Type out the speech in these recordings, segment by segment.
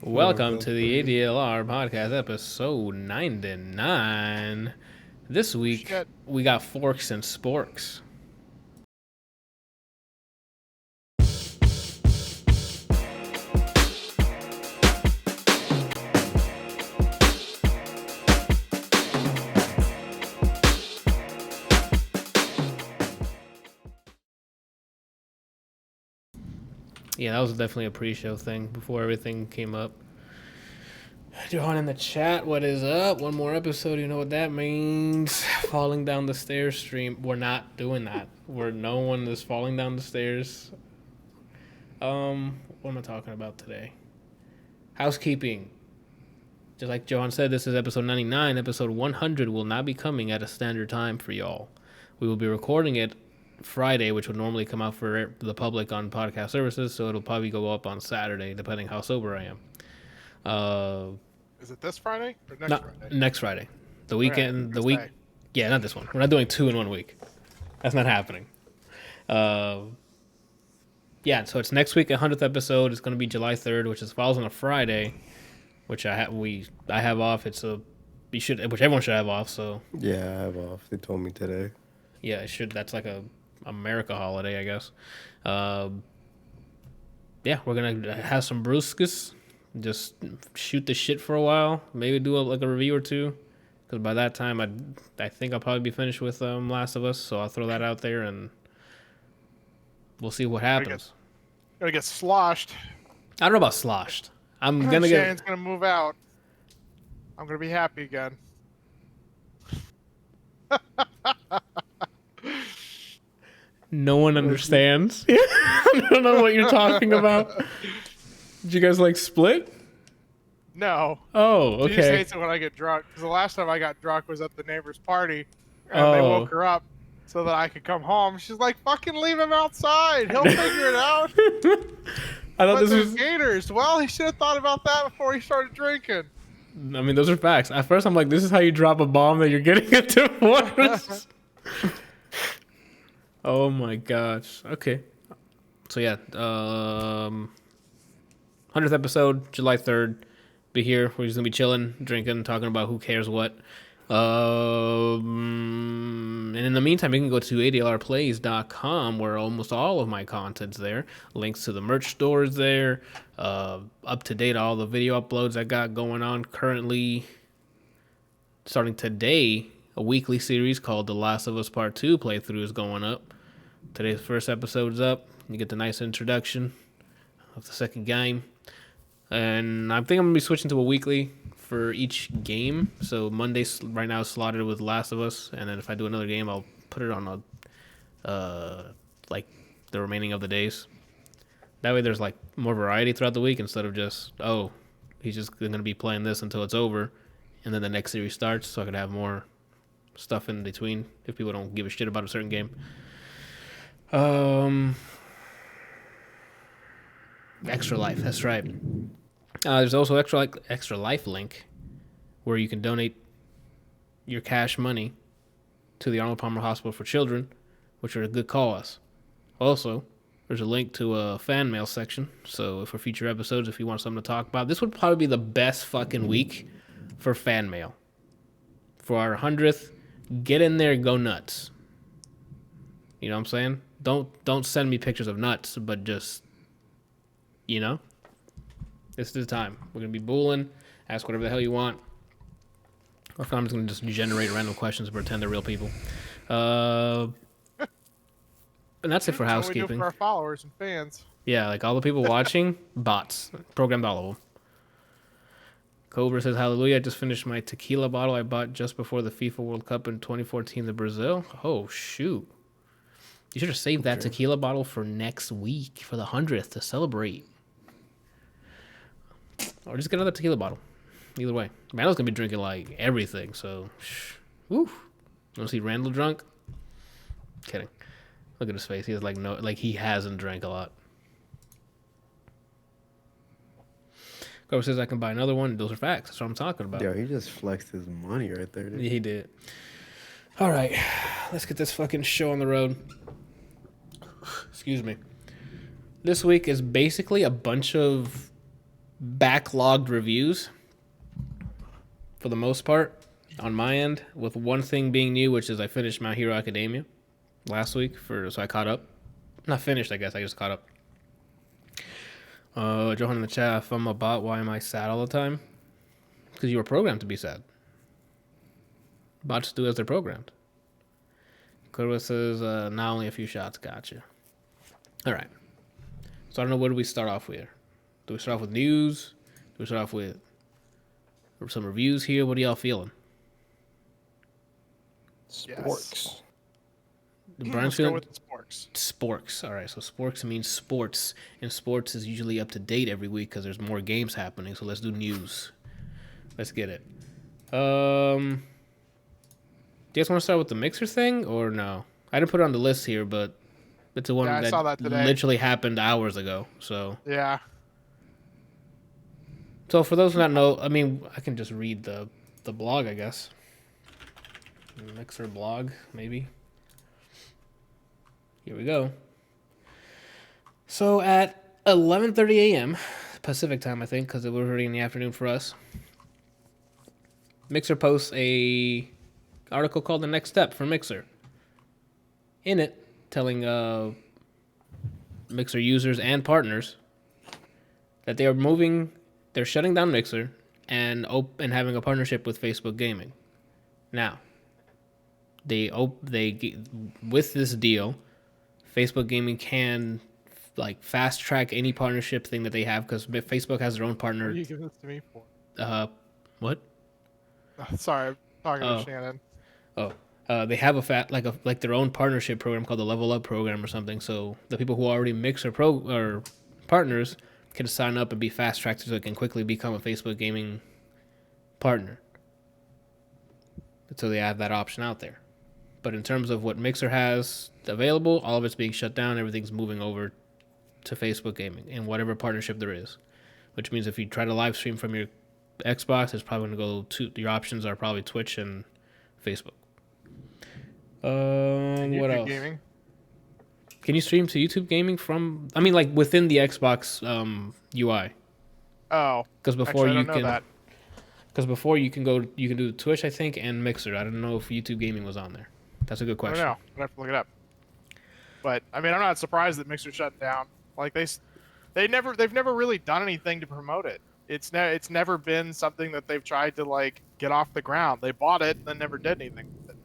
Welcome to the ADLR Podcast, episode 99. This week, we got Forks and Sporks. Yeah, that was definitely a pre-show thing before everything came up. Johan in the chat, what is up? One more episode, you know what that means. Falling down the stairs stream. We're not doing that. No one is falling down the stairs. What am I talking about today? Housekeeping. Just like Johan said, this is episode 99. Episode 100 will not be coming at a standard time for y'all. We will be recording it Friday, which would normally come out for the public on podcast services, so it'll probably go up on Saturday, depending how sober I am. Is it this Friday or next Friday? Next Friday. The weekend, Yeah, not this one. We're not doing 2 in 1 week. That's not happening. Yeah, so it's next week, 100th episode. It's going to be July 3rd, which falls on a Friday, which I have off. Which everyone should have off. So yeah, I have off. They told me today. Yeah, it should. That's like a America holiday, I guess. Yeah, we're gonna have some brewskis. Just shoot the shit for a while. Maybe do a review or two. Because by that time, I think I'll probably be finished with Last of Us. So I'll throw that out there and we'll see what happens. Gonna get sloshed. I don't know about sloshed. Shannon's gonna move out. I'm gonna be happy again. No one understands. I don't know what you're talking about. Did you guys split? No. Oh, okay. She just hates it when I get drunk. Because the last time I got drunk was at the neighbor's party. And they woke her up so that I could come home. She's like, fucking leave him outside. He'll figure it out. I thought this was gators. Well, he should have thought about that before he started drinking. I mean, those are facts. At first, I'm like, this is how you drop a bomb that you're getting a divorce. Oh my gosh. Okay. So yeah, 100th episode, July 3rd. Be here. We're just gonna be chilling, drinking, talking about who cares what. And in the meantime, you can go to ADLRplays.com where almost all of my content's there. Links to the merch stores there. Up to date, all the video uploads I got going on currently. Starting today, a weekly series called The Last of Us Part 2 playthrough is going up. Today's first episode's up. You get the nice introduction of the second game. And I think I'm going to be switching to a weekly for each game. So Monday right now is slotted with Last of Us. And then if I do another game, I'll put it on the remaining of the days. That way there's more variety throughout the week instead of just, he's just going to be playing this until it's over. And then the next series starts, so I could have more stuff in between if people don't give a shit about a certain game. Extra Life, that's right. There's also Extra Life link where you can donate your cash money to the Arnold Palmer Hospital for Children, which are a good cause. Also, there's a link to a fan mail section, so for future episodes, if you want something to talk about, this would probably be the best fucking week for fan mail. For our 100th, get in there, go nuts. You know what I'm saying? Don't send me pictures of nuts, but just, this is the time. We're going to be booling, ask whatever the hell you want. Or if I'm just going to just generate random questions and pretend they're real people. And that's it for housekeeping. What we do for our followers and fans. Yeah, all the people watching, bots. Programmed all of them. Cobra says, hallelujah, I just finished my tequila bottle I bought just before the FIFA World Cup in 2014 in Brazil. Oh, shoot. You should have saved that tequila bottle for next week, for the 100th, to celebrate. Or just get another tequila bottle. Either way. Randal's going to be drinking, everything, so... Woo. You want to see Randal drunk? Kidding. Look at his face. He has, he hasn't drank a lot. Cobra says I can buy another one. Those are facts. That's what I'm talking about. Yo, he just flexed his money right there. Yeah, he did. All right. Let's get this fucking show on the road. Excuse me. This week is basically a bunch of backlogged reviews for the most part on my end, with one thing being new, which is I finished My Hero Academia last week, so I caught up. Not finished, I guess. I just caught up. Johan in the chat, if I'm a bot, why am I sad all the time? Because you were programmed to be sad. Bots do as they're programmed. Kurwa says, not only a few shots. Gotcha. All right. So I don't know, where do we start off with? Do we start off with news? Do we start off with some reviews here? What are y'all feeling? Sporks. Brian's Let's go feeling with the sporks. sporks. All right, so sporks means sports, and sports is usually up to date every week because there's more games happening. So let's do news. Let's get it. Do you guys want to start with the Mixer thing or no? I didn't put it on the list here, but it's the one I saw that today. literally happened hours ago. So Yeah. So for those who don't know, I mean, I can just read the blog, I guess. Mixer blog, maybe. Here we go. So at 11:30 a.m. Pacific time, I think, because it was already in the afternoon for us, Mixer posts a article called "The Next Step" for Mixer. In it, telling Mixer users and partners that they're shutting down Mixer and having a partnership with Facebook Gaming. Now, with this deal, Facebook Gaming can fast track any partnership thing that they have, because Facebook has their own partner. What are you giving this to me for? What? Sorry, I'm talking to Shannon. They have their own partnership program called the Level Up program or something. So the people who already Mixer or partners can sign up and be fast tracked so they can quickly become a Facebook Gaming partner. So they have that option out there. But in terms of what Mixer has available, all of it's being shut down. Everything's moving over to Facebook Gaming in whatever partnership there is. Which means if you try to live stream from your Xbox, it's probably going to go to your options are probably Twitch and Facebook. What else? Gaming? Can you stream to YouTube Gaming from? I mean, within the Xbox UI. Oh, because before actually, you can. Because before you can do Twitch, I think, and Mixer. I don't know if YouTube Gaming was on there. That's a good question. I don't know. I'd have to look it up. But I mean, I'm not surprised that Mixer shut down. They've never really done anything to promote it. It's never been something that they've tried to get off the ground. They bought it and then never did anything with it.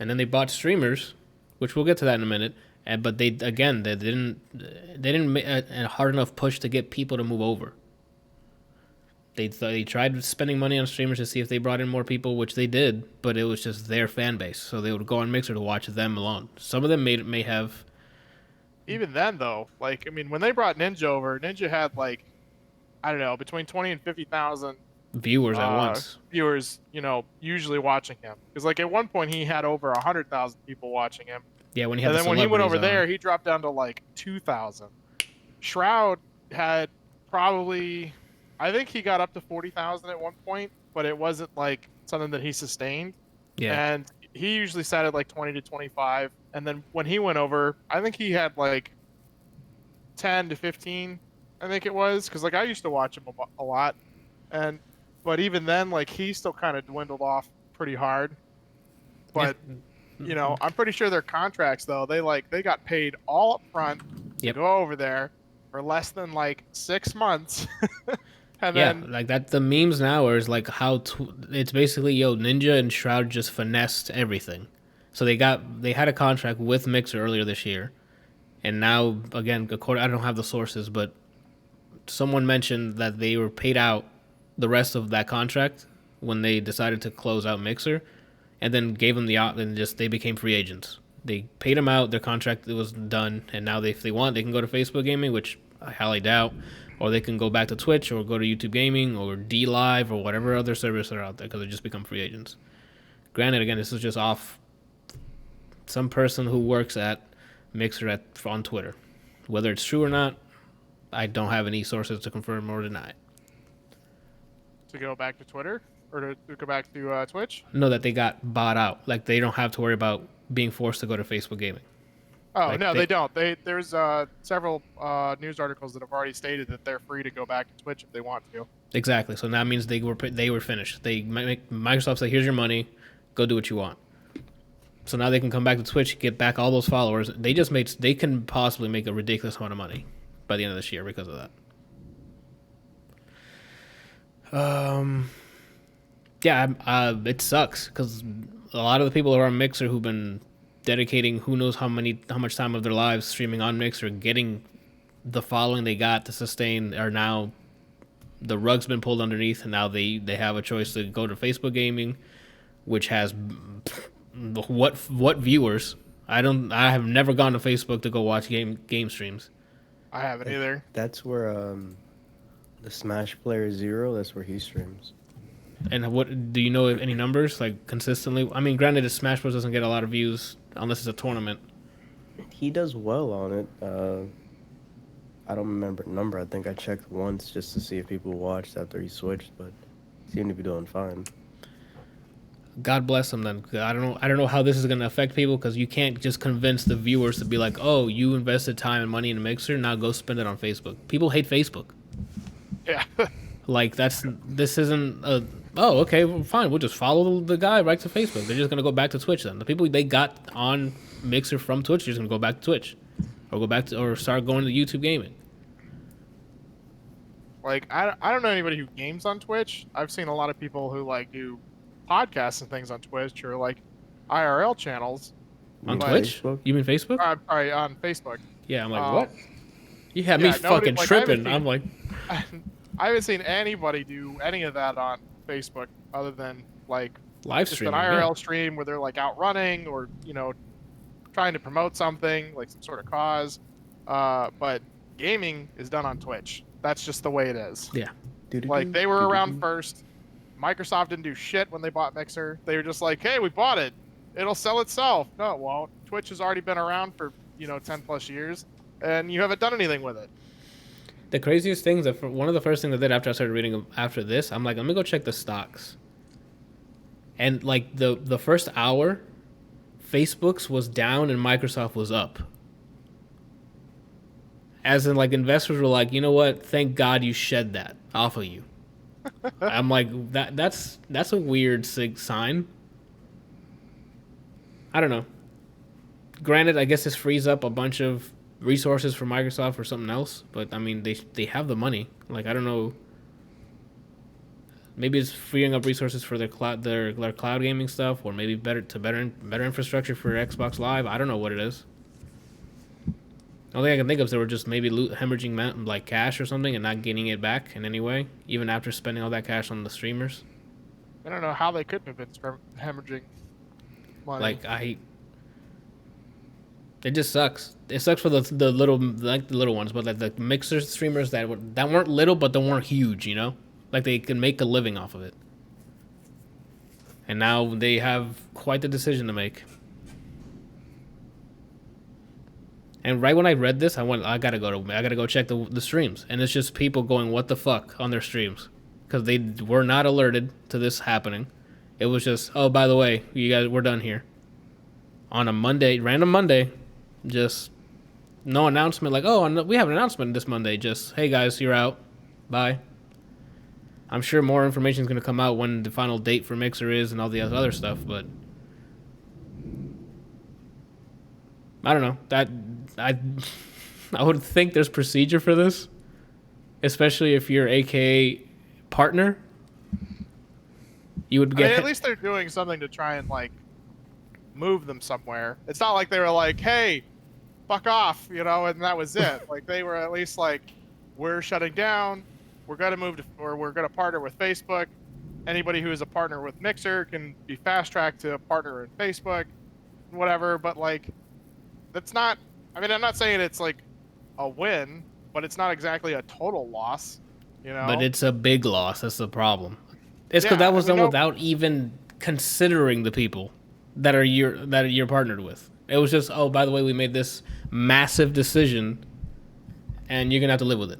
And then they bought streamers, which we'll get to that in a minute. But they didn't make a hard enough push to get people to move over. They tried spending money on streamers to see if they brought in more people, which they did, but it was just their fan base. So they would go on Mixer to watch them alone. Some of them may have. Even then, though, when they brought Ninja over, Ninja had I don't know, between 20 and 50,000 viewers at once. Viewers, usually watching him. Because at one point he had over 100,000 people watching him. Yeah, when he had. And then when he went over there, he dropped down to 2,000. Shroud had probably. I think he got up to 40,000 at one point, but it wasn't something that he sustained. Yeah. And he usually sat at 20 to 25. And then when he went over, I think he had 10 to 15, I think it was. Because I used to watch him a lot. But even then, he still kind of dwindled off pretty hard. But, I'm pretty sure their contracts, though, they got paid all up front to go over there for less than 6 months. And then, that. The memes now is how it's basically Ninja and Shroud just finessed everything. So they had a contract with Mixer earlier this year, and now again, I don't have the sources, but someone mentioned that they were paid out the rest of that contract when they decided to close out Mixer, and then gave them they became free agents. They paid them out, their contract was done, and now if they want, they can go to Facebook Gaming, which I highly doubt. Or they can go back to Twitch or go to YouTube Gaming or DLive or whatever other service are out there because they just become free agents. Granted, again, this is just off some person who works at Mixer on Twitter. Whether it's true or not, I don't have any sources to confirm or deny it. To go back to Twitter? Or to go back to Twitch? No, that they got bought out. They don't have to worry about being forced to go to Facebook Gaming. Oh Like no, they don't. There's several news articles that have already stated that they're free to go back to Twitch if they want to. Exactly. So that means they were finished. Microsoft said, "Here's your money, go do what you want." So now they can come back to Twitch, get back all those followers. They can possibly make a ridiculous amount of money by the end of this year because of that. Yeah, it sucks because a lot of the people who are on Mixer who've been dedicating who knows how much time of their lives streaming on Mixer, getting the following they got to sustain, are now the rug's been pulled underneath, and now they have a choice to go to Facebook gaming, which has what viewers. I have never gone to Facebook to go watch game streams. I haven't either. That's where the Smash player Zero. That's where he streams. And what do you know any numbers like consistently? I mean, granted, Smash Bros doesn't get a lot of views unless it's a tournament. He does well on it. I don't remember the number. I think I checked once just to see if people watched after he switched, but he seemed to be doing fine. God bless him. Then I don't know how this is going to affect people because you can't just convince the viewers to be like, oh, you invested time and money in a Mixer, now go spend it on Facebook. People hate Facebook. Yeah. Like this isn't a. Oh, okay, well, fine. We'll just follow the guy right to Facebook. They're just gonna go back to Twitch then. The people they got on Mixer from Twitch are just gonna go back to Twitch, or start going to YouTube gaming. Like I don't know anybody who games on Twitch. I've seen a lot of people who like do podcasts and things on Twitch or like IRL channels. On Like- Twitch? Facebook? You mean Facebook? Sorry, on Facebook. Yeah, I'm like, what? You had me yeah, nobody- fucking like, I tripping. haven't I'm like, I haven't seen anybody do any of that on Facebook other than like live just streaming. an yeah. IRL stream where they're like out running or trying to promote something like some sort of cause. But gaming is done on Twitch. That's just the way it is. Yeah. Like they were around first. Microsoft didn't do shit when they bought Mixer. They were just like, hey, we bought it. It'll sell itself. No, it won't. Twitch has already been around for 10 plus years, and you haven't done anything with it. The craziest things that one of the first things I did after I started reading after this, I'm like, let me go check the stocks. And like the first hour, Facebook's was down and Microsoft was up. As in, like, investors were like, you know what? Thank God you shed that off of you. I'm like, that's a weird sign. I don't know. Granted, I guess this frees up a bunch of resources for Microsoft or something else, but I mean, they have the money. Like, I don't know. Maybe it's freeing up resources for their cloud gaming stuff, or maybe better infrastructure for Xbox Live. I don't know what it is. The only thing I can think of is they were just maybe hemorrhaging like cash or something and not getting it back in any way, even after spending all that cash on the streamers. I don't know how they could have been hemorrhaging money. Like it just sucks. It sucks for the little ones, but like the Mixer streamers that weren't little but they weren't huge, like they can make a living off of it. And now they have quite the decision to make. And right when I read this, I gotta go check the streams, and it's just people going, "What the fuck?" on their streams, because they were not alerted to this happening. It was just, "Oh, by the way, you guys, we're done here." On a Monday, random Monday, just no announcement. Like, "Oh, we have an announcement this Monday." Just, "Hey guys, you're out. Bye." I'm sure more information is gonna come out when the final date for Mixer is and all the other stuff, but I don't know. I would think there's procedure for this, especially if you're AKA partner. You would get. At least they're doing something to try and like move them somewhere. It's not like they were like, "Hey, fuck off," and that was it. Like they were at least like, "We're shutting down. We're gonna move to, or we're gonna partner with Facebook. Anybody who is a partner with Mixer can be fast tracked to a partner in Facebook, whatever." But like, that's not. I mean, I'm not saying it's like a win, but it's not exactly a total loss, But it's a big loss. That's the problem. It's because that was done without even considering the people that you're partnered with. It was just, oh, by the way, we made this massive decision, and you're gonna have to live with it.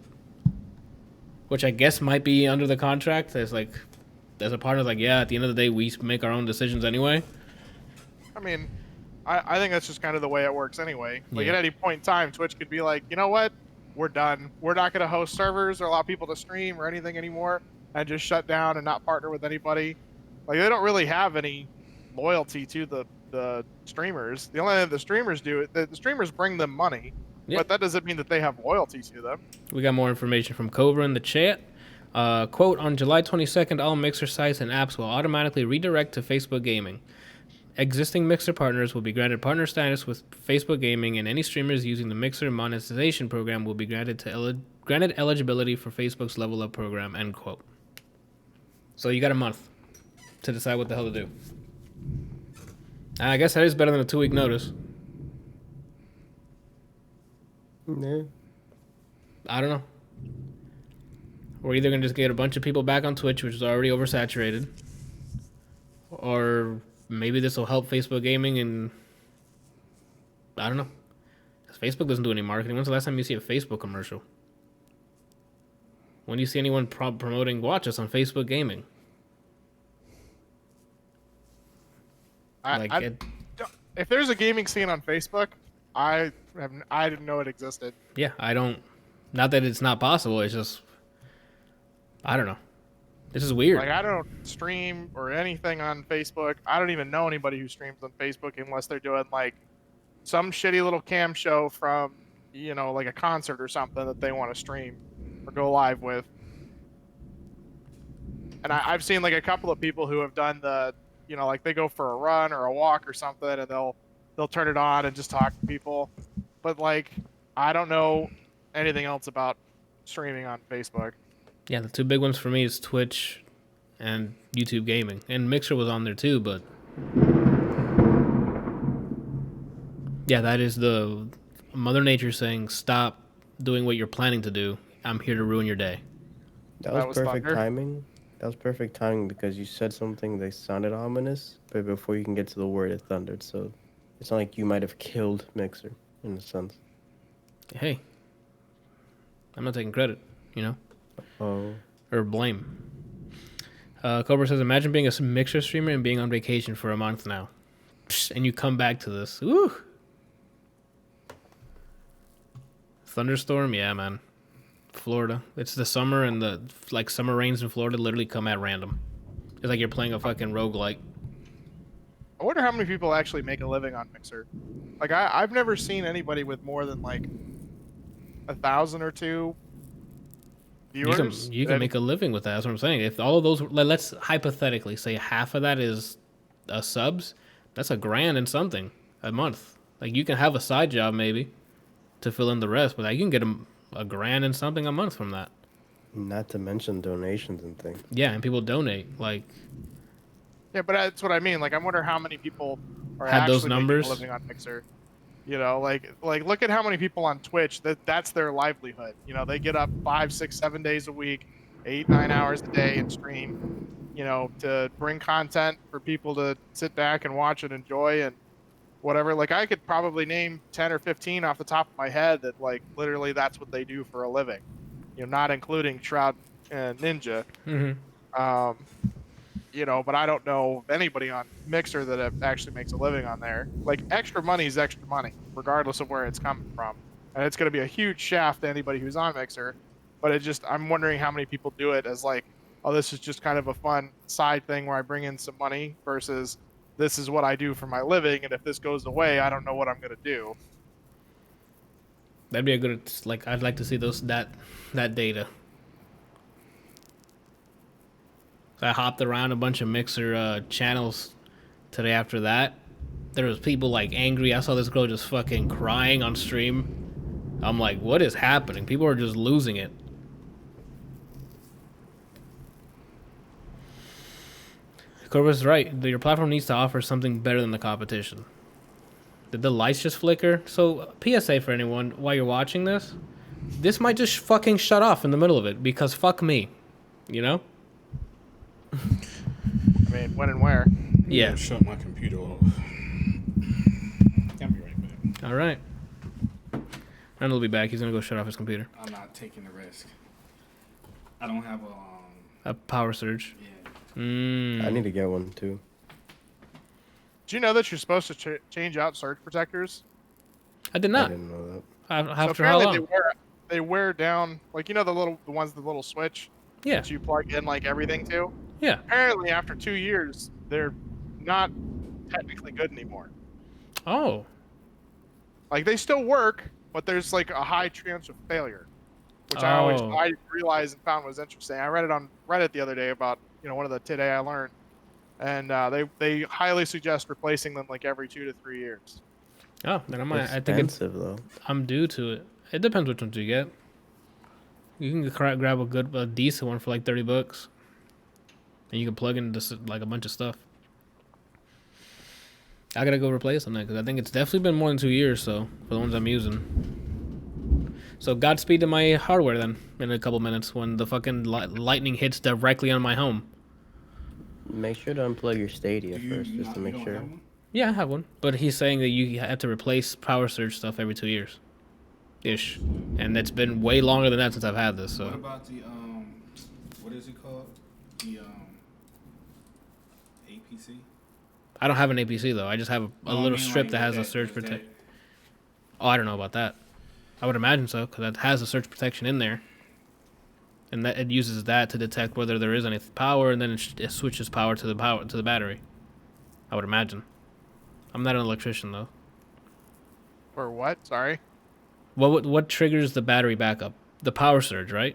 Which I guess might be under the contract. There's a partner like, yeah, at the end of the day, we make our own decisions anyway. I mean, I think that's just kind of the way it works anyway. Like Yeah. at any point in time, Twitch could be like, you know what? We're done. We're not going to host servers or allow people to stream or anything anymore, and just shut down and not partner with anybody. Like they don't really have any loyalty to the streamers. The only thing the streamers do, the streamers bring them money, Yep. but that doesn't mean that they have loyalty to them. We got more information from Cobra in the chat. Quote, on July 22nd, all Mixer sites and apps will automatically redirect to Facebook Gaming. Existing Mixer partners will be granted partner status with Facebook Gaming, and any streamers using the Mixer monetization program will be granted eligibility for Facebook's Level Up program, end quote. So you got a month to decide what the hell to do. I guess that is better than a 2-week notice. Yeah. I don't know. We're either going to just get a bunch of people back on Twitch, which is already oversaturated, or maybe this will help Facebook Gaming, and I don't know. 'Cause Facebook doesn't do any marketing. When's the last time you see a Facebook commercial? When do you see anyone promoting watch us on Facebook Gaming? If there's a gaming scene on Facebook, I didn't know it existed. Yeah, I don't. Not that it's not possible. It's just I don't know. This is weird. Like I don't stream or anything on Facebook. I don't even know anybody who streams on Facebook unless they're doing like some shitty little cam show from, you know, like a concert or something that they want to stream or go live with. And I've seen like a couple of people who have done the, you know, like they go for a run or a walk or something, and they'll turn it on and just talk to people. But like I don't know anything else about streaming on Facebook. Yeah, the two big ones for me is Twitch and YouTube Gaming. And Mixer was on there too, but yeah, that is the Mother Nature saying, stop doing what you're planning to do. I'm here to ruin your day. That was perfect thunder. timing. That was perfect timing because you said something that sounded ominous, but before you can get to the word, it thundered. So it's not like you might have killed Mixer in a sense. Hey, I'm not taking credit, you know? Oh. Or blame. Cobra says, imagine being a Mixer streamer and being on vacation for a month now. Psh, and you come back to this. Woo! Thunderstorm? Yeah, man. Florida. It's the summer, and the like summer rains in Florida literally come at random. It's like you're playing a fucking roguelike. I wonder how many people actually make a living on Mixer. Like I've never seen anybody with more than like 1,000 or 2 viewers. You can make a living with that. That's what I'm saying. If all of those, let's hypothetically say half of that is subs, that's $1,000 and something a month. Like you can have a side job maybe to fill in the rest, but like, you can get $1,000 and something a month from that. Not to mention donations and things. Yeah, and people donate. Like, yeah, but that's what I mean. Like I wonder how many people are Had actually those numbers? making a living on Mixer. You know, like look at how many people on Twitch that's their livelihood. You know, they get up 5, 6, 7 days a week, 8, 9 hours a day and stream, you know, to bring content for people to sit back and watch and enjoy and whatever. Like I could probably name 10 or 15 off the top of my head that like literally that's what they do for a living. You know, not including Shroud and Ninja. mm-hmm. You know, but I don't know of anybody on Mixer that actually makes a living on there. Like, extra money is extra money, regardless of where it's coming from. And it's going to be a huge shaft to anybody who's on Mixer. But I'm wondering how many people do it as like, oh, this is just kind of a fun side thing where I bring in some money versus this is what I do for my living. And if this goes away, I don't know what I'm going to do. That'd be a good, like, I'd like to see that data. I hopped around a bunch of Mixer channels today after that. There was people like angry. I saw this girl just fucking crying on stream. I'm like, what is happening? People are just losing it. Corva's right. Your platform needs to offer something better than the competition. Did the lights just flicker? So, PSA for anyone, while you're watching this might just fucking shut off in the middle of it because fuck me. You know? I mean, when and where? Yeah. Shut my computer off. I'll be right back. All right. Randal will be back. He's gonna go shut off his computer. I'm not taking the risk. I don't have A power surge. yeah. I need to get one too. Do you know that you're supposed to change out surge protectors? I did I not. didn't know that. After So how apparently long? they wear down, like, the little switch Yeah. that you plug in like everything to. Yeah. Apparently after 2 years they're not technically good anymore. Oh. Like they still work, but there's like a high chance of failure, which I Oh. realized and found was interesting. I read it on Reddit the other day about one of the Today I Learned, and they highly suggest replacing them like every 2 to 3 years. Oh, then I think Expensive though. I'm due to it. It depends which ones you get. You can grab a decent one for like $30, and you can plug in this like a bunch of stuff. I gotta go replace them because I think it's definitely been more than 2 years. So for the ones I'm using. So Godspeed to my hardware then in a couple minutes when the fucking lightning hits directly on my home. Make sure to unplug your Stadia Do you first, just to make don't sure. have one? Yeah, I have one, but he's saying that you have to replace power surge stuff every 2 years, ish, and it's been way longer than that since I've had this. What So about the what is it called? The APC? I don't have an APC though. I just have a No, I little mean, strip like, that has a with surge with protect. Oh, I don't know about that. I would imagine so because it has a surge protection in there, and that it uses that to detect whether there is any power, and then it switches power to the battery. I would imagine. I'm not an electrician though. Or what? Sorry. What triggers the battery backup? The power surge, right?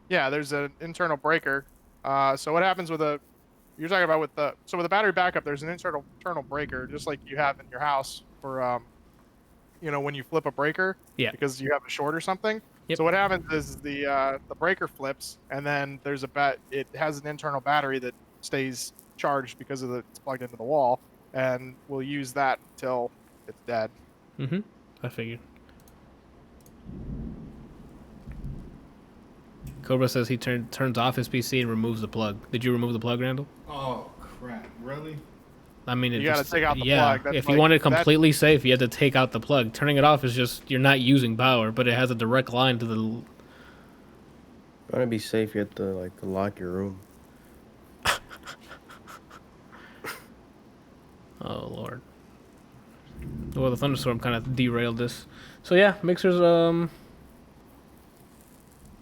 Yeah, there's an internal breaker. So what happens you're talking about with the battery backup, there's an internal breaker, just like you have in your house for when you flip a breaker. Yeah. Because you have a short or something. Yep. So what happens is the breaker flips, and then it has an internal battery that stays charged because it's plugged into the wall, and we'll use that until it's dead. Mm-hmm. I figured. Cobra says he turns off his PC and removes the plug. Did you remove the plug, Randall? Oh crap! Really? I mean, You gotta take out the yeah, plug. That's if you like- want it completely safe, you have to take out the plug. Turning it off is just you're not using power, but it has a direct line to the. If you want to be safe, you have to lock your room. Oh Lord. Well, the thunderstorm kind of derailed this. So yeah, Mixer's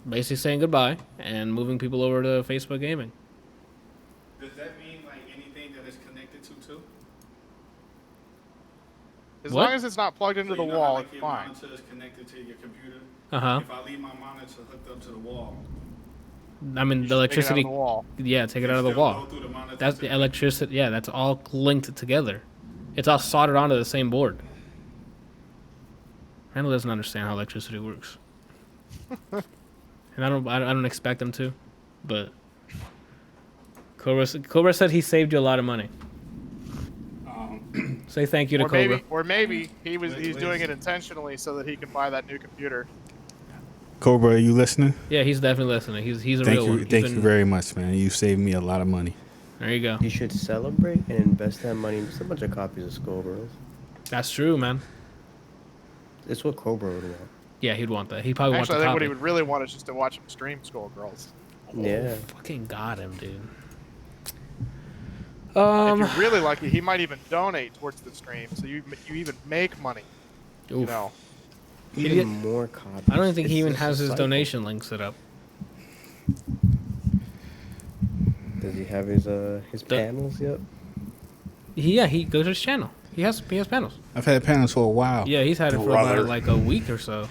basically saying goodbye and moving people over to Facebook Gaming. Does that mean like anything that is connected to too? As What? long as it's not plugged into So the you know how, wall, like, it's your fine. monitor is connected to your computer. Uh-huh. If I leave my monitor hooked up to the wall, I mean, You the just take it out of electricity. the wall. Yeah, take it out of the still wall. go through the monitor That's to the electricity. Yeah, that's all linked together. It's all soldered onto the same board. Randall doesn't understand how electricity works, and I don't expect him to, but Cobra said he saved you a lot of money. Say thank you to Cobra. Maybe he's Wait, doing it intentionally so that he can buy that new computer. Cobra, are you listening? Yeah, he's definitely listening. He's a Thank real you, one. He's thank been- you very much, man. You saved me a lot of money. There you go. You should celebrate and invest that money in just a bunch of copies of Skullgirls. That's true, man. It's what Cobra would want. Yeah, he'd want that. He probably wants Actually, a I think what copy. he would really want is just to watch him stream Skullgirls. Yeah. Fucking got him, dude. If you're really lucky, he might even donate towards the stream, so you even make money. You Oof. know. Even more copies. I don't think he even It's has a his cycle. donation link set up. Does he have his panels yet? He goes to his channel. He has panels. I've had panels for a while. Yeah, he's had it for Brother. about like a week or so.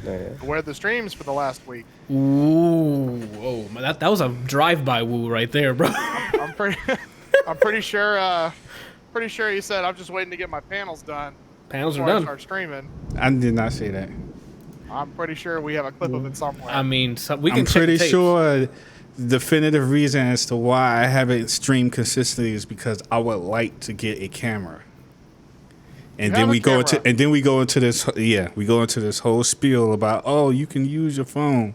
Oh, yeah. Where the streams for the last week. Ooh, whoa, that was a drive-by woo right there, bro. I'm pretty sure. Pretty sure he said, "I'm just waiting to get my panels done Panels are before I done. start streaming." I did not say that. I'm pretty sure we have a clip of it somewhere. I mean, we can I'm check pretty the tapes. sure the definitive reason as to why I haven't streamed consistently is because I would like to get a camera. And You then have we a go camera. into we go into this whole spiel about, oh, you can use your phone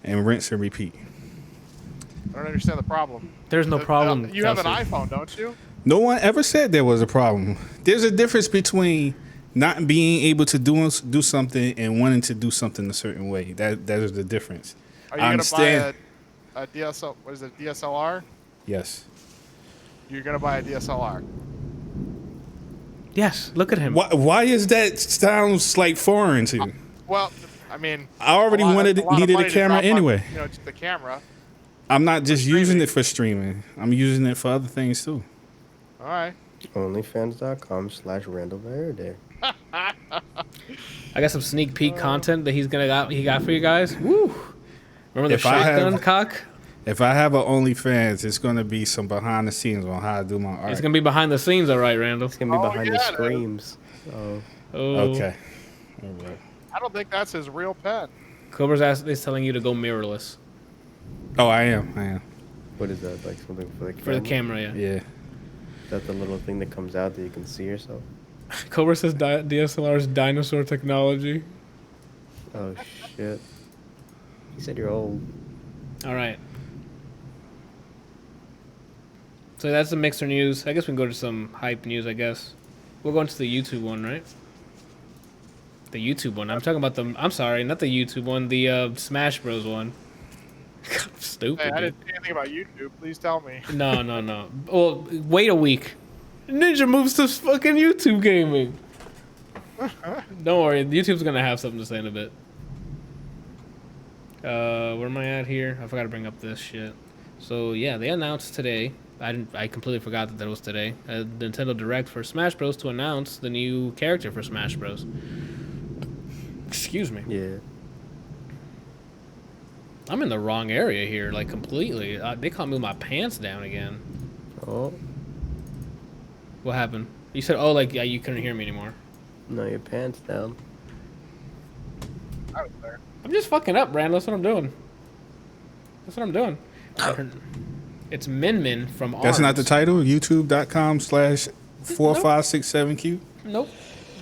and rinse and repeat. I don't understand the problem. There's no problem. You have an Kelsey. iPhone, don't you? No one ever said there was a problem. There's a difference between not being able to do something and wanting to do something a certain way. That is the difference. Are you I gonna buy understand. a DSL? What is it? DSLR? Yes. You're gonna buy a DSLR. Yes, look at him. Why is that sounds like foreign to you? Well, I mean, I already needed a camera anyway. Just the camera. I'm not just streaming. using it for streaming. I'm using it for other things too. All right. Onlyfans.com/RandalVerde. I got some sneak peek content that he got for you guys. Woo! Remember the shotgun cock? If I have an OnlyFans, it's gonna be some behind the scenes on how I do my art. It's gonna be behind the scenes, all right, Randall. It's gonna be behind the screams. Oh. Okay. All right. I don't think that's his real pen. Cobra's is telling you to go mirrorless Oh, I am. What is that? Like something for the camera? for the camera. Yeah. Yeah. Is that the little thing that comes out that you can see yourself? Cobra says DSLR's dinosaur technology. Oh shit. He said you're old. All right. So that's the Mixer news. I guess we can go to some hype news. I guess we'll go into the YouTube one, right? The YouTube one. I'm talking about the. I'm sorry, not the YouTube one. The Smash Bros one. I'm stupid. Hey, I dude. didn't see anything about YouTube. Please tell me. No. Well, wait a week. Ninja moves to fucking YouTube gaming. Don't worry, YouTube's gonna have something to say in a bit. Where am I at here? I forgot to bring up this shit. So yeah, they announced today. I completely forgot that was today. A Nintendo Direct for Smash Bros. To announce the new character for Smash Bros. Excuse me. Yeah. I'm in the wrong area here, like completely. They can't move my pants down again. Oh. What happened? You said, oh, like, yeah, you couldn't hear me anymore. No, your pants down. I was there. I'm just fucking up, Randall. That's what I'm doing. It's Min Min from Arms. That's not the title. YouTube.com/4567Q. Nope.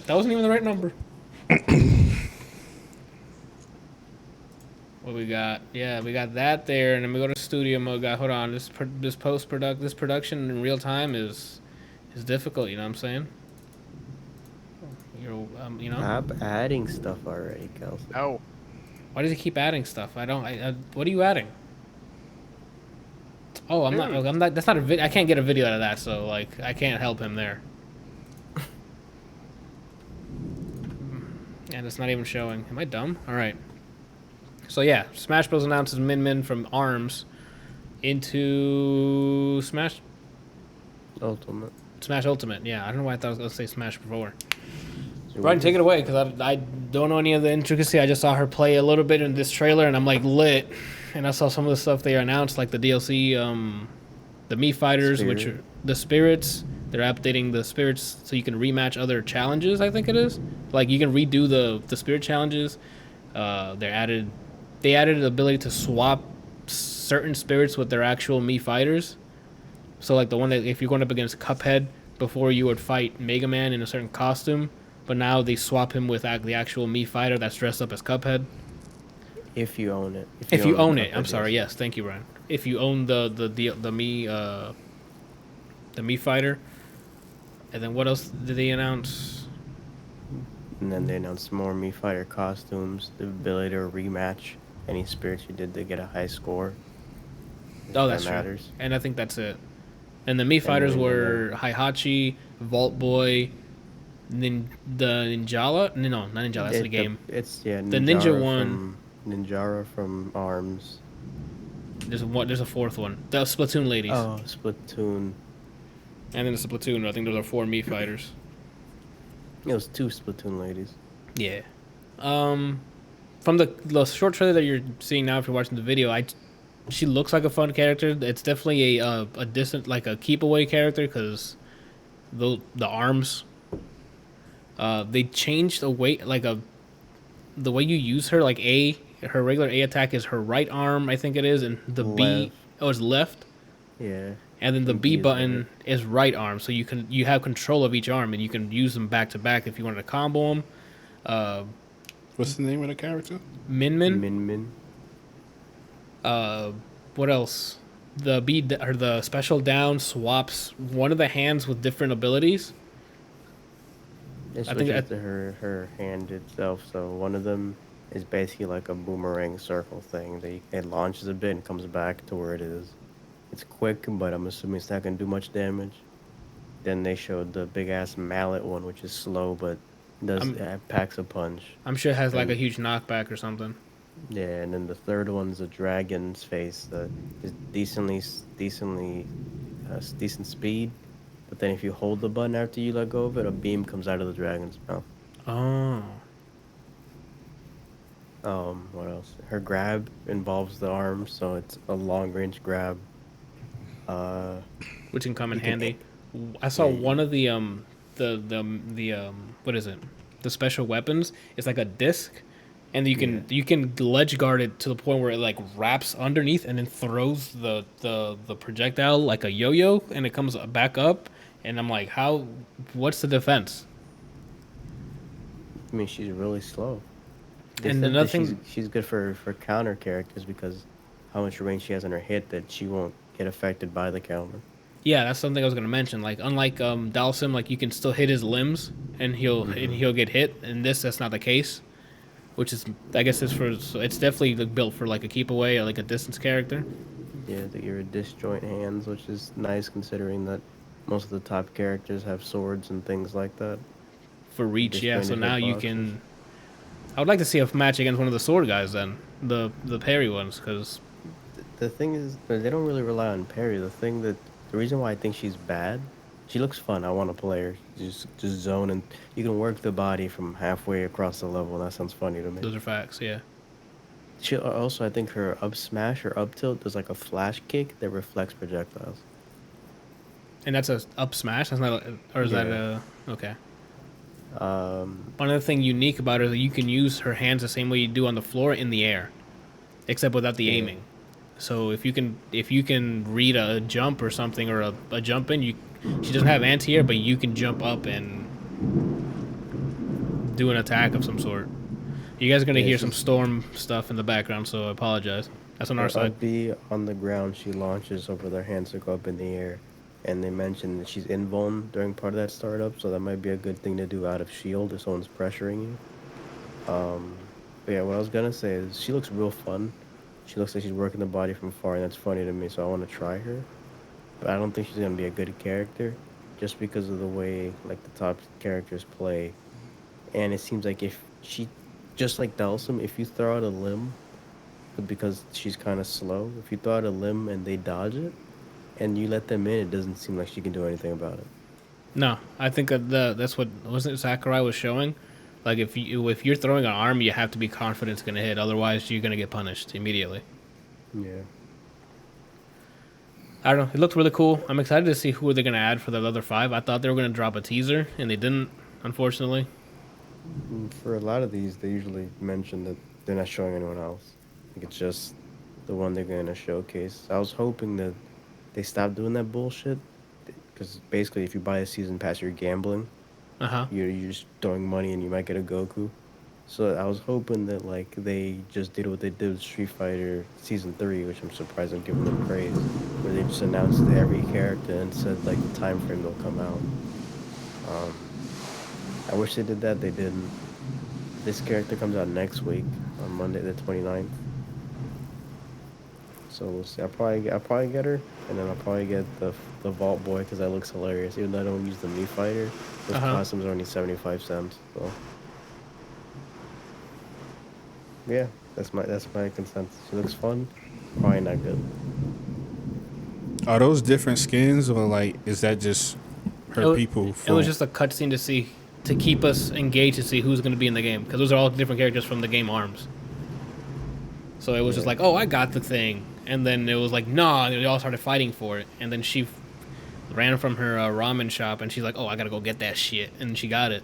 That wasn't even the right number. What we got? Yeah, we got that there, and then we go to studio mode. Hold on, this production in real time is difficult. You know what I'm saying? You know. Stop adding stuff already, Kelsey. No. Why does he keep adding stuff? I don't. What are you adding? Oh, I'm not. That's not a video. I can't get a video out of that, so like I can't help him there. And it's not even showing. Am I dumb? All right. So yeah, Smash Bros. Announces Min Min from Arms into Smash Ultimate. Yeah, I don't know why I thought I was gonna say Smash before. Brian, take it away, because I don't know any of the intricacy. I just saw her play a little bit in this trailer, and I'm like lit. And I saw some of the stuff they announced, like the DLC, the Mii Fighters, which are the spirits. They're updating the spirits so you can rematch other challenges. I think it is like you can redo the spirit challenges. They added the ability to swap certain spirits with their actual Mii Fighters. So like the one that if you're going up against Cuphead, before you would fight Mega Man in a certain costume, but now they swap him with the actual Mii Fighter that's dressed up as Cuphead. If you own it. If you own it, I'm sorry. Yes, thank you, Ryan. If you own the Mii Fighter, and then what else did they announce? And then they announced more Mii Fighter costumes, the ability to rematch any spirits you did to get a high score. Oh, that's that true. matters. And I think that's it. And the Mii Fighters were Heihachi, Vault Boy, the Ninjala. No, not Ninjala. That's the game. It's the Ninja one. Ninjara from Arms. There's a fourth one. The Splatoon ladies. Oh, Splatoon. And then the Splatoon. I think those are 4 Mii Fighters. It was 2 Splatoon ladies. Yeah. From the short trailer that you're seeing now, if you're watching the video, she looks like a fun character. It's definitely a distant, like a keep away character, because the arms. They changed the way, the way you use her. Like her regular A attack is her right arm, I think it is, and the B is left. Yeah. And then the B button is right arm, so you have control of each arm, and you can use them back to back if you wanted to combo them. What's the name of the character? Min Min. Min Min. What else? The special down swaps one of the hands with different abilities. It switches to her hand itself, so one of them is basically like a boomerang circle thing. It launches a bit and comes back to where it is. It's quick, but I'm assuming it's not gonna do much damage. Then they showed the big ass mallet one, which is slow but does I'm packs a punch. I'm sure it has like a And huge knockback or something. yeah, and then the third one's a dragon's face that is decent speed. But then if you hold the button after you let go of it, a beam comes out of the dragon's mouth. Oh, What else? Her grab involves the arm, so it's a long range grab. Uh, which can come in you can handy. I saw yeah, one of the what is it? The special weapons. It's like a disc, and you can ledge guard it to the point where it like wraps underneath and then throws the projectile like a yo-yo, and it comes back up. And I'm like, how? What's the defense? I mean, she's really slow. They And said another that thing, she's good for counter characters because how much range she has on her hit that she won't get affected by the counter. yeah, that's something I was gonna mention. Like, unlike Dalsim, like you can still hit his limbs and he'll get hit. In this, that's not the case. Which is, I guess, it's definitely like, built for like a keep away or like a distance character. Yeah, they give her disjoint hands, which is nice considering that most of the top characters have swords and things like that. For reach, yeah. So Disjointed now you hitboxes. can. I would like to see a match against one of the sword guys then, the parry ones, because The thing is, they don't really rely on parry. The reason why I think she's bad, she looks fun. I want to play her. Just zone and you can work the body from halfway across the level. And that sounds funny to me. those are facts, yeah. She also, I think her up smash or up tilt does like a flash kick that reflects projectiles. And that's a up smash. That's not, or is that Yeah. a okay? Um, One other thing unique about her is that you can use her hands the same way you do on the floor in the air, except without the Yeah. aiming. So if you can read a jump or something or a jump in, she doesn't have anti-air, but you can jump up and do an attack of some sort. You guys are gonna Yeah, hear some she's- storm stuff in the background, so I apologize. That's on our her side. up B on the ground, she launches over their hands to go up in the air. And they mentioned that she's invuln during part of that startup, so that might be a good thing to do out of shield if someone's pressuring you. But yeah, what I was gonna say is she looks real fun. She looks like she's working the body from far, and that's funny to me, so I want to try her. But I don't think she's gonna be a good character, just because of the way like the top characters play. And it seems like if she, just like Dalsum, if you throw out a limb, because she's kind of slow, if you throw out a limb and they dodge it, and you let them in, it doesn't seem like she can do anything about it. No, I think that's what wasn't it Sakurai was showing. Like if you're throwing an arm, you have to be confident it's gonna hit. Otherwise, you're gonna get punished immediately. Yeah. I don't know. It looked really cool. I'm excited to see who they're gonna add for the other 5. I thought they were gonna drop a teaser, and they didn't, unfortunately. For a lot of these, they usually mention that they're not showing anyone else. I think it's just the one they're going to showcase. I was hoping that they stop doing that bullshit, because basically, if you buy a season pass, you're gambling. Uh huh. You're just throwing money, and you might get a Goku. So I was hoping that like they just did what they did with Street Fighter Season 3, which I'm surprised I'm giving them praise, where they just announced every character and said like the time frame they'll come out. I wish they did that. They didn't. This character comes out next week on Monday the 29th. So we'll see. I'll probably get her, and then I'll probably get the Vault Boy because that looks hilarious. Even though I don't use the Mii Fighter, those costumes are only 75 cents. So yeah, that's my consensus. She looks fun. Probably not good. Are those different skins, or like is that just her people? It was just a cutscene to keep us engaged to see who's going to be in the game, because those are all different characters from the game ARMS. So it was just like, oh, I got the thing, and then it was like, nah, and they all started fighting for it, and then she ran from her ramen shop, and she's like, oh, I gotta go get that shit, and she got it.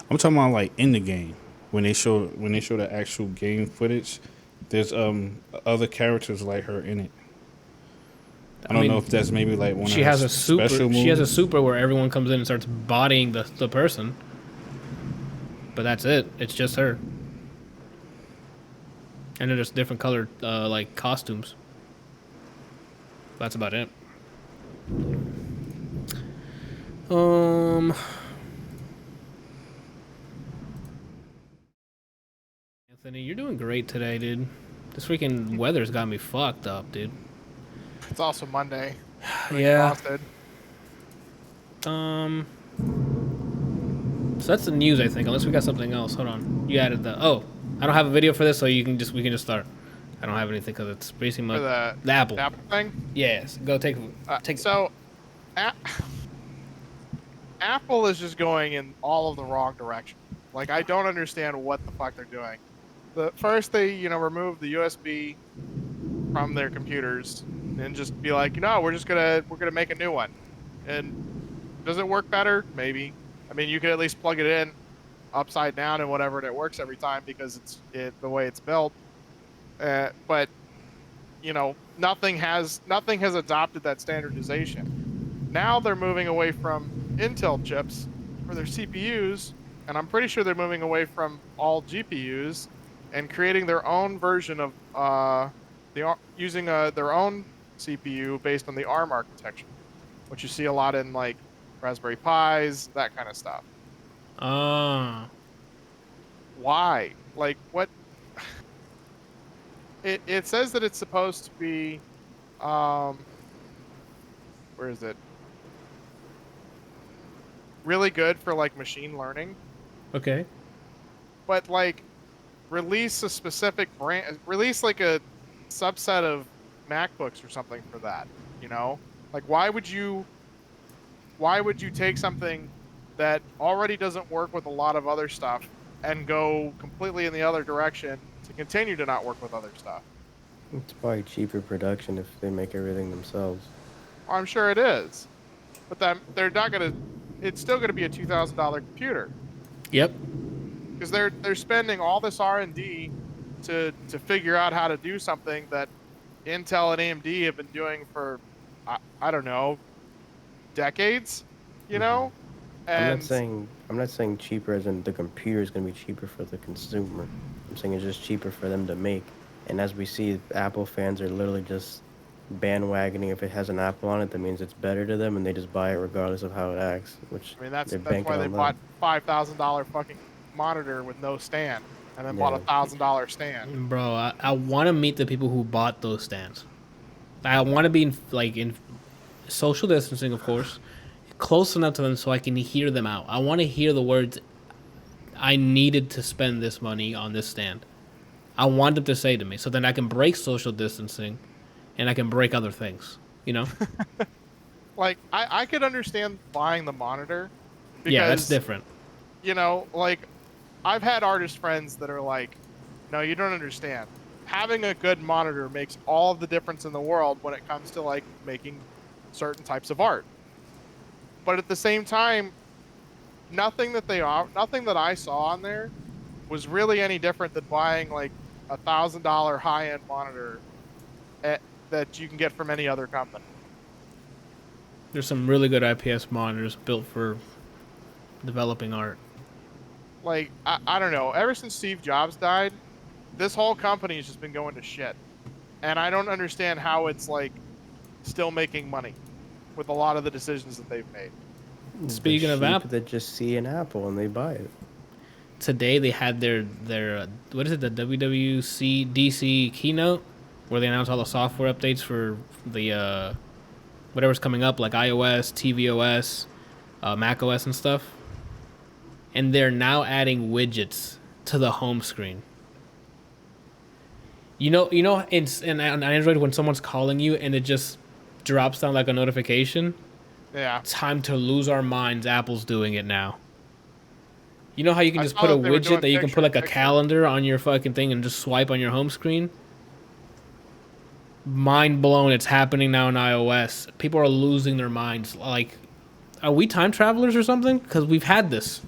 I'm talking about like in the game when they show the actual game footage. There's other characters like her in it. I don't know if that's maybe like one She of her has a super. special moves. She has a super where everyone comes in and starts bodying the person. But that's it. It's just her. And then there's different colored like costumes. That's about it. Anthony, you're doing great today, dude. This freaking weather's got me fucked up, dude. It's also Monday. I'm Yeah. exhausted. So that's the news, I think. Unless we got something else. Hold on. You added the. Oh, I don't have a video for this, so we can just start. I don't have anything because it's basically For the the Apple. Apple thing. Yes. Go take. So, Apple is just going in all of the wrong direction. Like, I don't understand what the fuck they're doing. First they remove the USB from their computers and just be like, we're gonna make a new one. And does it work better? Maybe. I mean, you could at least plug it in upside down and whatever, and it works every time because it's the way it's built. But nothing has adopted that standardization. Now they're moving away from Intel chips for their CPUs, and I'm pretty sure they're moving away from all GPUs and creating their own version of using their own CPU based on the ARM architecture, which you see a lot in like Raspberry Pis, that kind of stuff. Why? Like, what? It says that it's supposed to be, where is it? Really good for like machine learning. Okay. But like, release a specific brand, release like a subset of MacBooks or something for that. Like, why would you take something that already doesn't work with a lot of other stuff and go completely in the other direction to continue to not work with other stuff? It's probably cheaper production if they make everything themselves. I'm sure it is, but they're not gonna. It's still gonna be a $2,000 computer. Yep. Because they're spending all this R&D to figure out how to do something that Intel and AMD have been doing for I don't know, decades. And I'm not saying cheaper as in the computer is going to be cheaper for the consumer. I'm saying it's just cheaper for them to make. And as we see, Apple fans are literally just bandwagoning. If it has an Apple on it, that means it's better to them, and they just buy it regardless of how it acts. Which that's they're why banking they on bought that. $5,000 fucking monitor with no stand, and then bought a $1,000 stand. Bro, I want to meet the people who bought those stands. I want to be in social distancing, of course, close enough to them so I can hear them out. I want to hear the words, I needed to spend this money on this stand. I want them to say to me, so then I can break social distancing and I can break other things, Like, I could understand buying the monitor. Because, yeah, that's different. Like, I've had artist friends that are like, no, you don't understand. Having a good monitor makes all of the difference in the world when it comes to, like, making certain types of art. But at the same time, nothing that I saw on there was really any different than buying like a $1,000 high-end monitor that you can get from any other company. There's some really good IPS monitors built for developing art. Like, I don't know. Ever since Steve Jobs died, this whole company has just been going to shit. And I don't understand how it's like still making money with a lot of the decisions that they've made. Speaking of Apple, that just see an Apple and they buy it. Today they had their what is it, the WWC DC keynote, where they announced all the software updates for the whatever's coming up, like iOS, tvOS, macOS and stuff. And they're now adding widgets to the home screen. In Android, when someone's calling you and it just drops down like a notification. Yeah. Time to lose our minds. Apple's doing it now. You know how you can just put a widget that you can put like a calendar on your fucking thing and just swipe on your home screen? Mind blown. It's happening now in iOS. People are losing their minds. Like, are we time travelers or something? Because we've had this.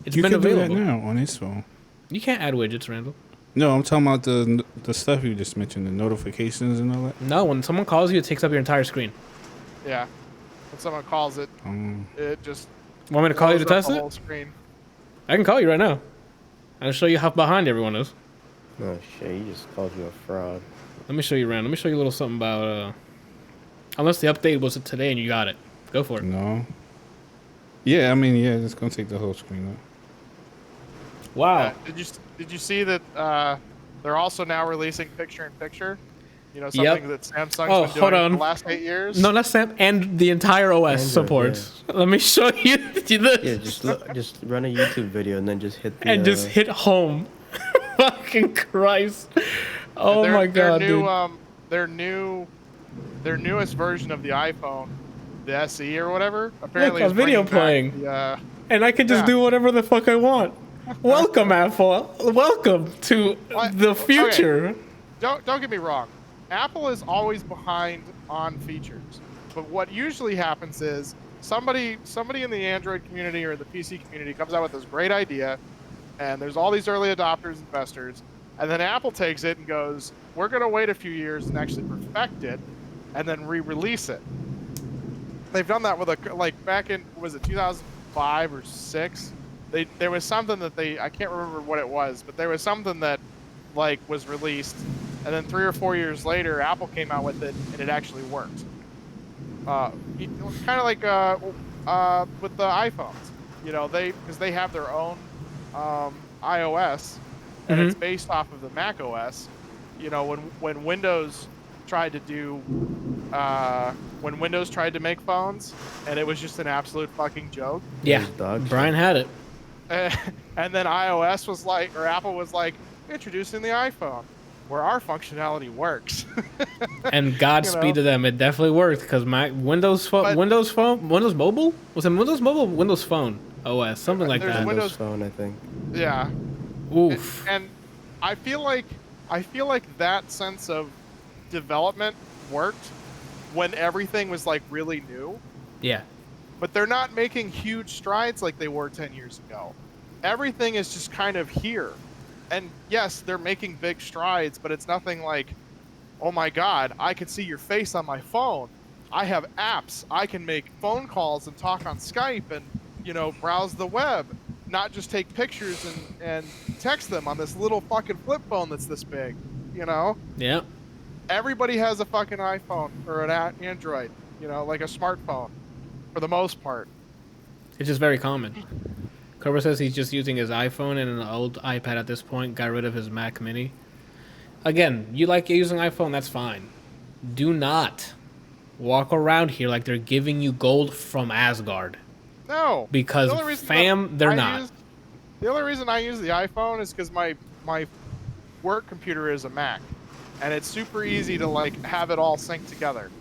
It's been available. You can do that now on his phone. You can't add widgets, Randall. No, I'm talking about the stuff you just mentioned, the notifications and all that. No, when someone calls you, it takes up your entire screen. Yeah. When someone calls it, it just... Want me to call you to test it? Whole screen. I can call you right now. I'll show you how behind everyone is. Oh shit, he just called you a fraud. Let me show you, Randall. Let me show you a little something about... Unless the update was today and you got it. Go for it. No. Yeah, I mean, yeah, it's going to take the whole screen up. Wow. Did you see that they're also now releasing picture-in-picture? You know, something that Samsung's been hold doing on. for the last 8 years. No, not Sam. And the entire OS Android, supports. Let me show you this. Yeah, just run a YouTube video and then just hit the. And just hit home. Fucking Christ. Oh my God, dude. Their newest version of the iPhone, the SE or whatever, apparently Look, a is video bringing playing. back And I can just do whatever the fuck I want. Welcome, Apple. Welcome to the future. Okay. Don't get me wrong. Apple is always behind on features. But what usually happens is somebody in the Android community or the PC community comes out with this great idea, and there's all these early adopters, investors, and then Apple takes it and goes, we're going to wait a few years and actually perfect it, and then re-release it. They've done that with back in, was it 2005 or 6? There was something that I can't remember what it was, but there was something that was released, and then 3 or 4 years later, Apple came out with it, and it actually worked. Kind of like with the iPhones, you know, because they have their own iOS, and it's based off of the Mac OS. You know, when Windows tried to make phones, and it was just an absolute fucking joke. Yeah, Brian had it. And then iOS was like, or Apple was like, introducing the iPhone, where our functionality works. And Godspeed to them, it definitely worked because my Windows Mobile, was it Windows Mobile, Windows Phone OS, something like that. Windows Phone, I think. Yeah. Oof. And I feel like that sense of development worked when everything was really new. Yeah. But they're not making huge strides like they were 10 years ago. Everything is just kind of here. And yes, they're making big strides, but it's nothing like, oh my God, I can see your face on my phone. I have apps. I can make phone calls and talk on Skype and, you know, browse the web, not just take pictures and text them on this little fucking flip phone that's this big, you know? Yeah. Everybody has a fucking iPhone or an Android, you know, like a smartphone, for the most part. It's just very common. Cobra says he's just using his iPhone and an old iPad at this point, got rid of his Mac Mini. Again, you like using iPhone, that's fine. Do not walk around here like they're giving you gold from Asgard. No. Because, they're not. The only reason I use the iPhone is because my work computer is a Mac. And it's super easy to, have it all sync together.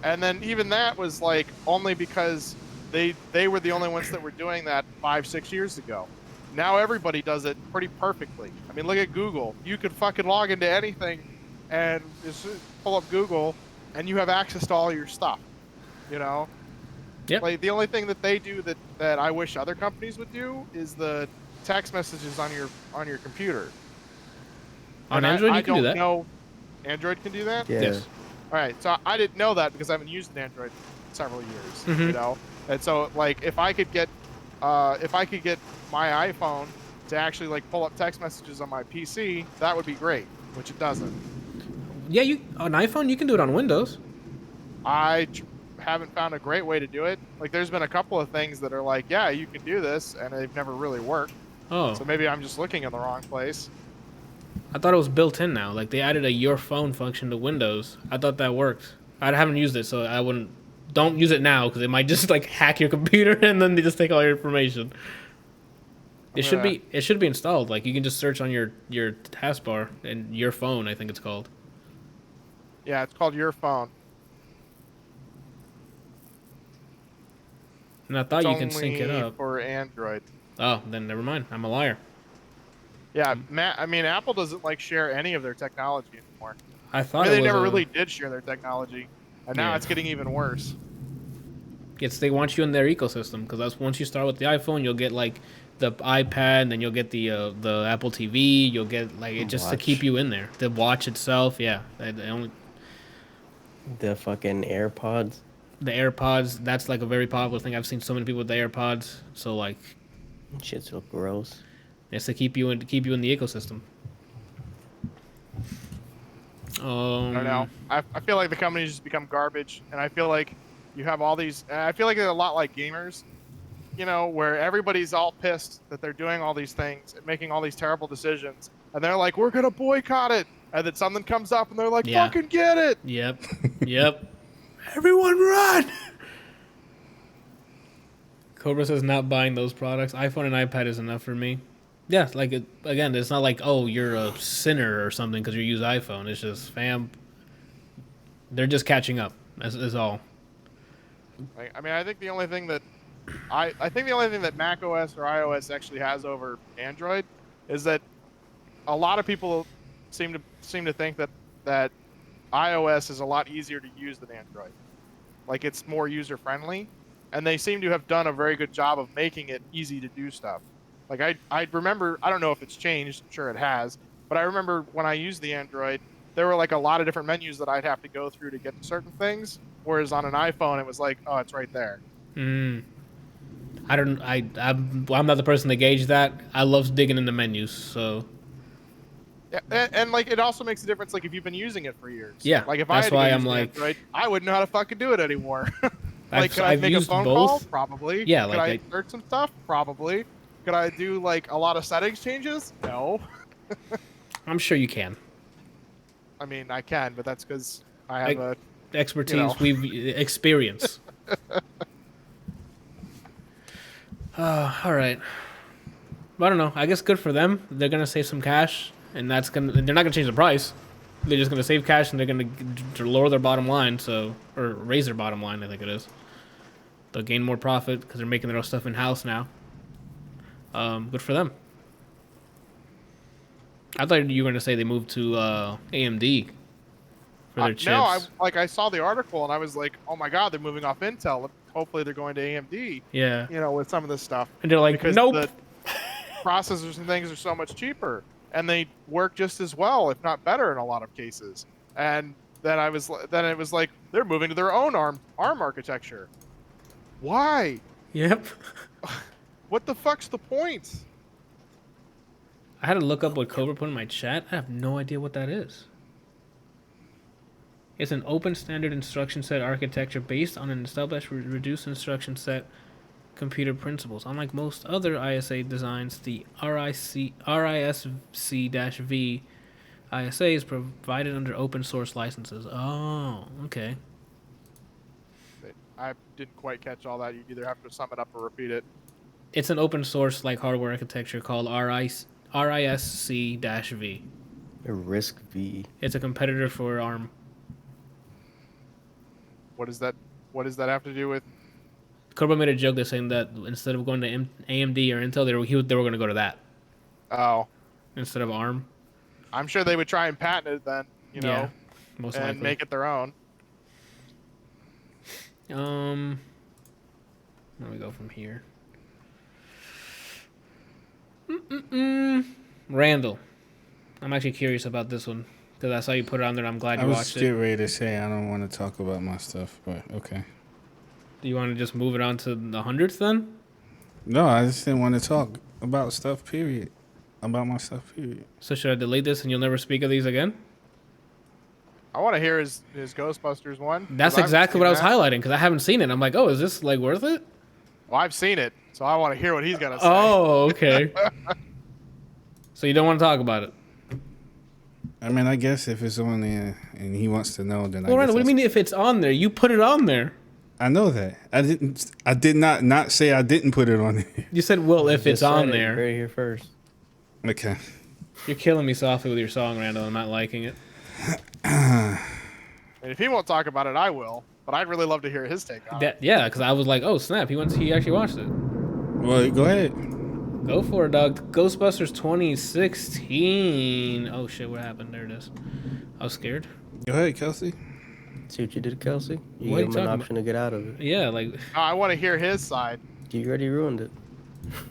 And then even that was, only because they were the only ones that were doing that 5-6 years ago. Now everybody does it pretty perfectly. I mean, look at Google. You could fucking log into anything and just pull up Google, and you have access to all your stuff. You know? Yep. The only thing that they do that I wish other companies would do is the text messages on your computer. On Android, you can do that. I don't know. Android can do that? Yeah. Yes. All right. So I didn't know that because I haven't used an Android in several years. You know? And so, if I could get my iPhone to actually pull up text messages on my PC, that would be great. Which it doesn't. Yeah, on iPhone you can do it on Windows. I haven't found a great way to do it. There's been a couple of things that are yeah, you can do this, and they've never really worked. Oh. So maybe I'm just looking in the wrong place. I thought it was built in now. They added a Your Phone function to Windows. I thought that worked. I haven't used it, so I wouldn't. Don't use it now because it might just hack your computer and then they just take all your information. It should be installed. You can just search on your taskbar and Your Phone, I think it's called. Yeah, it's called Your Phone. And I thought you can sync it up for Android. Oh, then never mind. I'm a liar. Yeah, Apple doesn't share any of their technology anymore. I thought they never really did share their technology, and now it's getting even worse. Yes, they want you in their ecosystem because once you start with the iPhone, you'll get the iPad, then you'll get the Apple TV, you'll get it just to keep you in there. The watch itself, yeah. The fucking AirPods. The AirPods, that's a very popular thing. I've seen so many people with the AirPods. So shit's so gross. It's to keep you in the ecosystem. I don't know. I feel like the companies just become garbage, and I feel like you have all these. I feel like they're a lot like gamers, you know, where everybody's all pissed that they're doing all these things and making all these terrible decisions, and they're like, "We're gonna boycott it," and then something comes up and they're like, Yeah. "Fucking get it!" Yep. Yep. Everyone run! Cobra says not buying those products. iPhone and iPad is enough for me. Yeah, like, again, it's not like, oh, you're a sinner or something because you use iPhone. It's just, fam, they're just catching up. That's all. I mean, I think the only thing that the only thing that Mac OS or iOS actually has over Android is that a lot of people seem to think that iOS is a lot easier to use than Android. Like, it's more user friendly, and they seem to have done a very good job of making it easy to do stuff. Like, I remember, I don't know if it's changed, I'm sure it has, but I remember when I used the Android, there were like a lot of different menus that I'd have to go through to get to certain things, whereas on an iPhone it was like, oh, it's right there. I'm not the person to gauge that. I love digging into menus, so Yeah, and like, it also makes a difference, like, if you've been using it for years. Yeah, Like, if that's I had to why use I'm the like- Android, I wouldn't know how to fucking do it anymore. Like, could I I've make a used phone both. call? Probably. Yeah, Could like I search some stuff? Probably. Could I do like a lot of settings changes? No. I'm sure you can. I mean, I can, but that's because I have Expertise, You know. we've experience. All right. I don't know. I guess good for them. They're gonna save some cash, and they're not gonna change the price. They're just gonna save cash, and they're gonna lower their bottom line, or raise their bottom line. I think it is. They'll gain more profit because they're making their own stuff in house now. Good for them. I thought you were gonna say they moved to AMD for their chips. no, I saw the article and I was like, oh my god, they're moving off Intel. Hopefully they're going to AMD. Yeah. You know, with some of this stuff. And they're like, Because nope. the processors and things are so much cheaper, and they work just as well, if not better, in a lot of cases. And then it was like they're moving to their own ARM architecture. Why? Yep. What the fuck's the point? I had to look up what Cobra put in my chat. I have no idea what that is. It's an open standard instruction set architecture based on an established reduced instruction set computer principles. Unlike most other ISA designs, the RISC-V ISA is provided under open source licenses. Oh, okay. I didn't quite catch all that. You'd either have to sum it up or repeat it. It's an open source like hardware architecture called RISC-V. A Risk V. It's a competitor for ARM. What does that have to do with? Cobra made a joke that's saying that instead of going to AMD or Intel, they were going to go to that Oh, instead of ARM. I'm sure they would try and patent it then, Yeah, most and likely. make it their own. Where do we go from here? Randal. I'm actually curious about this one because I saw you put it on there. And I'm glad I you was watched getting it. ready to say I don't want to talk about my stuff, but okay. Do you want to just move it on to the 100th then? No, I just didn't want to talk about stuff, period. About my stuff, period. So should I delete this and you'll never speak of these again? I want to hear his Ghostbusters one. 'cause That's I haven't exactly seen what I was that. highlighting because I haven't seen it. I'm like, oh, is this like worth it? Well, I've seen it, so I want to hear what he's gonna say. Oh, okay. So you don't want to talk about it? I mean, I guess if it's on there and he wants to know, then Well, I Randall, guess what do you mean if it's on there? You put it on there. I know that. I did not say I didn't put it on there. You said, well, if it's Just on said it there. right here first. Okay. You're killing me softly with your song, Randall. I'm not liking it. And if he won't talk about it, I will. But I'd really love to hear his take on it. Yeah, because I was like, oh, snap. He actually watched it. Well, go ahead. Go for it, dog. Ghostbusters 2016. Oh, shit. What happened? There it is. I was scared. Go ahead, Kelsey. See what you did, Kelsey? You What are you gave him an talking option to get out of it. Yeah, like, No, I want to hear his side. You already ruined it.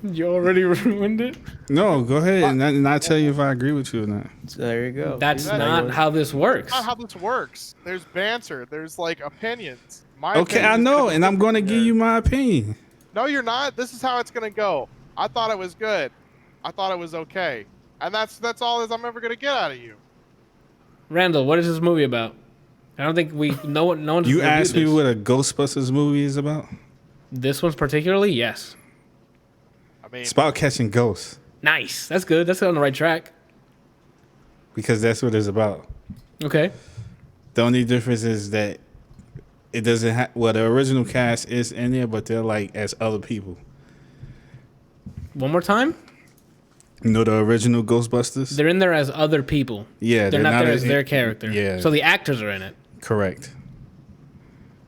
you already ruined it? No, go ahead, and I'll tell you if I agree with you or not. So there you go. That's See, not how this works. That's not how this works. There's banter. There's like opinions. My Okay, opinion I is know, gonna and I'm going to be give here. you my opinion. No, you're not. This is how it's gonna go. I thought it was good. I thought it was okay, and that's all as I'm ever gonna get out of you. Randall, what is this movie about? I don't think no one's You reviewed asked me this. what a Ghostbusters movie is about? This one's particularly? Yes. I mean, It's about catching ghosts. Nice. That's good. That's on the right track. because that's what it's about. Okay. The only difference is that it doesn't have. Well, the original cast is in there, but they're like as other people. One more time. You know the original Ghostbusters? They're in there as other people. Yeah, They're not there as in- their character. Yeah. So the actors are in it. Correct.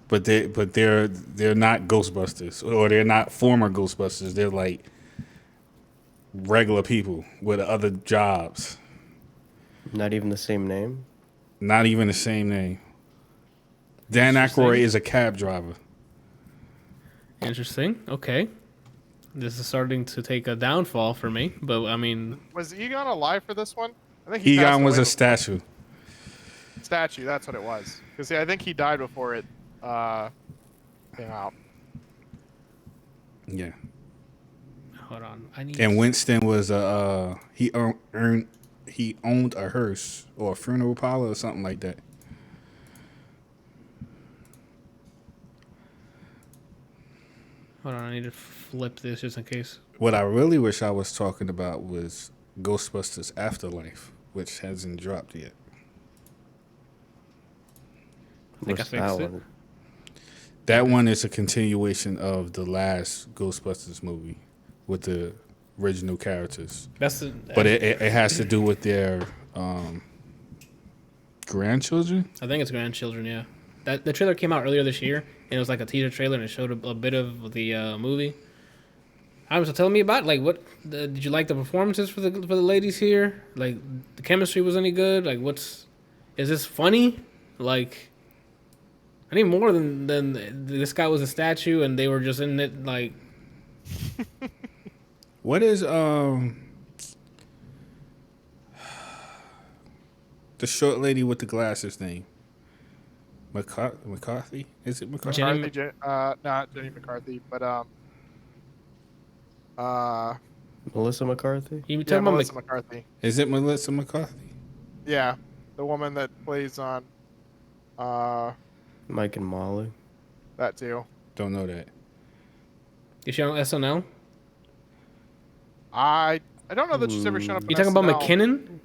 But they're not Ghostbusters, or they're not former Ghostbusters. They're like regular people with other jobs. Not even the same name. Not even the same name. Dan Aykroyd is a cab driver. Interesting. Okay. This is starting to take a downfall for me, but I mean, Was Egon alive for this one? I think he passed Egon was away a statue. statue. That's what it was. Because I think he died before it came out. Yeah. hold on. I need. And Winston was he owned a hearse or a funeral parlor or something like that. Hold on. I need to flip this just in case. What I really wish I was talking about was Ghostbusters Afterlife, which hasn't dropped yet. I think I What's fixed that it. one? That one is a continuation of the last Ghostbusters movie with the original characters. That's the. But it has to do with their grandchildren. I think it's grandchildren. Yeah. The trailer came out earlier this year, and it was like a teaser trailer, and it showed a bit of the movie. I was telling me about it, like did you like the performances for the ladies here? Like the chemistry was any good? Like is this funny? Like I need more than this guy was a statue and they were just in it like. What is the short lady with the glasses name? McCarthy? Is it McCarthy? Jenny- Not Jenny McCarthy, but Melissa McCarthy. You yeah, talking about Melissa McCarthy. Is it Melissa McCarthy? Yeah, the woman that plays on Mike and Molly. that too. Don't know that. Is she on SNL? I don't know that she's ever shown up. You on talking about SNL. McKinnon?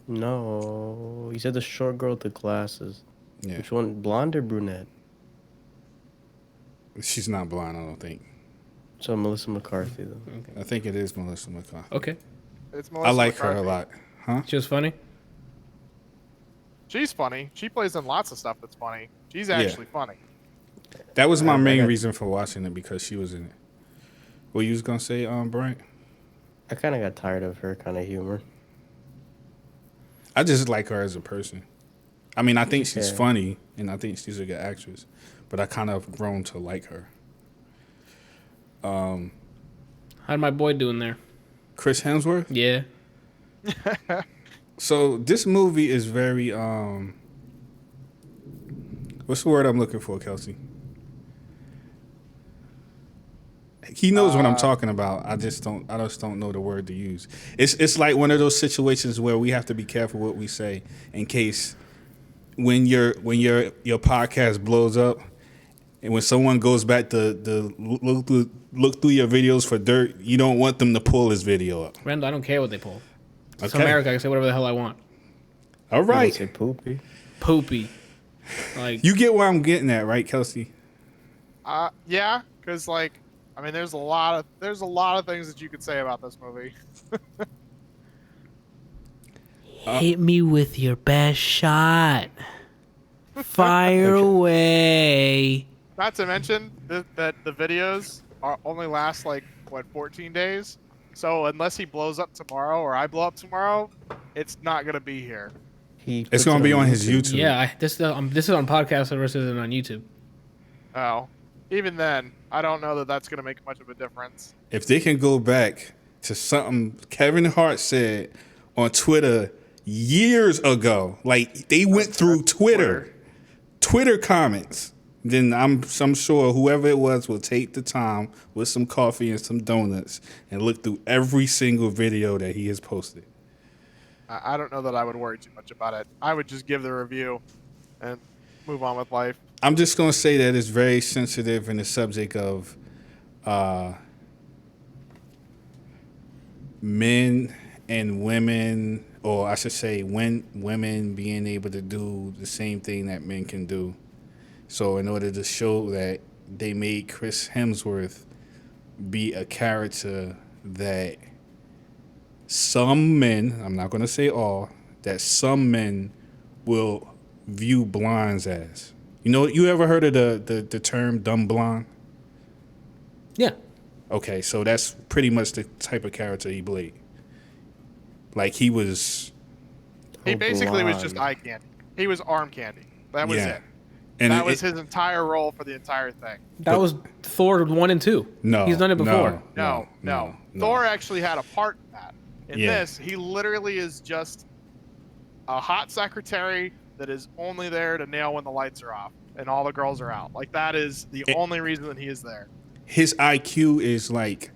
No, you said the short girl with the glasses. Yeah. Which one, blonde or brunette? She's not blonde, I don't think. So Melissa McCarthy though. I think it is Melissa McCarthy. Okay. It's Melissa I like McCarthy. her a lot. Huh? She was funny. She's funny. She plays in lots of stuff that's funny. She's actually funny. That was my I main got- reason for watching it, because she was in it. What you was gonna say, Bryant? I kind of got tired of her kind of humor. I just like her as a person. I mean, I think she's Yeah. funny, and I think she's a good actress, but I kind of grown to like her. How'd my boy doing there? Chris Hemsworth. Yeah. So this movie is very what's the word I'm looking for, Kelsey? He knows what I'm talking about. I just don't know the word to use. It's like one of those situations where we have to be careful what we say in case when your podcast blows up, and when someone goes back to look through your videos for dirt, you don't want them to pull this video up. Randall, I don't care what they pull. It's Okay. America. I can say whatever the hell I want. All I right. say poopy. Poopy. Like You get where I'm getting at, right, Kelsey? Yeah, because like, I mean, there's a lot of things that you could say about this movie. hit me with your best shot. Fire away. Not to mention that the videos only last like 14 days. So unless he blows up tomorrow or I blow up tomorrow, it's not gonna be here. He It's puts gonna it be on his YouTube. Yeah, this is on podcast versus on YouTube. Oh, even then, I don't know that that's gonna make much of a difference. If they can go back to something Kevin Hart said on Twitter years ago, like they went through Twitter comments, then I'm sure whoever it was will take the time with some coffee and some donuts and look through every single video that he has posted. I don't know that I would worry too much about it. I would just give the review and move on with life. I'm just gonna say that it's very sensitive in the subject of men and women, or I should say, when women being able to do the same thing that men can do. So in order to show that, they made Chris Hemsworth be a character that some men, I'm not going to say all, that some men will view blondes as. You know, you ever heard of the term dumb blonde? Yeah. Okay, so that's pretty much the type of character he played. Like he was... He basically was just blonde. eye candy. He was arm candy. That was Yeah. it. And That was his entire role for the entire thing. That was Thor 1 and 2. No. He's done it before. No. Thor actually had a part in that. In Yeah. this, he literally is just a hot secretary that is only there to nail when the lights are off and all the girls are out. Like, that is the only reason that he is there. His IQ is like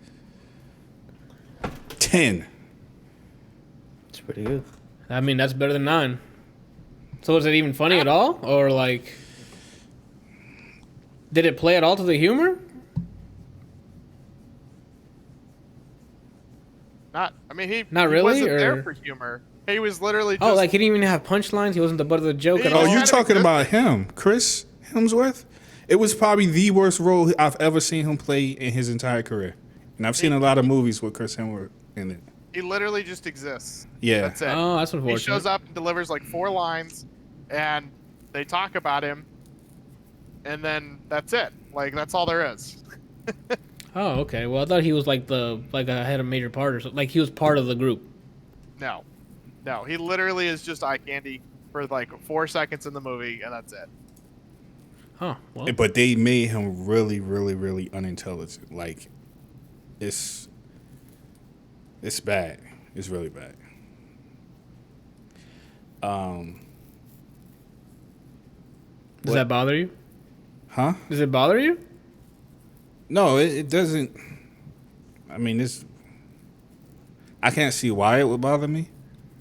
10. It's pretty good. I mean, that's better than 9. So is it even funny at all? Or, like, did it play at all to the humor? He really, wasn't or- there for humor. He was literally just... Oh, like he didn't even have punchlines? He wasn't the butt of the joke at Oh, all? Oh, you kinda talking existed. about him, Chris Hemsworth? It was probably the worst role I've ever seen him play in his entire career. And I've seen a lot of movies with Chris Hemsworth in it. He literally just exists. Yeah. That's it. Oh, that's He unfortunate. shows up and delivers like 4 lines, and they talk about him, and then that's it. Like, that's all there is. Oh, okay. Well, I thought he was like had a major part or something. Like he was part of the group. No. He literally is just eye candy for like 4 seconds in the movie, and that's it. Huh. Well, But they made him really, really, really unintelligent. Like, it's bad. It's really bad. does that bother you? Huh? Does it bother you? No, it doesn't. I mean, I can't see why it would bother me.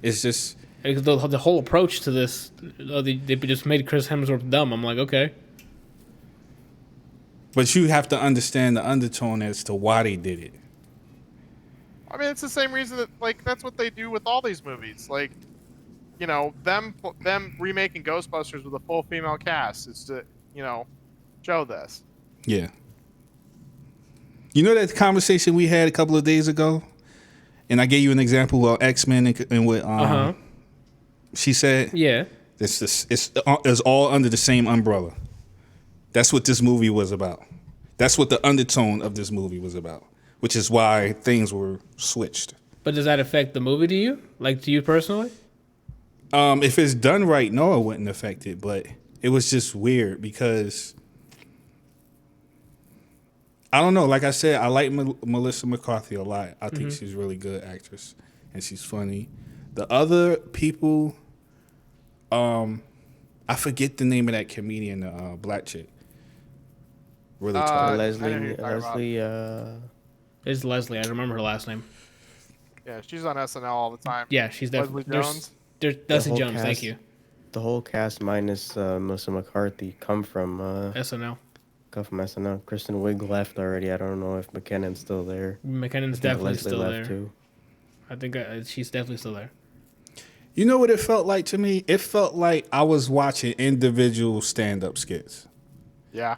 It's just... Because the whole approach to this, they just made Chris Hemsworth dumb. I'm like, okay. But you have to understand the undertone as to why they did it. I mean, it's the same reason that, like, that's what they do with all these movies. Like, you know, them remaking Ghostbusters with a full female cast is to, you know, show this. Yeah. You know that conversation we had a couple of days ago? And I gave you an example of X-Men and what she said? Yeah. It's all under the same umbrella. That's what this movie was about. That's what the undertone of this movie was about, which is why things were switched. But does that affect the movie to you? Like, to you personally? If it's done right, no, it wouldn't affect it. But it was just weird because... I don't know. Like I said, I like Melissa McCarthy a lot. I think she's a really good actress, and she's funny. The other people, I forget the name of that comedian, the black chick. Really tall. I know who Leslie, you're talking It's Leslie. I remember her last name. Yeah, she's on SNL all the time. Yeah, she's definitely... Leslie Jones. There's Leslie whole Jones, thank cast. you. the whole cast minus Melissa McCarthy come from SNL. SNL. Kristen Wiig left already. I don't know if McKinnon's still there. McKinnon's I think definitely Leslie still left there. too. I think she's definitely still there. You know what it felt like to me? It felt like I was watching individual stand-up skits. Yeah,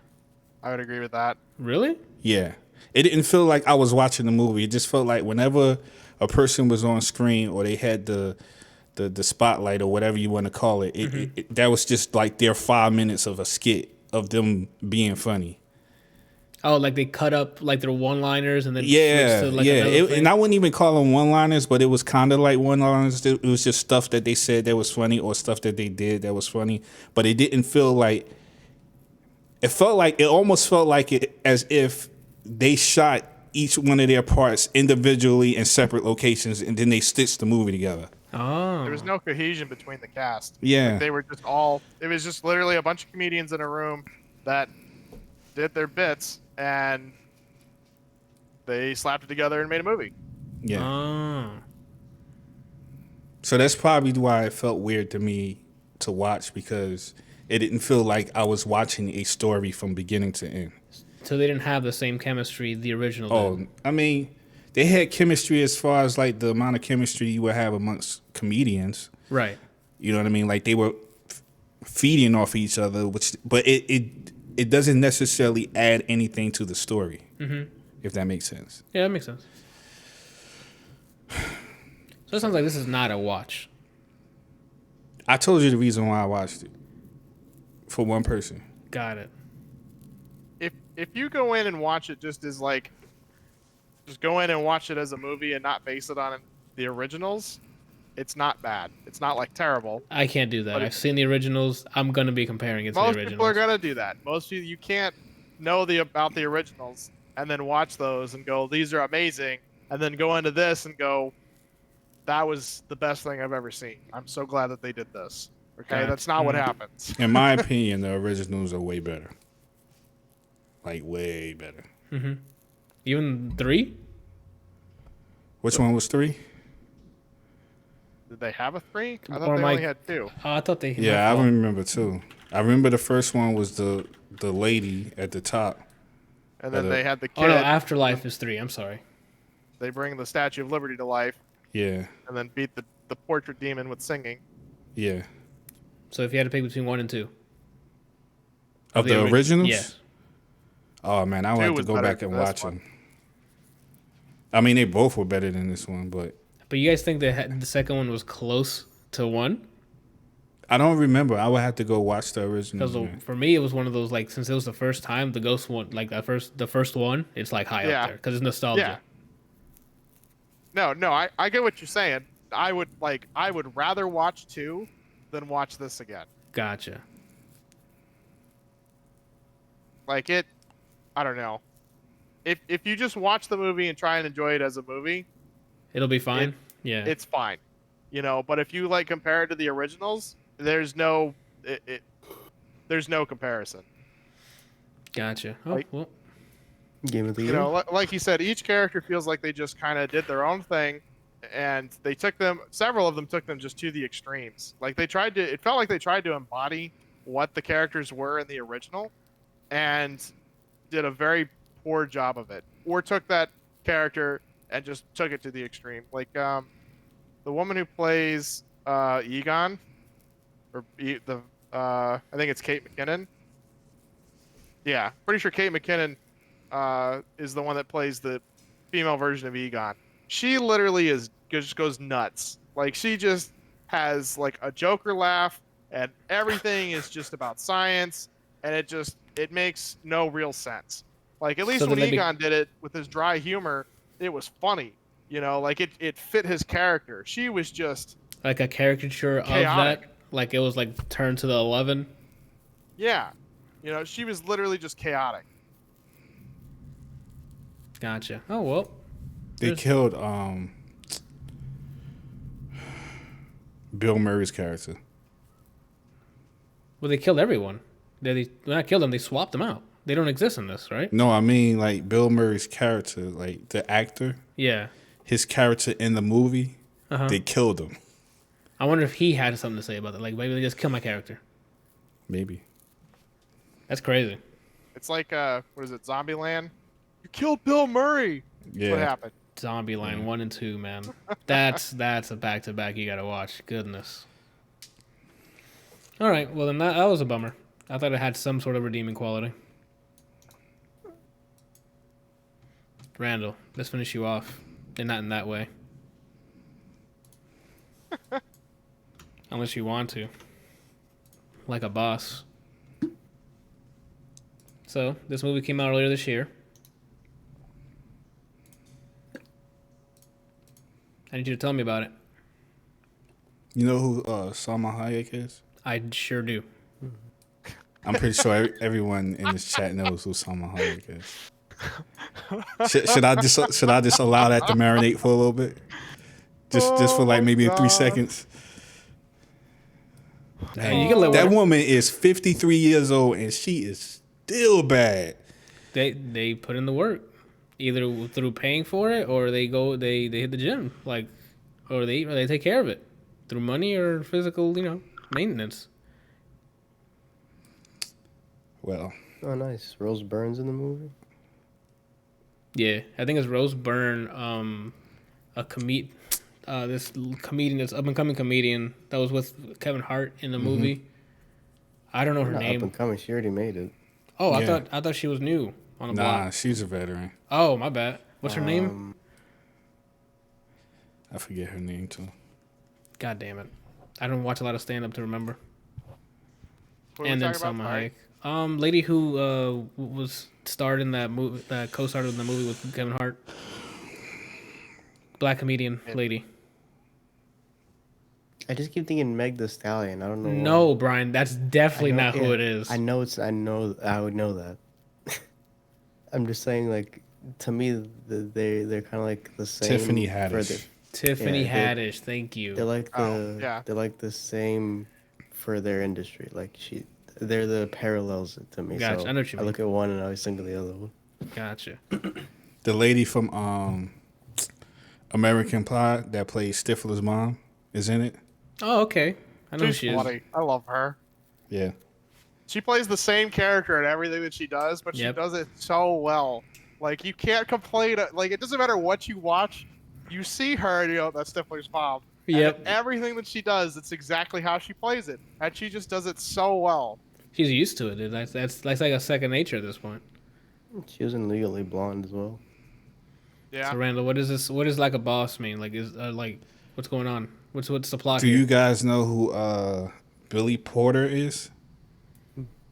I would agree with that. Really? Yeah. It didn't feel like I was watching the movie. It just felt like whenever a person was on screen or they had the spotlight or whatever you want to call it, that was just like their 5 minutes of a skit of them being funny. Oh, like they cut up like their one-liners and then Yeah, switch to like yeah. another thing? And I wouldn't even call them one-liners, but it was kind of like one-liners. It was just stuff that they said that was funny or stuff that they did that was funny. But it didn't feel like... It almost felt like it as if they shot each one of their parts individually in separate locations and then they stitched the movie together. Oh. There was no cohesion between the cast. Yeah. Like, they were just all... It was just literally a bunch of comedians in a room that did their bits, and they slapped it together and made a movie. Yeah. Oh. So that's probably why it felt weird to me to watch, because it didn't feel like I was watching a story from beginning to end. So they didn't have the same chemistry the original Oh, did. I mean, they had chemistry as far as like the amount of chemistry you would have amongst comedians. Right. You know what I mean? Like they were feeding off each other, but it doesn't necessarily add anything to the story. If that makes sense. Yeah, that makes sense. So it sounds like this is not a watch. I told you the reason why I watched it. For one person. Got it. If you go in and watch it just go in and watch it as a movie and not base it on the originals, it's not bad. It's not like terrible. I can't do that. I've seen the originals. I'm gonna be comparing it to the Most originals. people are gonna do that. Most people, you can't know about the originals and then watch those and go, these are amazing, and then go into this and go, that was the best thing I've ever seen. I'm so glad that they did this. Okay, that's not what happens. In my opinion, the originals are way better. Like way better. Even 3? Which one was 3? Did they have a 3? I thought Or they my- only had 2. Oh, I thought they. Yeah, I remember too. I remember the first one was the lady at the top. And then they had the kid. Oh no, Afterlife is 3. I'm sorry. They bring the Statue of Liberty to life Yeah, and then beat the portrait demon with singing. yeah. So if you had to pick between 1 and 2, Of the originals? yeah. Oh man, I would 2 have to was go better back and than this watch one. them. I mean, they both were better than this one, but But you guys think the second one was close to 1? I don't remember. I would have to go watch the originals. Because for me, it was one of those, like, since it was the first time, the Ghost one, like the first one, it's like high Yeah. up there because it's nostalgia. Yeah. No, I get what you're saying. I would rather watch 2 than watch this again. Gotcha. Like I don't know. If you just watch the movie and try and enjoy it as a movie, It'll be fine. Yeah. it's fine. You know, but if you like compare it to the originals, there's no there's no comparison. Gotcha. Oh, like- well. Game of the You year. know, like you said, each character feels like they just kind of did their own thing, and they took several of them took them just to the extremes. Like it felt like they tried to embody what the characters were in the original, and did a very poor job of it. Or took that character and just took it to the extreme. Like the woman who plays Egon, or I think it's Kate McKinnon. Yeah, pretty sure Kate McKinnon is the one that plays the female version of Egon. She literally just goes nuts. Like she just has like a Joker laugh, and everything is just about science, and it makes no real sense. Like at least So when then Egon did it with his dry humor, it was funny. You know, like it fit his character. She was just Like a caricature chaotic. of that. Like it was like turned to the 11. Yeah. You know, she was literally just chaotic. Gotcha. Oh, well. They killed Bill Murray's character. Well, they killed everyone. They not killed them. They swapped them out. They don't exist in this, right? No, I mean like Bill Murray's character, like the actor, Yeah. his character in the movie, Uh-huh. they killed him. I wonder if he had something to say about that. Like maybe they just killed my character. Maybe. That's crazy. It's like what is it, Zombieland? You killed Bill Murray. That's what Yeah. happened. Zombie Line 1 and 2, man. That's a back to back you gotta watch. Goodness. All right. Well, then that was a bummer. I thought it had some sort of redeeming quality. Randall, let's finish you off, and not in that way. Unless you want to, like a boss. So this movie came out earlier this year. I need you to tell me about it. You know who Salma Hayek is? I sure do. I'm pretty sure everyone in this chat knows who Salma Hayek is. Should I just allow that to marinate for a little bit? Just for like maybe 3 seconds. Hey, you can live with That it. woman is 53 years old and she is still bad. They put in the work, either through paying for it or they hit the gym, like, or they take care of it through money or physical, maintenance. Well, Oh, nice. Rose Byrne's in the movie. Yeah, I think it's Rose Byrne, this comedian, this up and coming comedian that was with Kevin Hart in the movie. I don't know her Not up name. and coming. She already made it. Oh, Yeah. I thought she was new on the Nah, block. she's a veteran. Oh, my bad. What's her name? I forget her name too. God damn it! I don't watch a lot of stand up to remember. What are And we then talking about? Salma Sorry. Hayek. Lady who was starred in that movie, that co-starred in the movie with Kevin Hart. Black comedian lady. I just keep thinking Meg the Stallion. I don't know. No, Brian, that's definitely not who yeah, it is. I know it's. I know. I would know that. I'm just saying, like, to me, they're kind of like the same. Tiffany Haddish. Tiffany yeah, Haddish, thank you. They're like yeah. They're like the same for their industry. Like they're the parallels to me. Gotcha. So I know what you I mean. look at one and I always think of the other one. Gotcha. The lady from American Pie that plays Stifler's mom is in it. Oh, okay. I know who She's she is. funny. I love her. Yeah. She plays the same character in everything that she does, but she Yep. does it so well. Like, you can't complain. Like, it doesn't matter what you watch. You see her, and you know, that's Stifler's mom. And Yep. everything that she does, it's exactly how she plays it. And she just does it so well. She's used to it, dude. That's like a second nature at this point. She was in Legally Blonde as well. Yeah. So Randall, what is this? What does like a boss mean? Like what's going on? What's the plot Do here? you guys know who Billy Porter is?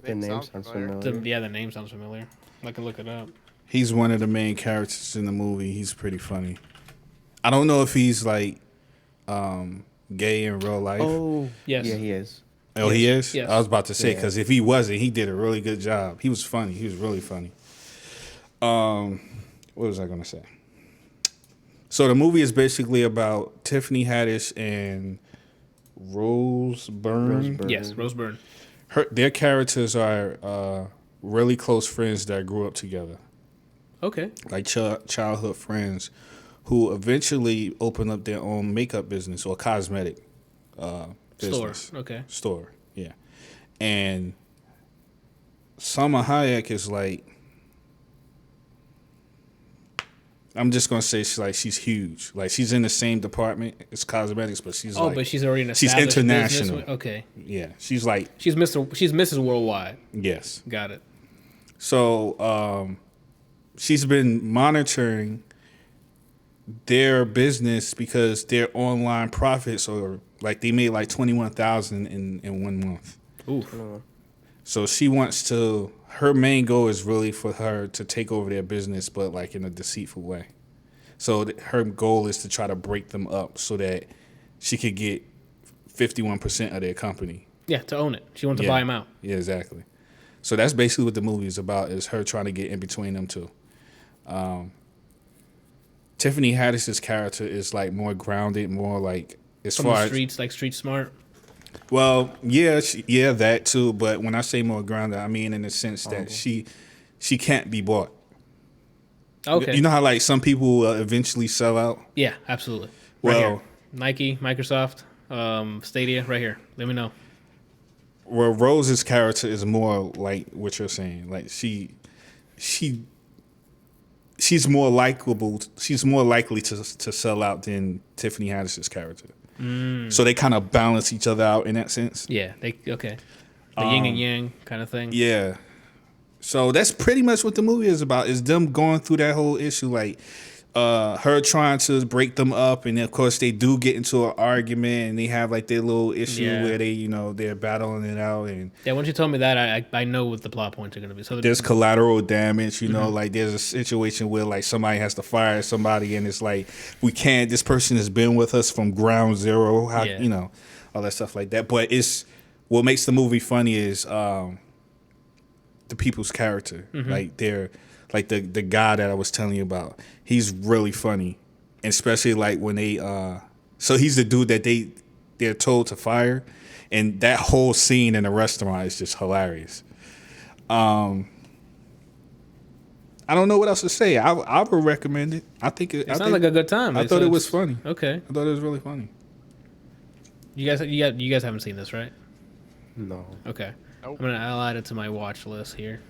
The name sounds familiar. Yeah, the name sounds familiar. I can look it up. He's one of the main characters in the movie. He's pretty funny. I don't know if he's like gay in real life. Oh, Yes. yeah, he is. Oh, he is? Yes. I was about to say, Yeah. because if he wasn't, he did a really good job. He was funny. He was really funny. What was I going to say? So the movie is basically about Tiffany Haddish and Rose Byrne. Yes, Rose Byrne. Their characters are really close friends that grew up together. Okay. Like childhood friends who eventually open up their own makeup business or cosmetic business. Store. Okay. Store, yeah. And Salma Hayek is like, I'm just gonna say she's huge. Like she's in the same department as cosmetics, but she's but she's already an she's established international. business. Okay. Yeah, she's like She's Mrs. Worldwide. yes. Got it. So she's been monitoring their business because their online profits are like they made like 21,000 in 1 month. Oof. So she wants to. Her main goal is really for her to take over their business, but like in a deceitful way. So her goal is to try to break them up so that she could get 51% of their company. Yeah, to own it. She wants to Yeah. buy him out. Yeah, exactly. So that's basically what the movie is about: is her trying to get in between them two. Tiffany Haddish's character is like more grounded, more like as From far the as streets, like street smart. well, yeah, that too. But when I say more grounded, I mean in the sense that she can't be bought. Okay. You know how like some people eventually sell out. Yeah, absolutely. Well, Right here. Nike, Microsoft, Stadia, right here. Let me know. well, Rose's character is more like what you're saying. Like she's more likable. She's more likely to sell out than Tiffany Haddish's character. So they kind of balance each other out in that sense. Yeah, okay. The yin and yang kind of thing. Yeah. So that's pretty much what the movie is about. Is them going through that whole issue, like her trying to break them up, and then of course they do get into an argument, and they have like their little issue Yeah. where they, they're battling it out, and Yeah, once you told me that, I know what the plot points are going to be. So there's collateral damage. Like there's a situation where like somebody has to fire somebody, and it's like we can't. This person has been with us from ground zero. How Yeah. all that stuff like that. But it's what makes the movie funny is the people's character. Like they're like the guy that I was telling you about. He's really funny, and especially like when they. So he's the dude that they're told to fire, and that whole scene in the restaurant is just hilarious. I don't know what else to say. I would recommend it. I think it sounds like a good time. I thought it was funny. Okay. I thought it was really funny. You guys haven't seen this, right? No. Okay. Nope. I'll add it to my watch list here.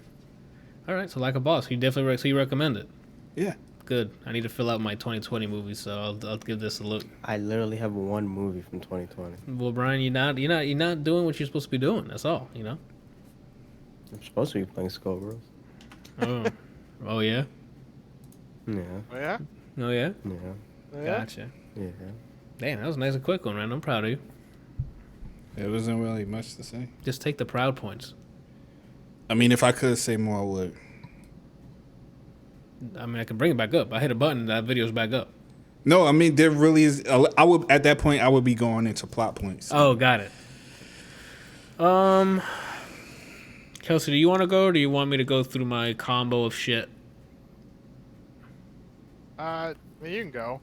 All right, so like a boss, you definitely so you recommend it. Yeah. Good. I need to fill out my 2020 movies, so I'll give this a look. I literally have one movie from 2020. Well, Brian, you're not doing what you're supposed to be doing. That's all. You know. I'm supposed to be playing Skullgirls. Oh. Oh yeah. Yeah. Oh, yeah? Oh yeah. Yeah. Oh, yeah? Gotcha. Yeah. Damn, that was nice and quick one, man. I'm proud of you. There wasn't really much to say. Just take the proud points. I mean, if I could say more, I would. I mean, I can bring it back up. I hit a button, that video's back up. No, I mean, there really is. I would at that point, I would be going into plot points. Oh, got it. Kelsey, do you want to go, or do you want me to go through my combo of shit? You can go.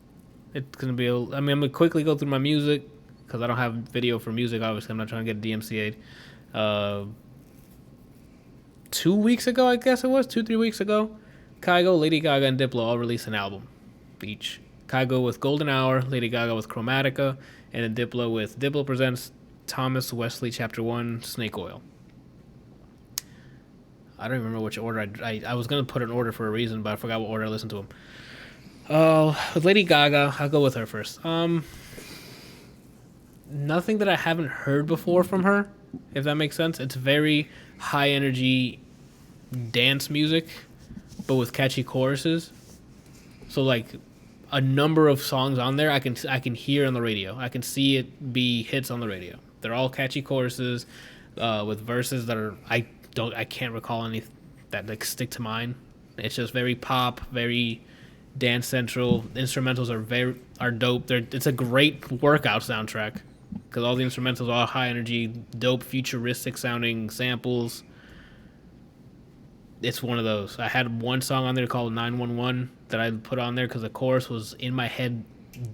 It's gonna be. I'm gonna quickly go through my music because I don't have video for music. Obviously, I'm not trying to get DMCA'd. 2 weeks ago, I guess it was 2-3 weeks ago, Kygo, Lady Gaga, and Diplo all released an album each. Kygo with Golden Hour, Lady Gaga with Chromatica, and then Diplo with Diplo Presents Thomas Wesley Chapter 1 Snake Oil. I don't even remember which order I was going to put an order for a reason, but I forgot what order I listened to them. With Lady Gaga, I'll go with her first. Nothing that I haven't heard before from her, if that makes sense. It's very high energy dance music, but with catchy choruses. So like a number of songs on there I can hear on the radio. I can see it be hits on the radio. They're all catchy choruses with verses that are I can't recall any that like stick to mind. It's just very pop, very dance central. The instrumentals are dope. It's a great workout soundtrack because all the instrumentals are high energy, dope, futuristic sounding samples. It's one of those. I had one song on there called 911 that I put on there because the chorus was in my head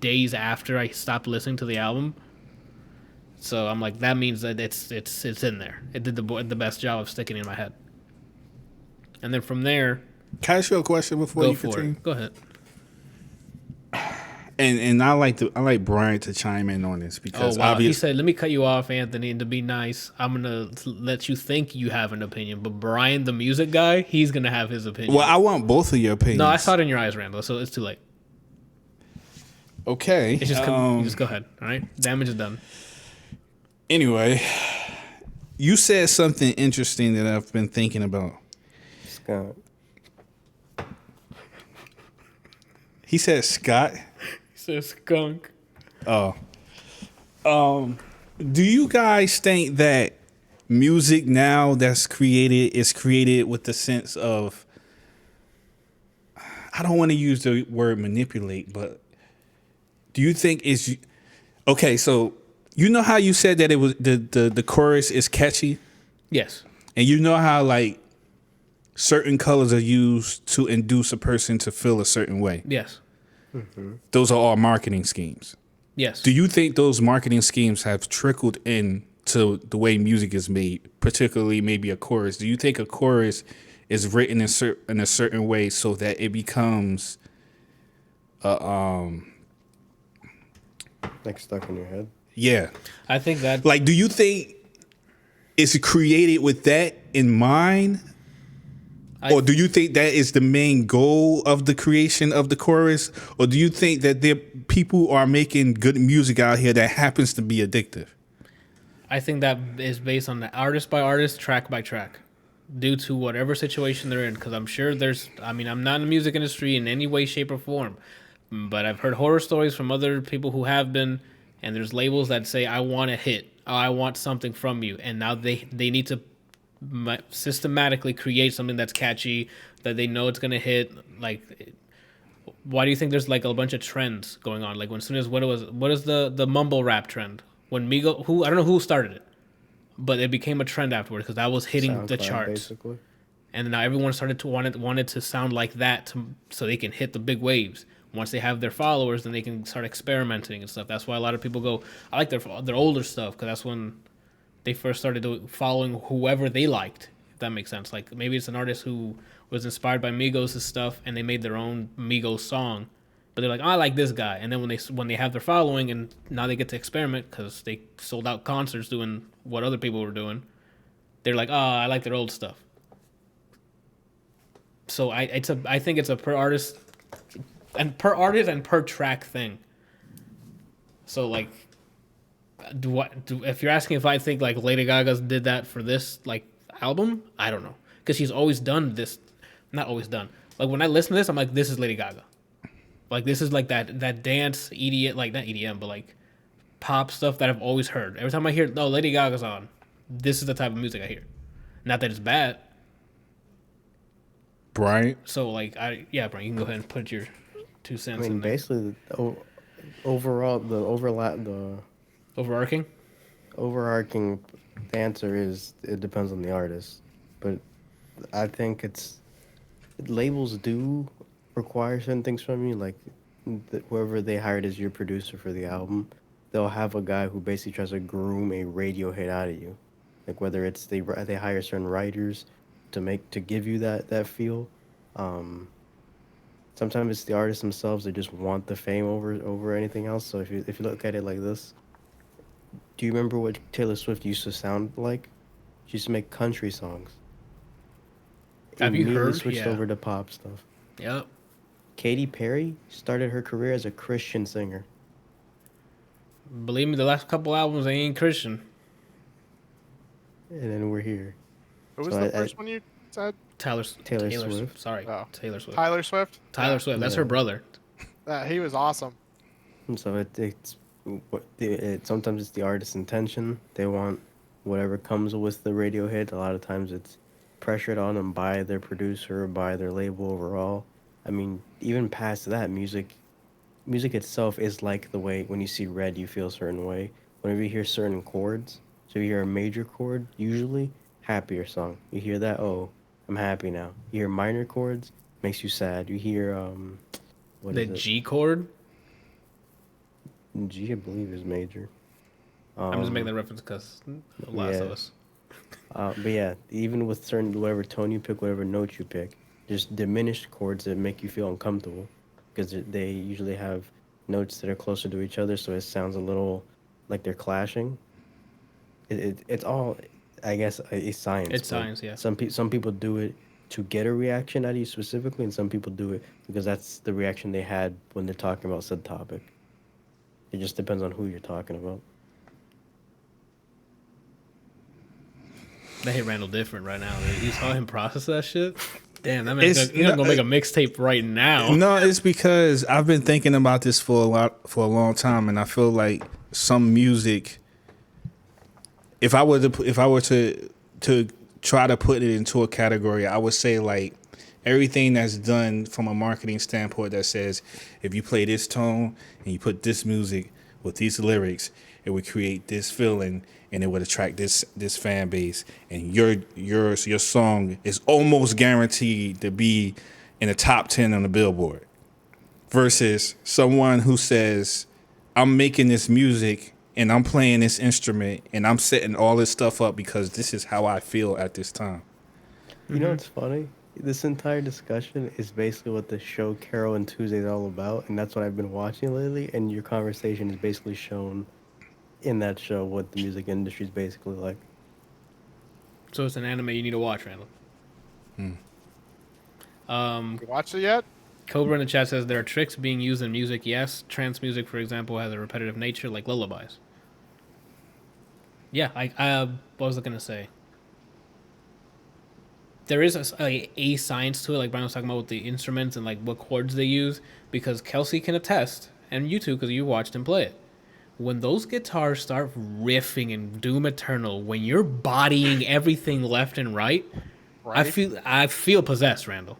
days after I stopped listening to the album. So I'm like, that means that it's in there. It did the best job of sticking in my head. And then from there, Can I ask you a question before you continue? Go ahead. And I like Bryant to chime in on this because He said, "Let me cut you off, Anthony, and to be nice, I'm gonna let you think you have an opinion, but Brian, the music guy, he's gonna have his opinion." Well, I want both of your opinions. No, I saw it in your eyes, Randall. So it's too late. Okay, It's just you just go ahead. All right, damage is done. Anyway, you said something interesting that I've been thinking about. Scott. He said Scott. He said skunk. Oh. Do you guys think that music now that's created is created with the sense of, I don't want to use the word manipulate, but do you think it's okay? So you know how you said that it was the chorus is catchy, Yes. and you know how like certain colors are used to induce a person to feel a certain way. Yes. Those are all marketing schemes. Yes. Do you think those marketing schemes have trickled in to the way music is made, particularly maybe a chorus? Do you think a chorus is written in a certain way so that it becomes Like stuck in your head? yeah. I think that Like, do you think it's created with that in mind? Or do you think that is the main goal of the creation of the chorus? Or do you think that there people are making good music out here that happens to be addictive? I think that is based on the artist by artist, track by track, due to whatever situation they're in. Because I'm sure I'm not in the music industry in any way, shape, or form, but I've heard horror stories from other people who have been, and there's labels that say, I want a hit, I want something from you, and now they need to systematically create something that's catchy, that they know it's going to hit. Like, why do you think there's like a bunch of trends going on? Like, what is the mumble rap trend? When Migos, I don't know who started it, but it became a trend afterwards because that was hitting the SoundCloud, charts. basically. And now everyone started to wanted to sound like that so they can hit the big waves. Once they have their followers, then they can start experimenting and stuff. That's why a lot of people go, I like their older stuff, because that's when they first started following whoever they liked, if that makes sense. Like, maybe it's an artist who was inspired by Migos' stuff, and they made their own Migos song. But they're like, I like this guy. And then when they have their following, and now they get to experiment because they sold out concerts doing what other people were doing, they're like, I like their old stuff. So I think it's a per artist and per artist and per track thing. So like, if you're asking if I think like Lady Gaga did that for this like album, I don't know, because she's always done this. Not always done. Like when I listen to this, I'm like, this is Lady Gaga. Like this is like that dance EDM, like not EDM, but like pop stuff that I've always heard. Every time I hear, oh, Lady Gaga's on, this is the type of music I hear. Not that it's bad. Bryant. So like, Bryant, you can go ahead and put your 2 cents I mean, in there. basically, overall, the overarching answer is it depends on the artist, but I think labels do require certain things from you, like whoever they hired as your producer for the album, they'll have a guy who basically tries to groom a radio hit out of you, like whether it's they hire certain writers to give you that feel. Sometimes it's the artists themselves that just want the fame over anything else. So if you look at it like this, do you remember what Taylor Swift used to sound like? She used to make country songs. Have you Immediately heard? switched Yeah. over to pop stuff. Yep. Katy Perry started her career as a Christian singer. Believe me, the last couple albums they ain't Christian. And then we're here. Who was So the I- first one you said? Taylor Swift. Sorry, Oh. Taylor Swift. Tyler Swift. Tyler Swift. That's Yeah. her brother. He was awesome. And so sometimes it's the artist's intention. They want whatever comes with the radio hit. A lot of times it's pressured on them by their producer or by their label overall. I mean, even past that, music itself is like the way when you see red, you feel a certain way. Whenever you hear certain chords, so you hear a major chord, usually happier song. You hear that, oh, I'm happy now. You hear minor chords, makes you sad. You hear what The is it? G chord. G, I believe, is major. I'm just making that reference because Last of yeah. Us. But yeah, even with certain whatever tone you pick, whatever note you pick, just diminished chords that make you feel uncomfortable, because they usually have notes that are closer to each other, so it sounds a little like they're clashing. It's all, I guess, a science. It's but science, yeah. Some people do it to get a reaction out of you specifically, and some people do it because that's the reaction they had when they're talking about said topic. It just depends on who you're talking about. They hit Randall different right now. You saw him process that shit. Damn, that man's gonna go make a mixtape right now. No, it's because I've been thinking about this for a long time, and I feel like some music. If I were to try to put it into a category, I would say like everything that's done from a marketing standpoint that says if you play this tone and you put this music with these lyrics, it would create this feeling and it would attract this fan base, and your song is almost guaranteed to be in the top 10 on the Billboard. Versus someone who says, I'm making this music and I'm playing this instrument and I'm setting all this stuff up because this is how I feel at this time. You know what's funny? This entire discussion is basically what the show Carol and Tuesday is all about, and that's what I've been watching lately. And your conversation is basically shown in that show what the music industry is basically like. So it's an anime you need to watch, Randall. You watched it yet? Cobra in the chat says there are tricks being used in music. Yes, trance music, for example, has a repetitive nature, like lullabies. Yeah, what was I gonna say? There is a science to it, like Brian was talking about with the instruments and like what chords they use, because Kelsey can attest, and you too, because you watched him play it. When those guitars start riffing in Doom Eternal, when you're bodying everything left and right, I feel possessed, Randall.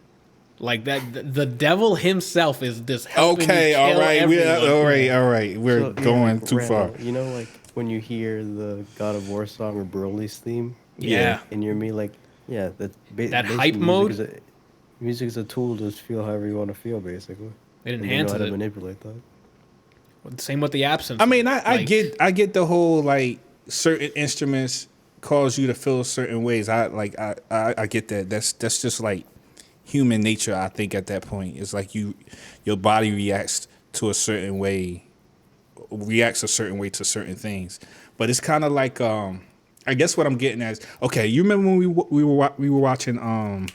Like that, the devil himself is just helping Okay, you kill all right, everyone. all right. We're So, yeah, going too Randall, far. You know, like when you hear the God of War song or Broly's theme, Yeah. and you're me like, yeah, that's That basically hype mode? Music is a tool to feel however you want to feel, basically. It And you know how enhances to it. manipulate that. Same with the absence. I mean, I Like, get the whole like certain instruments cause you to feel certain ways. I get that. That's just like human nature. I think at that point, it's like your body reacts a certain way to certain things. But it's kind of like I guess what I'm getting at is, okay, you remember when we were watching damn,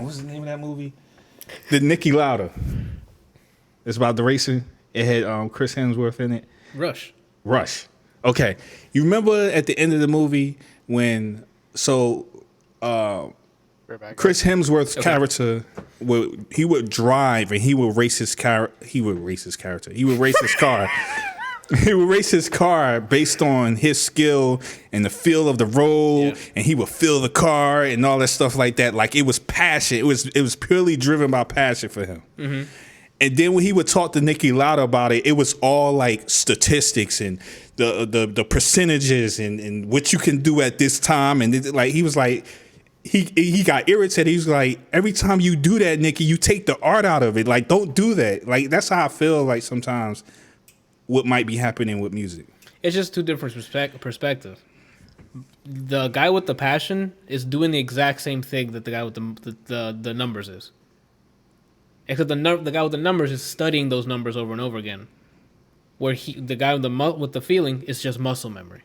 what's the name of that movie? The Niki Lauda. It's about the racing. It had Chris Hemsworth in it. Rush. Okay. You remember at the end of the movie when Chris Hemsworth's character would drive and he would race his car. He would race his character. He would race his car. He would race his car based on his skill and the feel of the road, and he would feel the car and all that stuff like that. Like, it was passion. It was purely driven by passion for him. Mm-hmm. And then when he would talk to Niki Lauda about it, it was all like statistics and the percentages and what you can do at this time. And he was like, he got irritated. He was like, every time you do that, Nikki, you take the art out of it. Like, don't do that. Like, that's how I feel like sometimes what might be happening with music. It's just two different perspectives. The guy with the passion is doing the exact same thing that the guy with the numbers is. Except the guy with the numbers is studying those numbers over and over again. Where the guy with the feeling is just muscle memory.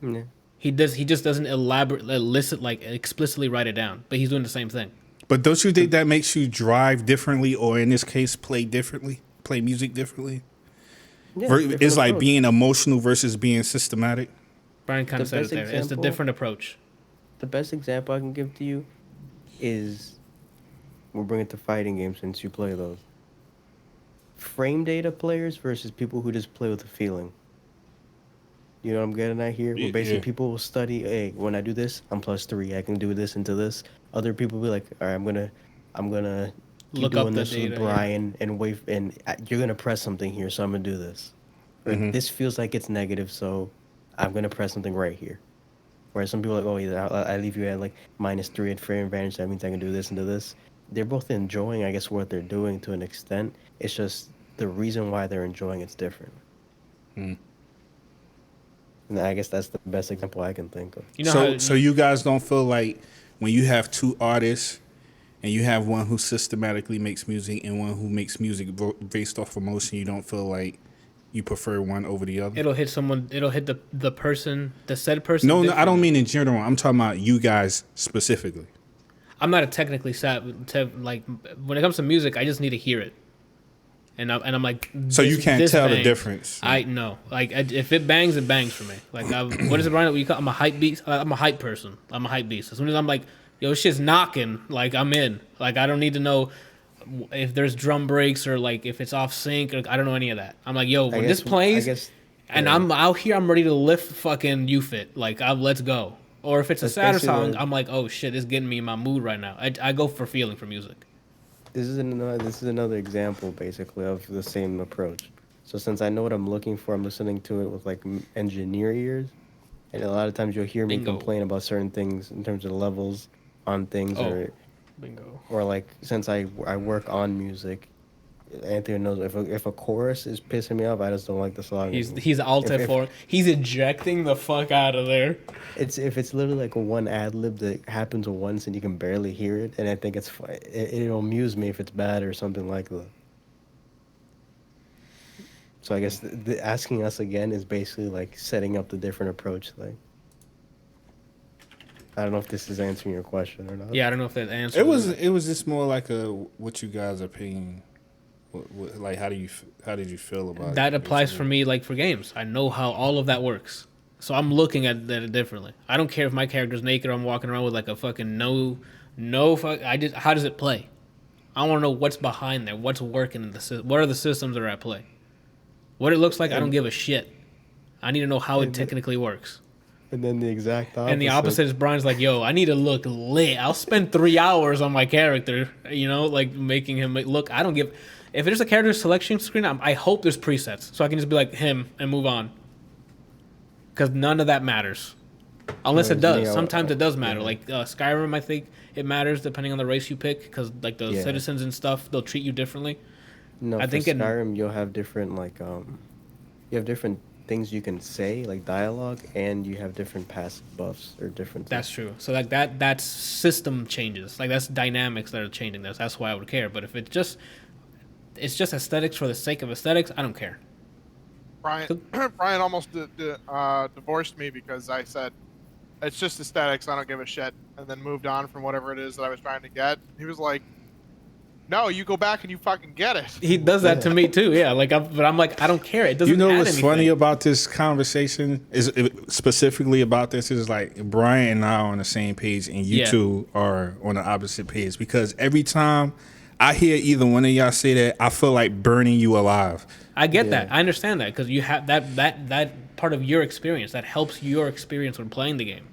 Yeah. He just doesn't explicitly write it down, but he's doing the same thing. But don't you think that makes you drive differently, or in this case, play music differently? Yeah, it's like being emotional versus being systematic. Brian kind of said it there. It's a different approach. The best example I can give to you is, we'll bring it to fighting games since you play those. Frame data players versus people who just play with a feeling. You know what I'm getting at here? Where basically people will study, hey, when I do this, I'm +3. I can do this into this. Other people will be like, all right, I'm gonna keep look doing up this the data, with Brian and wait, and you're gonna press something here, so I'm gonna do this. Mm-hmm. This feels like it's negative, so I'm gonna press something right here. Whereas some people are like, oh yeah, I leave you at like -3 at frame advantage. That means I can do this and do this. They're both enjoying, I guess, what they're doing to an extent. It's just the reason why they're enjoying it's different. And I guess that's the best example I can think of. So you guys don't feel like when you have two artists and you have one who systematically makes music and one who makes music based off emotion, you don't feel like you prefer one over the other? It'll hit someone. It'll hit the person, the said person. No, I don't mean in general. I'm talking about you guys specifically. I'm not a technically like when it comes to music, I just need to hear it. And I'm like, so you can't tell the difference. I know, like if it bangs for me. Like, what is it, Brian? I'm a hype beast. I'm a hype person. I'm a hype beast. As soon as I'm like, yo, shit's knocking, like I'm in. Like, I don't need to know if there's drum breaks or like if it's off sync. Or, I don't know any of that. I'm like, yo, when this plays, and I'm out here, I'm ready to lift fucking UFIT. Like, let's go. Or if it's a sadder song, I'm like, oh shit, it's getting me in my mood right now. I go for feeling for music. This is another example, basically, of the same approach. So since I know what I'm looking for, I'm listening to it with like engineer ears, and a lot of times you'll hear me complain about certain things in terms of levels on things, or like since I work on music, Anthony knows if a chorus is pissing me off, I just don't like the song. He's alt F4. He's ejecting the fuck out of there. If it's literally like a one ad lib that happens once and you can barely hear it, and I think it's fine. It'll amuse me if it's bad or something like that. So I guess the asking us again is basically like setting up the different approach thing. I don't know if this is answering your question or not. Yeah, I don't know if that answers. It was just more like what you guys are paying. Like, how did you feel about that? That applies for me, like for games. I know how all of that works, so I'm looking at that differently. I don't care if my character's naked or I'm walking around with like a fucking no fuck. How does it play? I want to know what's behind there, what's working in the system, what are the systems that are at play. What it looks like, I don't give a shit. I need to know how it technically works. And then the exact opposite. And the opposite is Brian's like, yo, I need to look lit. I'll spend 3 hours on my character, like making him look. I don't give. If there's a character selection screen, I hope there's presets, so I can just be like him and move on. Because none of that matters. Unless it does. Sometimes it does matter. Like Skyrim, I think it matters depending on the race you pick, because like the citizens and stuff, they'll treat you differently. No, I think Skyrim you'll have different you have different things you can say, like dialogue, and you have different passive buffs or different. That's true. So like that's system changes. Like that's dynamics that are changing. That's why I would care. But if it's just aesthetics for the sake of aesthetics, I don't care. Brian almost divorced me because I said it's just aesthetics. I don't give a shit, and then moved on from whatever it is that I was trying to get. He was like, No, you go back and you fucking get it. He does that to me too. Yeah, like, but I'm like, I don't care. It doesn't. You know add what's anything. funny about this conversation is specifically about this is like Bryant and I are on the same page, and you two are on the opposite page, because every time I hear either one of y'all say that, I feel like burning you alive. I get that. I understand that, because you have that part of your experience that helps your experience when playing the game.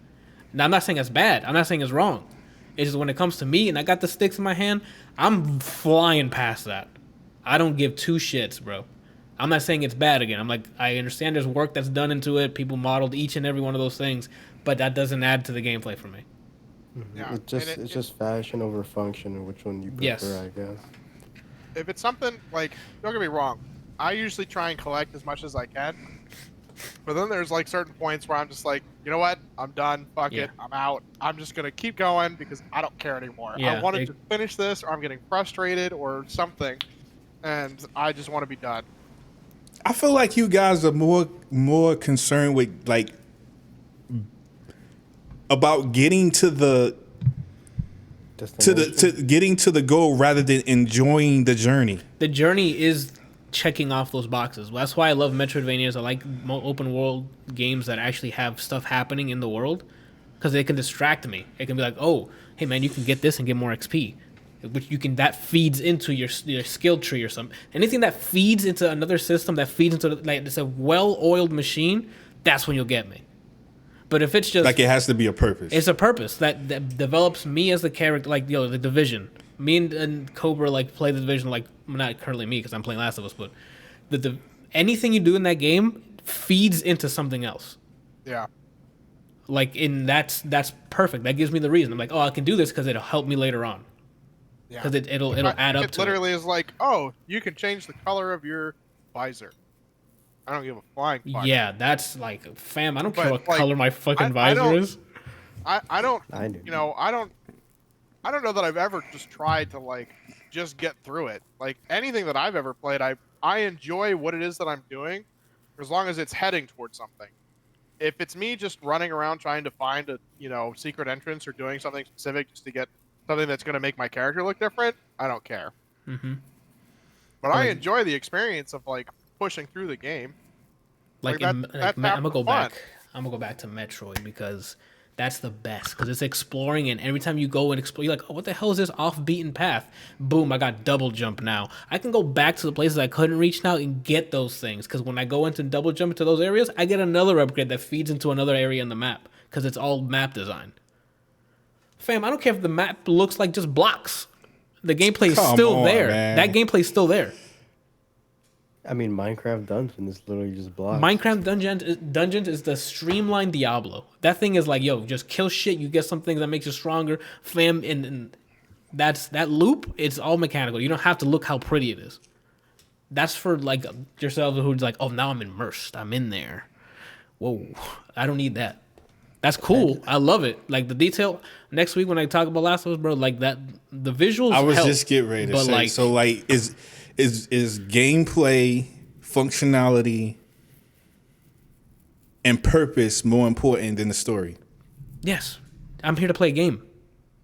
Now, I'm not saying it's bad. I'm not saying it's wrong. It's just when it comes to me and I got the sticks in my hand, I'm flying past that. I don't give two shits, bro. I'm not saying it's bad again. I'm like, I understand there's work that's done into it. People modeled each and every one of those things, but that doesn't add to the gameplay for me. Yeah, It's just fashion over function, and which one you prefer, I guess. If it's something like, don't get me wrong, I usually try and collect as much as I can. But then there's like certain points where I'm just like, you know what? I'm done. Fuck it. I'm out. I'm just going to keep going because I don't care anymore. I wanted to finish this, or I'm getting frustrated or something, and I just want to be done. I feel like you guys are more concerned with like about getting to the getting to the goal rather than enjoying the journey. The journey is checking off those boxes. That's why I love Metroidvanias. I like open world games that actually have stuff happening in the world, because they can distract me. It can be like, oh, hey man, you can get this and get more XP, which that feeds into your skill tree or something. Anything that feeds into another system, that feeds into like it's a well-oiled machine, that's when you'll get me. But if it's just like, it has to be a purpose. It's a purpose that develops me as the character, like the Division. Me and Cobra like play the Division, like not currently me because I'm playing Last of Us, but anything you do in that game feeds into something else. Yeah. Like that's perfect. That gives me the reason. I'm like, oh, I can do this because it'll help me later on. Yeah. Because it'll add up to it. It literally is like, oh, you can change the color of your visor. I don't give a flying fuck. Yeah, that's like, fam, I don't care what color my fucking visor is. I don't know that I've ever just tried to like just get through it. Like anything that I've ever played, I enjoy what it is that I'm doing, as long as it's heading towards something. If it's me just running around trying to find a secret entrance or doing something specific just to get something that's going to make my character look different, I don't care. Mm-hmm. But I enjoy the experience of like pushing through the game. I'm gonna go back to Metroid, because that's the best, because it's exploring, and every time you go and explore, you're like, oh, what the hell is this off-beaten path? Boom, I got double jump now. I can go back to the places I couldn't reach now and get those things, because when I go into double jump into those areas, I get another upgrade that feeds into another area in the map, because it's all map design. Fam, I don't care if the map looks like just blocks. The gameplay's still there. Man. That gameplay's still there. I mean, Minecraft Dungeon is literally just blocks. Minecraft Dungeons is the streamlined Diablo. That thing is like, yo, just kill shit. You get some things that makes you stronger. Fam, and that loop, it's all mechanical. You don't have to look how pretty it is. That's for like yourself who's like, oh, now I'm immersed. I'm in there. Whoa, I don't need that. That's cool. I love it. Like the detail. Next week when I talk about Last of Us, bro, like that, the visuals. I was help, just getting ready to say. Like, so like is gameplay, functionality, and purpose more important than the story? Yes, I'm here to play a game.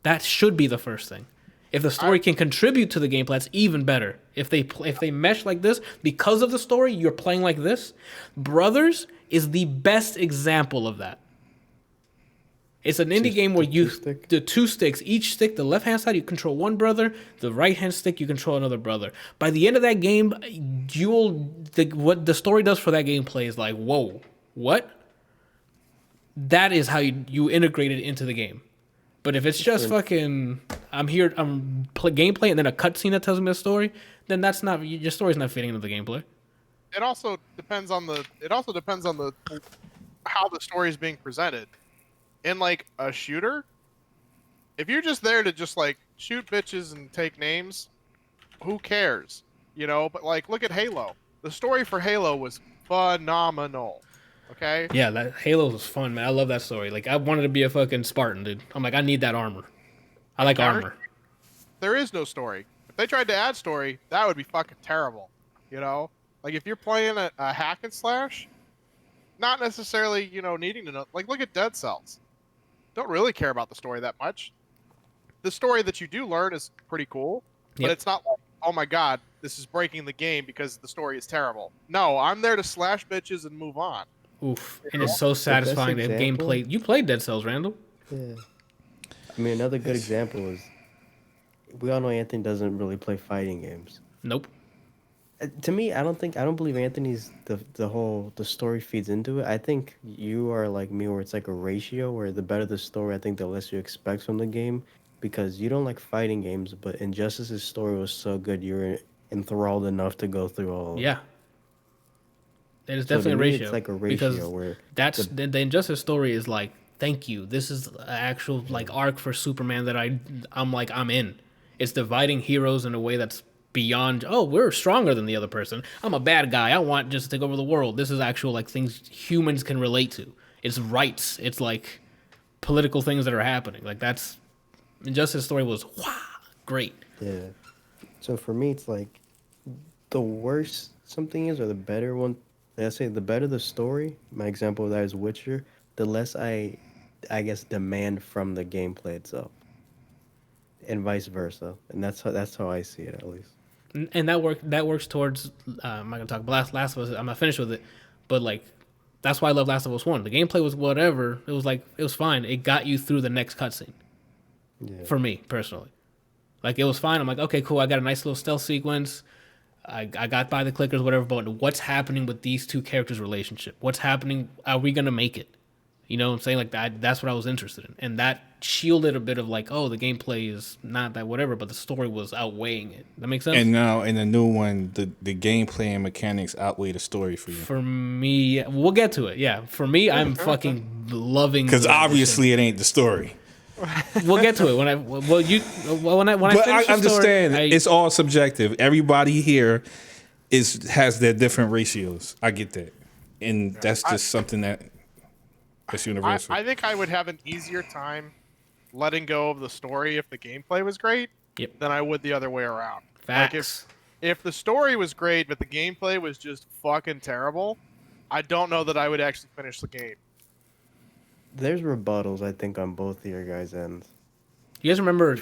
That should be the first thing. If the story can contribute to the gameplay, that's even better. If they mesh like this because of the story, you're playing like this. Brothers is the best example of that. It's an indie game where the two sticks, each stick, the left-hand side, you control one brother, the right-hand stick, you control another brother. By the end of that game, what the story does for that gameplay is like, whoa, what? That is how you integrate it into the game. But if it's just fucking, gameplay and then a cutscene that tells me a story, then that's not, your story's not fitting into the gameplay. It also depends on how the story is being presented. In like a shooter, if you're just there to just like shoot bitches and take names, who cares? But like, look at Halo. The story for Halo was phenomenal. Okay? Yeah, that Halo was fun, man. I love that story. Like, I wanted to be a fucking Spartan, dude. I'm like, I need that armor. I like armor. There is no story. If they tried to add story, that would be fucking terrible. Like if you're playing a hack and slash, not necessarily, needing to know. Like, look at Dead Cells. Don't really care about the story that much. The story that you do learn is pretty cool. But it's not like, oh my god, this is breaking the game because the story is terrible. No, I'm there to slash bitches and move on. Oof. And it's so satisfying that gameplay. You played Dead Cells, Randall. Yeah. I mean, another good example is we all know Anthony doesn't really play fighting games. Nope. To me, I don't believe Anthony's the story feeds into it. I think you are like me, where it's like a ratio, where the better the story, I think the less you expect from the game, because you don't like fighting games, but Injustice's story was so good, you were enthralled enough to go through all. Yeah. It is So definitely to a me, ratio. it's like a because ratio where that's the Injustice story is like, thank you. This is an actual like arc for Superman that I'm in. It's dividing heroes in a way that's beyond, oh, we're stronger than the other person. I'm a bad guy. I want just to take over the world. This is actual like things humans can relate to. It's rights. It's like political things that are happening. Like that's Injustice story was great. Yeah. So for me, it's like the worse something is, or the better one. Like I say, the better the story. My example of that is Witcher. The less I guess, demand from the gameplay itself, and vice versa. And that's how I see it, at least. And that works towards. I'm not gonna talk about Last of Us. I'm not finished with it, but like that's why I love Last of Us 1. The gameplay was whatever. It was fine. It got you through the next cutscene. Yeah. For me personally, like it was fine. I'm like, okay, cool. I got a nice little stealth sequence. I got by the clickers, whatever. But what's happening with these two characters' relationship? What's happening? Are we gonna make it? You know what I'm saying? Like that's what I was interested in. And that shielded a bit of like, oh, the gameplay is not that whatever, but the story was outweighing it. That makes sense? And now in the new one, the gameplay and mechanics outweigh the story for you. For me, we'll get to it. Yeah. For me, I'm fucking loving Because obviously it ain't the story. We'll get to it when I finish I the understand story, it's all subjective. Everybody here has their different ratios. I get that. And that's just something that's universal. I think I would have an easier time letting go of the story if the gameplay was great than I would the other way around. Facts. Like if the story was great but the gameplay was just fucking terrible, I don't know that I would actually finish the game. There's rebuttals, I think, on both of your guys' ends. You guys remember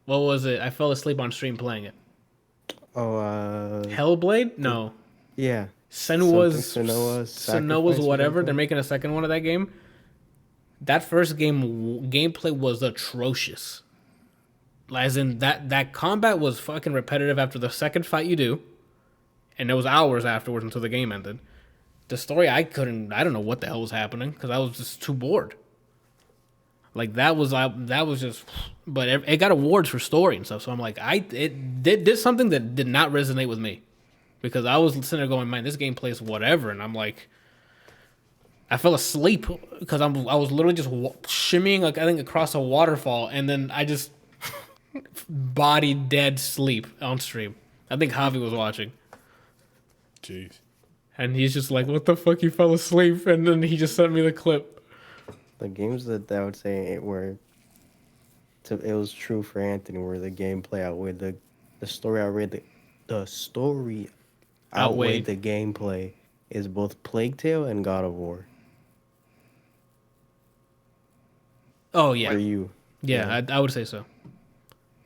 what was it? I fell asleep on stream playing it. Oh, Hellblade? No. yeah. Senua's Sacrifice whatever. or They're making a second one of that game. That first game gameplay was atrocious. As in that combat was fucking repetitive after the second fight you do, and there was hours afterwards until the game ended. The story I don't know what the hell was happening because I was just too bored. Like that was just, but it got awards for story and stuff. So I'm like, it did something that did not resonate with me. Because I was sitting there going, man, this gameplay is whatever, and I'm like, I fell asleep because I was literally just shimmying, like I think across a waterfall, and then I just body dead sleep on stream. I think Javi was watching. Jeez. And he's just like, what the fuck, you fell asleep? And then he just sent me the clip. The games that I would say it was true for Anthony, where the gameplay outweighed the story outweighed the gameplay, is both Plague Tale and God of War. Oh yeah. For you. Yeah, I would say so.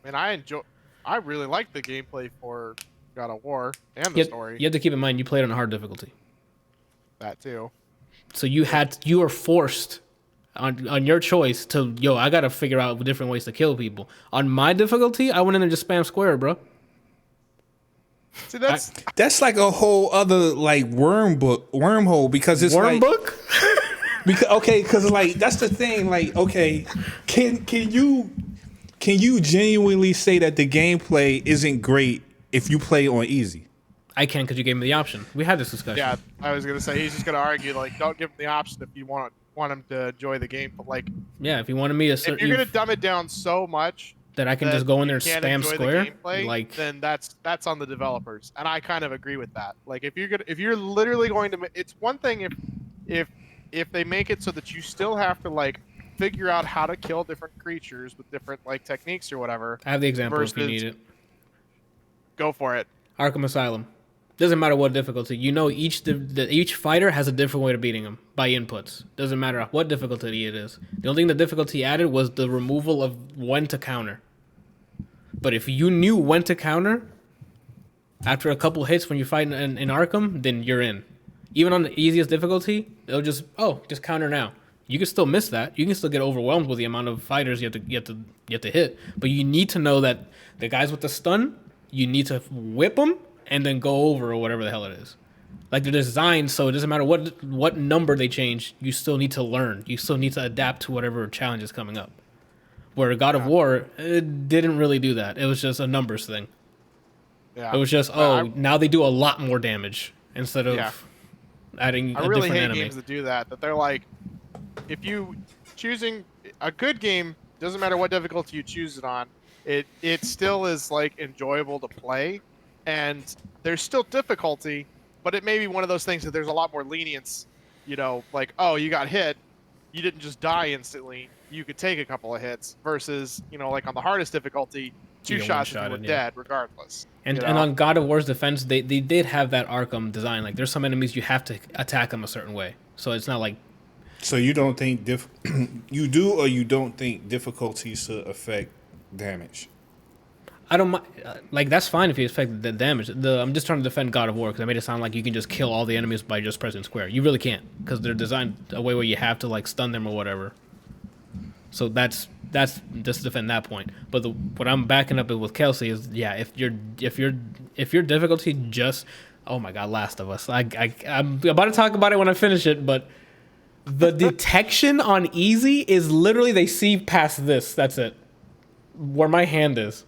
And I really liked the gameplay for God of War and the story. You have to keep in mind you played on a hard difficulty. That too. So you were forced on your choice to, I gotta figure out different ways to kill people. On my difficulty, I went in and just spam square, bro. See, that's like a whole other like wormhole because it's book. Because like that's the thing. Like, okay, can you genuinely say that the gameplay isn't great if you play on easy? I can because you gave me the option. We had this discussion. Yeah, I was gonna say he's just gonna argue like, don't give him the option if you want him to enjoy the game. But like, yeah, if you wanted me to, if you're gonna dumb it down so much that I can just go in there and spam square, like, then that's on the developers, and I kind of agree with that. Like, if you're literally going to, it's one thing if they make it so that you still have to like figure out how to kill different creatures with different like techniques or whatever. I have the example if you need it. Go for it. Arkham Asylum. Doesn't matter what difficulty. Each fighter has a different way of beating them by inputs. Doesn't matter what difficulty it is. The only thing the difficulty added was the removal of when to counter. But if you knew when to counter, after a couple hits when you fight in Arkham, then you're in. Even on the easiest difficulty, it'll just counter now. You can still miss that. You can still get overwhelmed with the amount of fighters you have to hit. But you need to know that the guys with the stun, you need to whip them and then go over or whatever the hell it is. Like they're designed so it doesn't matter what number they change, you still need to learn. You still need to adapt to whatever challenge is coming up. Where God of War, it didn't really do that. It was just a numbers thing. Yeah. It was just, now they do a lot more damage instead of adding a really different hate enemy. games that do that. That they're like, if you choosing a good game, doesn't matter what difficulty you choose it on, it still is like enjoyable to play, and there's still difficulty, but it may be one of those things that there's a lot more lenience. You know, like, oh, you got hit, you didn't just die instantly. You could take a couple of hits versus, you know, like on the hardest difficulty, two shots and you were dead regardless. And on God of War's defense, they did have that Arkham design. Like, there's some enemies you have to attack them a certain way. So it's not like... So you don't think... you do or you don't think difficulties should affect damage? I don't mind... like, that's fine if you affect the damage. I'm just trying to defend God of War because I made it sound like you can just kill all the enemies by just pressing square. You really can't because they're designed a way where you have to, like, stun them or whatever. So that's just to defend that point. But what I'm backing up with Kelsey is, if your difficulty just, oh my God, Last of Us. I'm about to talk about it when I finish it, but the detection on easy is literally they see past this. That's it. Where my hand is.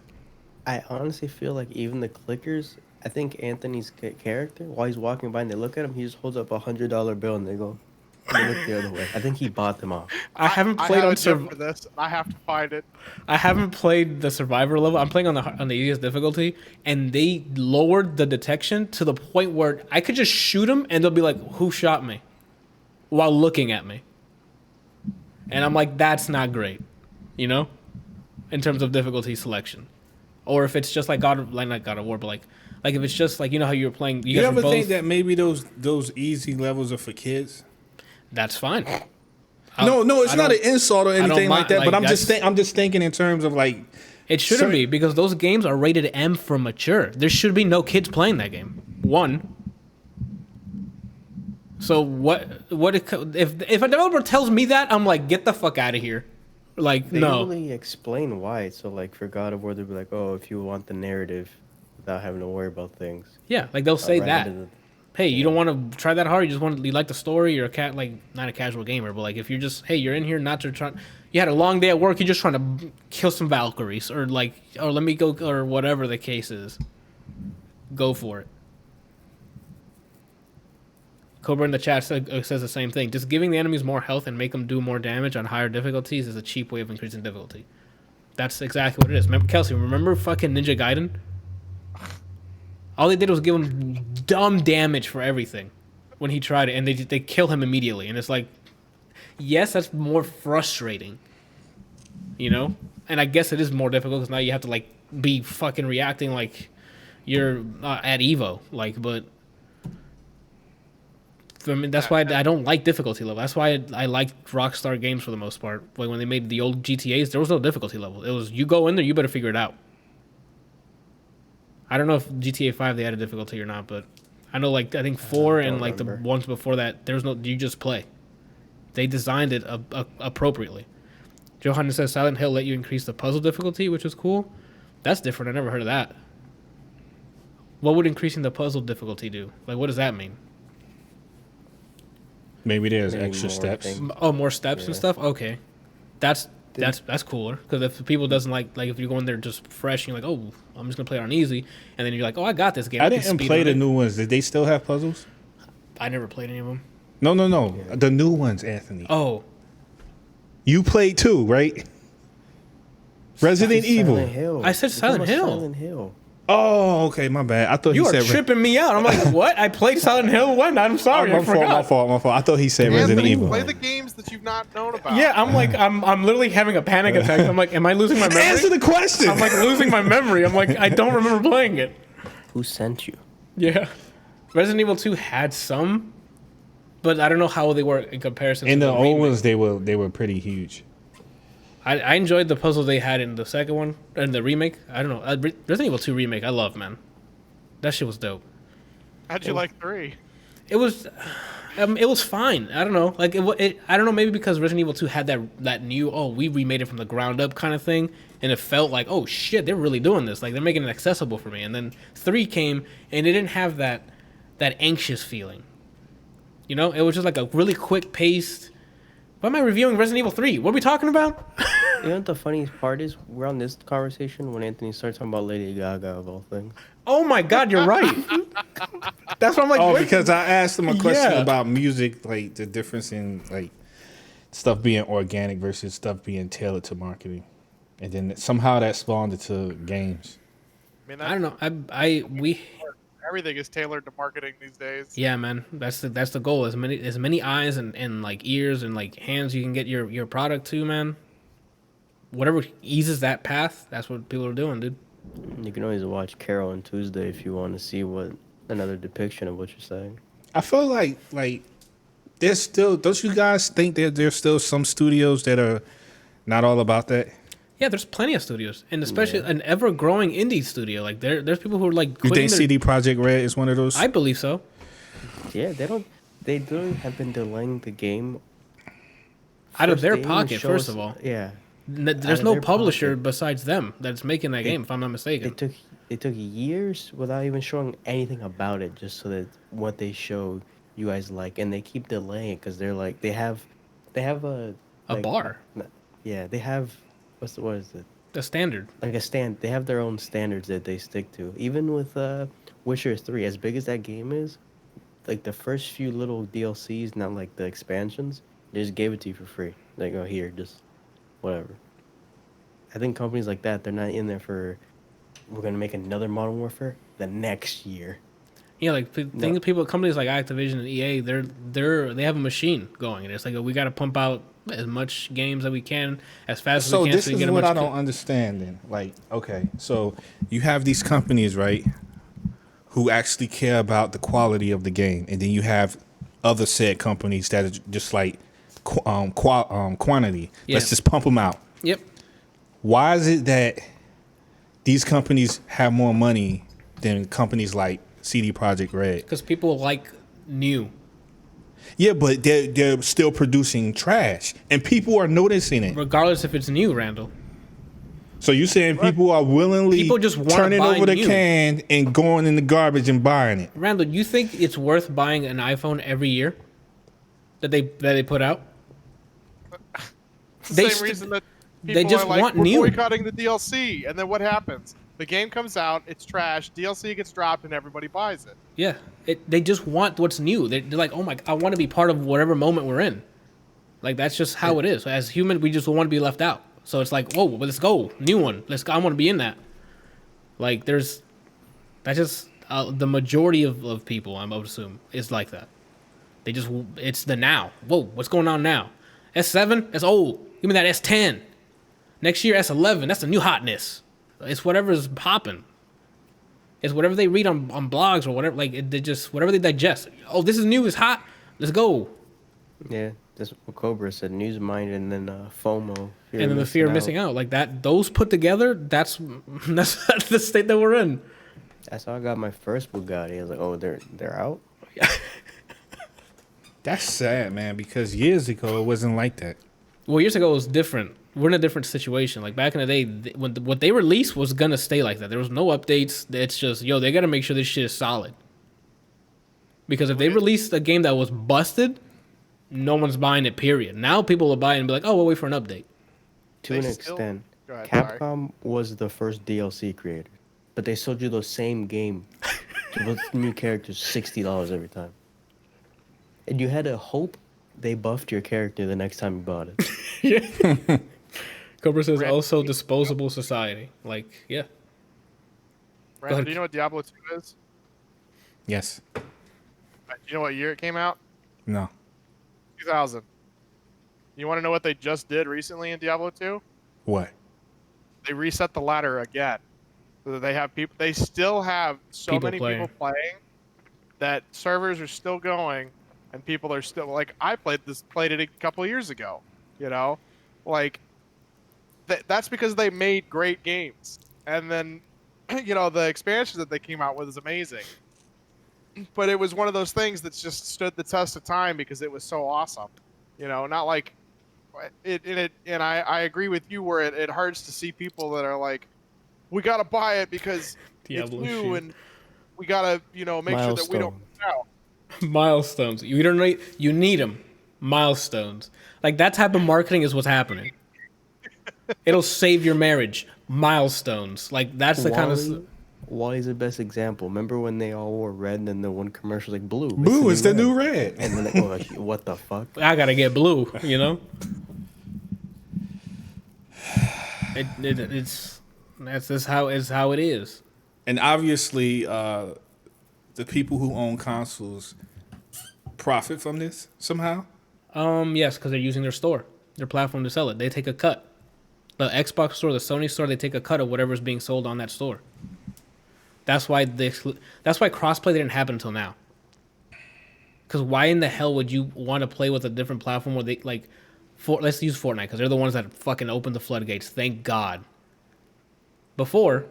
I honestly feel like even the clickers, I think Anthony's character, while he's walking by and they look at him, he just holds up $100 bill and they go. They look the other way. I think he bought them off. I haven't played on for this. I have to find it. I haven't played the Survivor level. I'm playing on the easiest difficulty, and they lowered the detection to the point where I could just shoot them, and they'll be like, "Who shot me?" while looking at me. And I'm like, that's not great, you know, in terms of difficulty selection. Or if it's just like not God of War, but like if it's just like, you know how you were playing. You ever think that maybe those easy levels are for kids? That's fine. No, it's not an insult or anything like that. But I'm just thinking in terms of like, it shouldn't be because those games are rated M for mature. There should be no kids playing that game. One. So what if a developer tells me that, I'm like, get the fuck out of here. Like, they no. They really explain why. So like for God of War, they'll be like, oh, if you want the narrative without having to worry about things. Yeah, like they'll say that. Hey, you don't want to try that hard. You like the story. You're not a casual gamer, but like if you're just, hey, you're in here not to try. You had a long day at work. You're just trying to kill some Valkyries or let me go or whatever the case is. Go for it. Cobra in the chat says the same thing. Just giving the enemies more health and make them do more damage on higher difficulties is a cheap way of increasing difficulty. That's exactly what it is. Remember fucking Ninja Gaiden? All they did was give him dumb damage for everything when he tried it, and they kill him immediately. And it's like, yes, that's more frustrating, you know? And I guess it is more difficult because now you have to, like, be fucking reacting like you're at Evo. Like, but... I mean, that's why I don't like difficulty level. That's why I like Rockstar games for the most part. Like when they made the old GTAs, there was no difficulty level. It was, you go in there, you better figure it out. I don't know if GTA 5 they added difficulty or not, but I know I think 4 and like the ones before that, there's no, you just play. They designed it appropriately. Johan says Silent Hill let you increase the puzzle difficulty, which is cool. That's different. I never heard of that. What would increasing the puzzle difficulty do? Like, what does that mean? Maybe there's extra steps. Things. Oh, more steps and stuff? Okay. That's cooler. Because if people doesn't like if you go in there just fresh, and you're like, oh, I'm just going to play it on easy. And then you're like, oh, I got this game. I didn't play the new ones. Did they still have puzzles? I never played any of them. No. Yeah. The new ones, Anthony. Oh. You played too, right? Resident Evil. Hill. I said Silent Hill. Silent Hill. Oh, okay, my bad. I thought you he said... You are tripping me out. I'm like, what? I played Silent Hill 1? I'm sorry, I forgot. My fault. I thought he said Resident Evil. Play the games that you've not known about. Yeah, I'm like, I'm literally having a panic attack. I'm like, am I losing my memory? Answer the question. I'm like losing my memory. I'm like, I don't remember playing it. Who sent you? Yeah. Resident Evil 2 had some, but I don't know how they were in comparison in to the the old remake. ones, they were pretty huge. I enjoyed the puzzle they had in the second one and the remake. I don't know. Resident Evil 2 remake, I love, man. That shit was dope. How'd you like 3? It was fine. I don't know. Like I don't know. Maybe because Resident Evil 2 had that new we remade it from the ground up kind of thing, and it felt like oh shit they're really doing this. Like they're making it accessible for me. And then 3 came and it didn't have that anxious feeling. You know, it was just like a really quick paced. Why am I reviewing Resident Evil 3? What are we talking about? You know what the funniest part is? We're on this conversation when Anthony starts talking about Lady Gaga of all things. Oh my God, you're right. That's what I'm like. Oh, what? because I asked him a question Yeah. about music, like the difference in like stuff being organic versus stuff being tailored to marketing, and then somehow that spawned into games. I mean, I don't know. We everything is tailored to marketing these days. yeah, man. That's the goal. As many eyes and like ears and like hands you can get your product to, man. Whatever eases that path, that's what people are doing, dude. You can always watch Carol on Tuesday if you want to see what another depiction of what you're saying. I feel like there's still. Don't you guys think that there's still some studios that are not all about that? Yeah, there's plenty of studios, and especially an ever-growing indie studio. Like there's people who are like. You quitting think CD Projekt Red is one of those? I believe so. Yeah, they literally have been delaying the game Out of First, their they even pocket, show first us- of all. Yeah, There's of no their publisher pocket. besides them that's making that game, if I'm not mistaken. It took years without even showing anything about it, just so that what they show you guys like, and they keep delaying because they're like they have a A like, bar. Yeah, they have what is it? The standard. Like a stand. They have their own standards that they stick to. Even with Witcher 3, as big as that game is, like the first few little DLCs, not like the expansions, they just gave it to you for free. Like, oh here, just whatever. I think companies like that, they're not in there for we're gonna make another Modern Warfare the next year. Yeah, like companies like Activision and EA, they have a machine going, and it's like we got to pump out as much games that we can as fast as So we can. this is what I don't understand. Then, like, okay, so you have these companies, right, who actually care about the quality of the game, and then you have other said companies that are just like quantity. Yeah. Let's just pump them out. Yep. Why is it that these companies have more money than companies like CD Projekt Red? Because people like new. Yeah, but they're still producing trash, and people are noticing it. Regardless if it's new, Randall. So you saying people are willingly People just wanna turning buy over the new. can and going in the garbage and buying it? Randall, you think it's worth buying an iPhone every year that they put out? It's the They same st- reason that they people just are like, want we're new. boycotting the DLC, and then what happens? The game comes out, it's trash, DLC gets dropped, and everybody buys it. Yeah. They just want what's new. They're like, oh my, I want to be part of whatever moment we're in. Like that's just how it is. As human, we just want to be left out. So it's like, whoa, let's go, new one. Let's go. I want to be in that. Like that's just the majority of people, I would assume, is like that. It's the now. Whoa, what's going on now? S7, that's old. Give me that S10. Next year, S11, that's the new hotness. It's whatever's popping. It's whatever they read on blogs or whatever. Like they just whatever they digest. Oh, this is new. It's hot. Let's go. Yeah, that's what Cobra said. News minded, and then FOMO. And then the fear of missing out. Like that. Those put together. That's the state that we're in. That's how I got my first Bugatti. I was like, oh, they're out. That's sad, man, because years ago it wasn't like that. Well, years ago it was different. We're in a different situation. Like back in the day, what they released was gonna stay like that. There was no updates. It's just they gotta make sure this shit is solid. Because if they released a game that was busted, no one's buying it. Period. Now people will buy it and be like, oh, we'll wait for an update. To They an still- extent, Go ahead, sorry. Capcom was the first DLC creator, but they sold you the same game with new characters $60 every time, and you had to hope they buffed your character the next time you bought it. Cobra says Brand- also disposable society. Like, yeah. Brandon, ahead. do you know what Diablo 2 is? Yes. Do you know what year it came out? No. 2000. You want to know what they just did recently in Diablo 2? What? They reset the ladder again. So that they have people. They still have so People many playing. people playing that servers are still going, and people are still like I played it a couple of years ago. You know, like that's because they made great games, and then the expansion that they came out with is amazing. But it was one of those things that's just stood the test of time because it was so awesome. Not like and I agree with you where it hurts to see people that are like, we gotta buy it because it's new and we gotta make sure that we don't miss out. Milestones. You need them. Milestones. Like that type of marketing is what's happening. It'll save your marriage. Milestones. Like that's the kind of. Wally's the best example. Remember when they all wore red and then the one commercial like blue? Blue is the new red. And then like, oh, what the fuck? I gotta get blue. That's how it is. And obviously, the people who own consoles profit from this somehow. Yes, because they're using their platform to sell it. They take a cut. The Xbox store, the Sony store, they take a cut of whatever's being sold on that store. That's why crossplay didn't happen until now. Because why in the hell would you want to play with a different platform where let's use Fortnite because they're the ones that fucking opened the floodgates. Thank God. Before,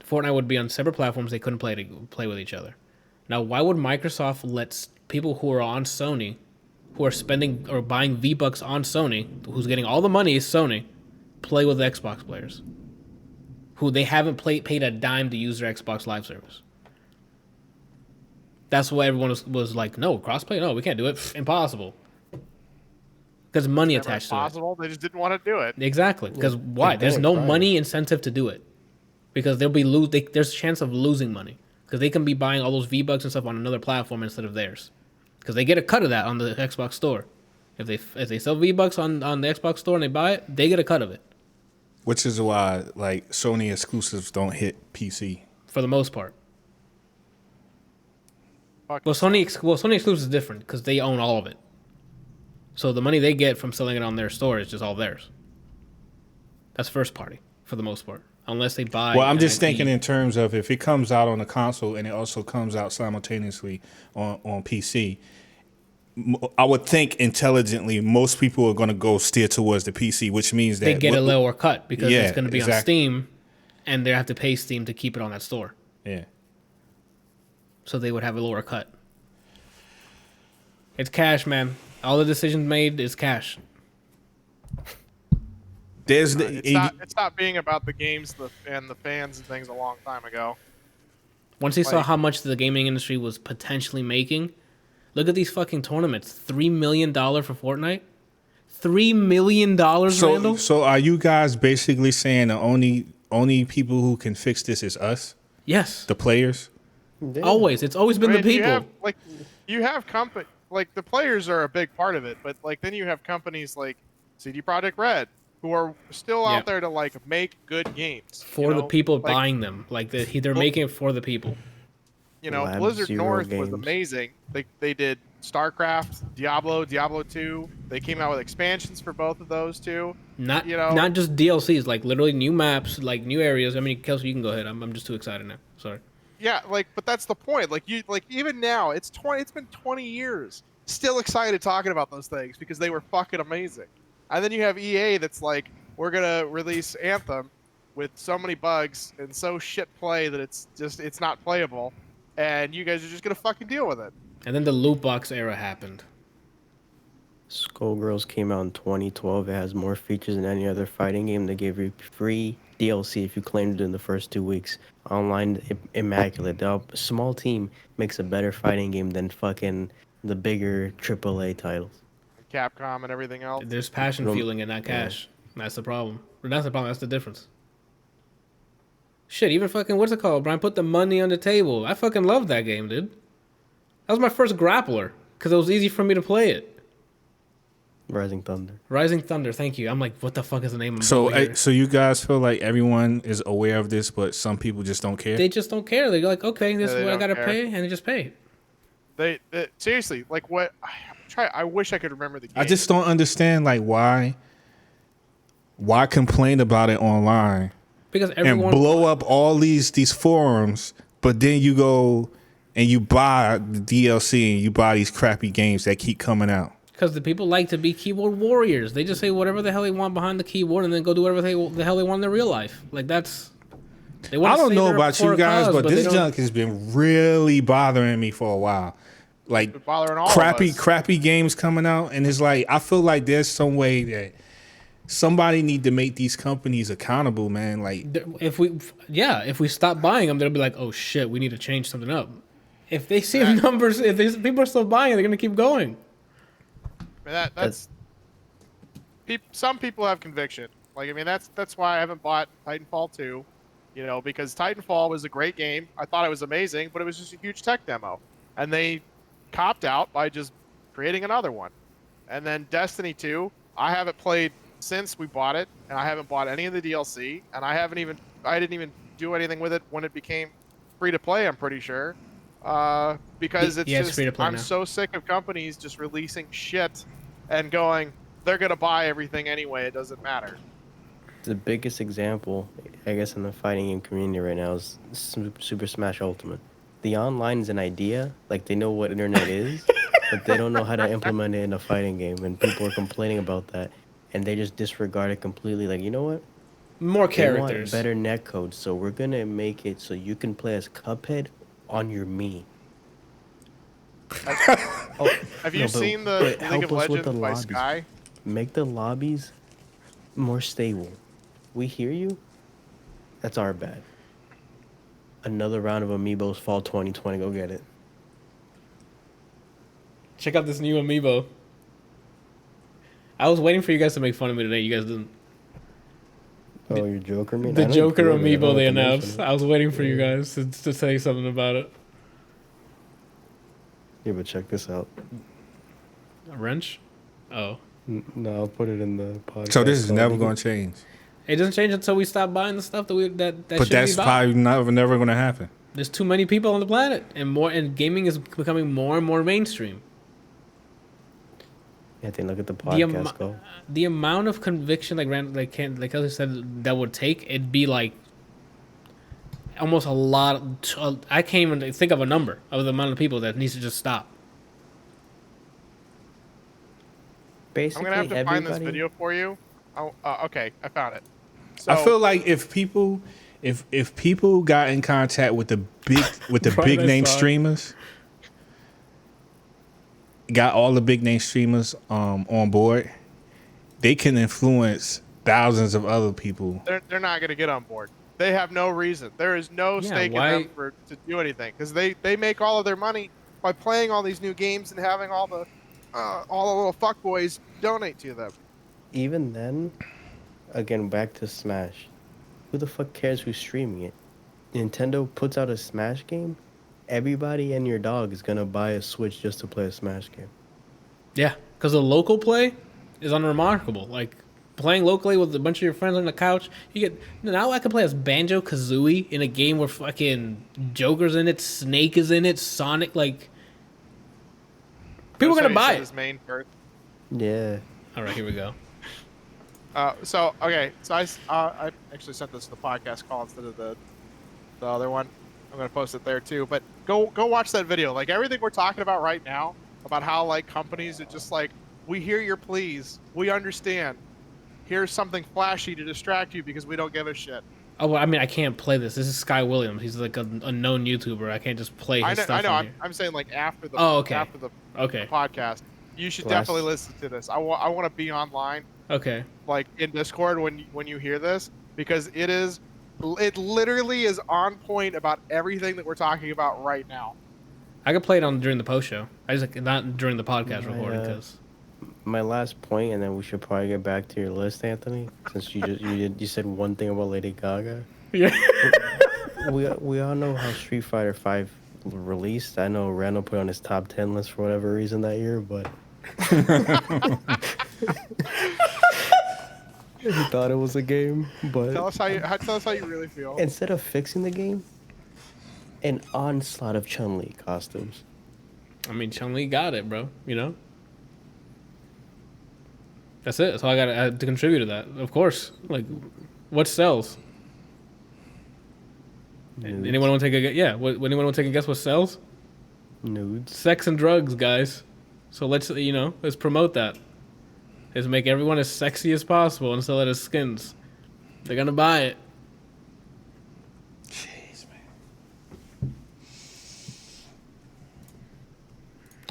Fortnite would be on separate platforms. They couldn't play with each other. Now, why would Microsoft let people who are on Sony, who are spending or buying V-Bucks on Sony, who's getting all the money is Sony, play with Xbox players? Who they haven't paid a dime to use their Xbox Live service. That's why everyone was like, no, crossplay? No, we can't do it. Impossible. Because money attached to it. Impossible. They just didn't want to do it. Exactly. Because why? There's no money incentive to do it. Because there's a chance of losing money. Because they can be buying all those V-Bucks and stuff on another platform instead of theirs. Because they get a cut of that on the Xbox store. If they sell V-Bucks on the Xbox store and they buy it, they get a cut of it. Which is why, like, Sony exclusives don't hit PC. For the most part. Sony exclusives is different because they own all of it. So the money they get from selling it on their store is just all theirs. That's first party for the most part. Unless they buy. Well, I'm just thinking in terms of if it comes out on the console and it also comes out simultaneously on PC, I would think intelligently most people are going to go steer towards the PC, which means that they get a lower cut because it's going to be on Steam, and they have to pay Steam to keep it on that store. Yeah. So they would have a lower cut. It's cash, man. All the decisions made is cash. It stopped being about the games and the fans and things a long time ago. Once they saw how much the gaming industry was potentially making, look at these fucking tournaments. $3 million for Fortnite? $3 million, Randall? So are you guys basically saying the only people who can fix this is us? Yes. The players? Yeah. Always. It's always been the people. You have company, like the players are a big part of it, but like then you have companies like CD Projekt Red who are still out there to like make good games for the people buying them. Like they're making it for the people. Blizzard North was amazing. They did StarCraft, Diablo 2. They came out with expansions for both of those too. Not just DLCs, like literally new maps, like new areas. I mean, Kelsey, you can go ahead. I'm just too excited now. Sorry. Yeah, but that's the point. Even now, it's been 20 years. Still excited talking about those things because they were fucking amazing. And then you have EA that's like, we're gonna release Anthem with so many bugs and so shit play that it's not playable, and you guys are just gonna fucking deal with it. And then the loot box era happened. Skullgirls came out in 2012. It has more features than any other fighting game. They gave you free DLC if you claimed it in the first 2 weeks. Online, immaculate. The small team makes a better fighting game than fucking the bigger AAA titles. Capcom and everything else. There's passion fueling and not cash. Yeah. That's the problem. That's the problem. That's the difference. Shit, even fucking, what's it called, Brian? Put the money on the table. I fucking love that game, dude. That was my first grappler because it was easy for me to play it. Rising Thunder, thank you. I'm like, what the fuck is the name of it? So you guys feel like everyone is aware of this, but some people just don't care? They just don't care. They're like, okay, this is what I gotta pay, and they just pay. They seriously, like what... I wish I could remember the game. I just don't understand, like, why complain about it online because everyone and blow up all these forums, but then you go and you buy the DLC and you buy these crappy games that keep coming out. Because the people like to be keyboard warriors. They just say whatever the hell they want behind the keyboard and then go do whatever the hell they want in their real life. Like, that's... I don't know about you guys, but this junk has been really bothering me for a while. Like, bothering all crappy games coming out, and it's like, I feel like there's some way that somebody need to make these companies accountable, man. Like, if we stop buying them, they'll be like, oh shit, we need to change something up. If they see the numbers, people are still buying it, they're gonna keep going. That's some people have conviction. Like, I mean, that's why I haven't bought Titanfall 2, you know, because Titanfall was a great game. I thought it was amazing, but it was just a huge tech demo, and they copped out by just creating another one. And then Destiny 2, I haven't played since we bought it, and I haven't bought any of the DLC, and I didn't even do anything with it when it became free to play. I'm pretty sure, because it's free to play. I'm so sick of companies just releasing shit and going, they're gonna buy everything anyway. It doesn't matter. The biggest example, I guess, in the fighting game community right now is Super Smash Ultimate. The online is an idea, like they know what internet is, but they don't know how to implement it in a fighting game, and people are complaining about that, and they just disregard it completely. Like, you know what? More They characters. want better netcode, so we're gonna make it so you can play as Cuphead on your Mii. Have you seen the League of Legends by Sky? Make the lobbies more stable. We hear you. That's our bad. Another round of Amiibos Fall 2020. Go get it. Check out this new amiibo. I was waiting for you guys to make fun of me today. You guys didn't. Oh, your Joker amiibo? The Joker amiibo they announced. I was waiting for you guys to say something about it. Yeah, but check this out. A wrench? Oh. No, I'll put it in the podcast. so this is never going to change. It doesn't change until we stop buying the stuff that But that's probably never going to happen. There's too many people on the planet, and gaming is becoming more and more mainstream. Yeah, then look at the podcast go. The amount of conviction, like Ellie said, that would take, it'd be like almost a lot. I can't even think of a number of the amount of people that needs to just stop. Basically, I'm gonna have to find this video for you. Oh, okay, I found it. So, I feel like if people got in contact with the big name streamers, got all the big name streamers on board, they can influence thousands of other people. They're not gonna get on board. They have no reason. There is no stake in them to do anything, because they make all of their money by playing all these new games and having all the little fuckboys donate to them. Even then, again, back to Smash. Who the fuck cares who's streaming it? Nintendo puts out a Smash game, everybody and your dog is gonna buy a Switch just to play a Smash game. Yeah, because the local play is unremarkable. Like, playing locally with a bunch of your friends on the couch, now I can play as Banjo-Kazooie in a game where fucking Joker's in it, Snake is in it, Sonic, like... People are gonna buy it. His main birth. Yeah. All right, here we go. So I actually sent this to the podcast call instead of the other one. I'm gonna post it there too. But go watch that video. Like, everything we're talking about right now, about how like companies are just like, we hear your pleas, we understand. Here's something flashy to distract you because we don't give a shit. Oh, well, I mean, I can't play this. This is Sky Williams. He's like a known YouTuber. I can't just play his stuff. I know. Here. I'm saying like after the after the podcast, you should definitely listen to this. I want to be online. Okay. Like in Discord when you hear this, because it literally is on point about everything that we're talking about right now. I could play it during the post show. I just not during the podcast recording because. My last point, and then we should probably get back to your list, Anthony, since you said one thing about Lady Gaga. Yeah. we all know how Street Fighter V released. I know Randal put it on his top 10 list for whatever reason that year, but he thought it was a game. But tell us how you really feel. Instead of fixing the game, an onslaught of Chun-Li costumes. I mean, Chun-Li got it, bro. You know. That's it. That's all I got to contribute to that. Of course. Like, what sells? Nudes. Anyone want to take a guess? Yeah. Anyone want to take a guess what sells? Nudes. Sex and drugs, guys. So let's promote that. Let's make everyone as sexy as possible and sell it as skins. They're gonna buy it. Jeez, man.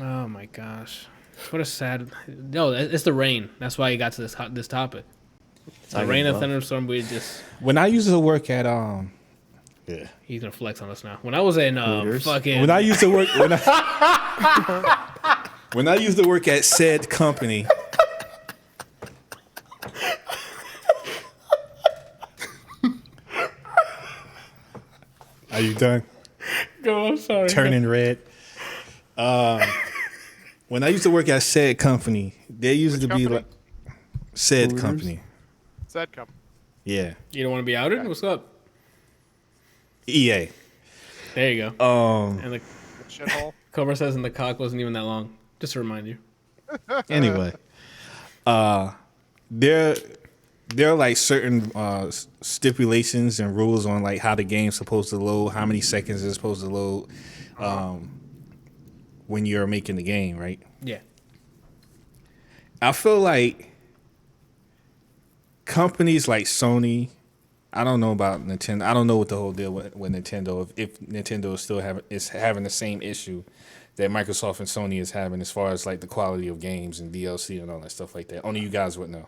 Oh my gosh, what a sad. No, it's the rain. That's why you got to this topic. It's the rain and thunderstorm. We just. When I used to work at yeah. He's gonna flex on us now. When I was in fucking. When I used to work when I used to work at said company. Are you done? Go. I'm sorry. Turning red. When I used to work at said company, there used to be like said company. Said company. Yeah. You don't want to be outed? What's up? EA. There you go. And the Shithole. Cobra says, and the cock wasn't even that long. Just to remind you. Anyway, there are like certain stipulations and rules on like how the game's supposed to load, how many seconds it's supposed to load, when you're making the game, right? Yeah. I feel like companies like Sony, I don't know about Nintendo. I don't know what the whole deal with Nintendo. If Nintendo is having the same issue that Microsoft and Sony is having as far as like the quality of games and DLC and all that stuff like that. Only you guys would know.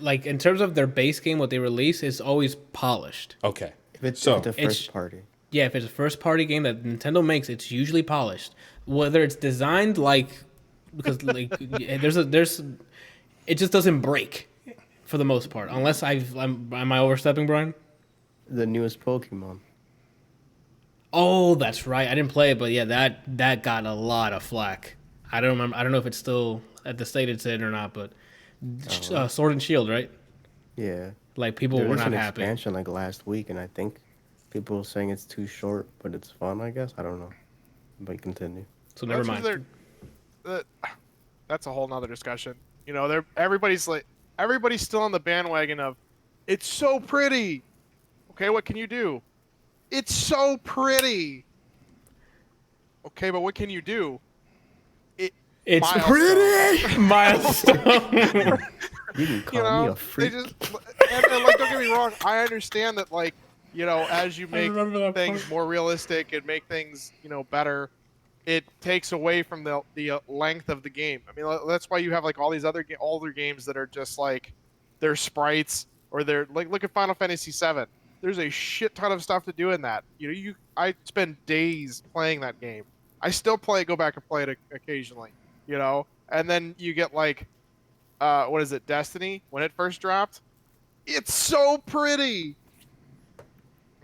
Like in terms of their base game, what they release is always polished. Okay. If it's a first party. Yeah, if it's a first party game that Nintendo makes, it's usually polished. Whether it's designed because like it just doesn't break for the most part. Unless am I overstepping, Brian? The newest Pokemon. Oh, that's right. I didn't play it, but yeah, that got a lot of flack. I don't remember. I don't know if it's still at the state it's in or not, but Sword and Shield, right? Yeah. Like people were not happy. There was an expansion like last week, and I think people were saying it's too short, but it's fun. I guess I don't know. But continue. So never mind. That's a whole nother discussion. You know, everybody's still on the bandwagon of it's so pretty. Okay, what can you do? It's so pretty. Okay, but what can you do? It's pretty. Milestone. You can call me a freak. And like, don't get me wrong, I understand that, like, you know, as you make things more realistic and make things, you know, better, it takes away from the length of the game. I mean, that's why you have like all these other older games that are just like they're sprites, or they're like, look at Final Fantasy VII. There's a shit ton of stuff to do in that. You know, I spend days playing that game. I still go back and play it occasionally. You know, and then you get like, what is it, Destiny? When it first dropped, it's so pretty.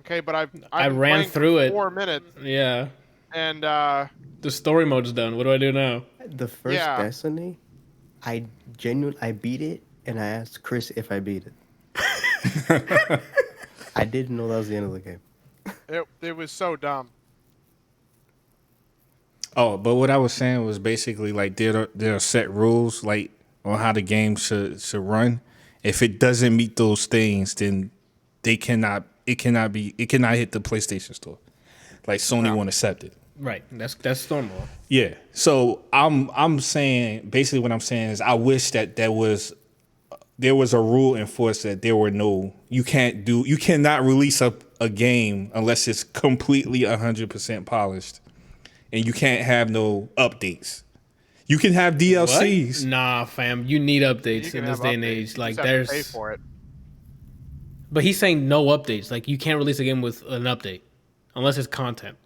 Okay, but I ran through it 4 minutes. Yeah. And the story mode's done. What do I do now? The first Destiny, I beat it, and I asked Chris if I beat it. I didn't know that was the end of the game. It was so dumb. Oh, but what I was saying was basically like there are set rules like on how the game should run. If it doesn't meet those things, then it cannot hit the PlayStation Store. Like Sony won't accept it. Right. That's normal. Yeah. So I'm saying basically what I'm saying is I wish that there was a rule enforced that you cannot release a game unless it's completely 100% polished. And you can't have no updates. You can have DLCs. What? Nah, fam. You need updates in this day and age. Like there's pay for it. But he's saying no updates. Like you can't release a game with an update unless it's content.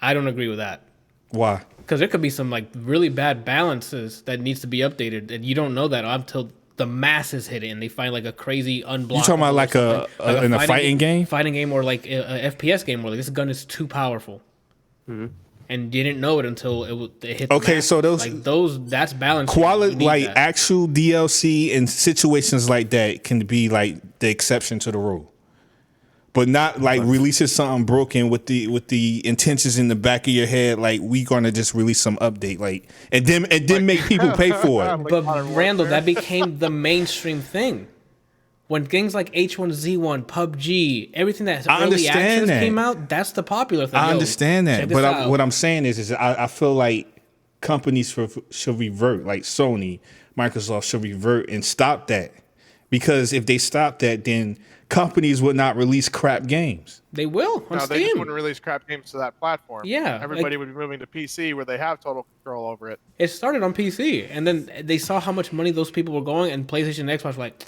I don't agree with that. Why? Because there could be some like really bad balances that needs to be updated, and you don't know that until the masses hit it and they find like a crazy unblockable. You talking about like a fighting game? Fighting game or like a FPS game where like this gun is too powerful. Mm-hmm. And you didn't know it until it hit. Okay, so that's balanced. Quality, like that. Actual DLC and situations like that can be like the exception to the rule, but not like releasing something broken with the intentions in the back of your head. Like we gonna just release some update, like and then make people pay for it. But Randall, that became the mainstream thing. When things like H1Z1, PUBG, everything that early access came out, that's the popular thing. I understand that, but what I'm saying is I feel like companies should revert, like Sony, Microsoft should revert and stop that. Because if they stop that, then companies would not release crap games. They will on No, Steam. they just wouldn't release crap games to that platform. Yeah, Everybody would be moving to PC where they have total control over it. It started on PC, and then they saw how much money those people were going, and PlayStation and Xbox were like,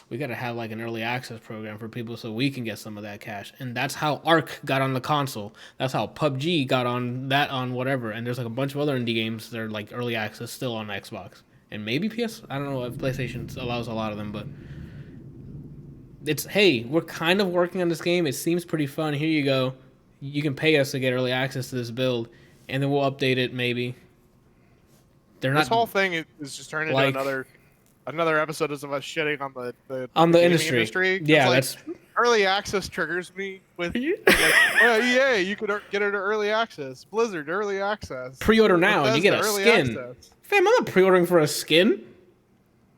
we got to have like an early access program for people so we can get some of that cash. And that's how Ark got on the console. That's how PUBG got on that on whatever. And there's like a bunch of other indie games that are like early access still on Xbox. And maybe PS. I don't know if PlayStation allows a lot of them, but it's, hey, we're kind of working on this game. It seems pretty fun. Here you go. You can pay us to get early access to this build, and then we'll update it maybe. They're not. This whole thing is just turning like, into another episode of us shitting on the gaming industry. Yeah, like, that's early access triggers me with like, well, EA, you could get it to early access. Blizzard, early access. pre-order now and you get a Bethesda, skin. early access. Fam, I'm not pre-ordering for a skin.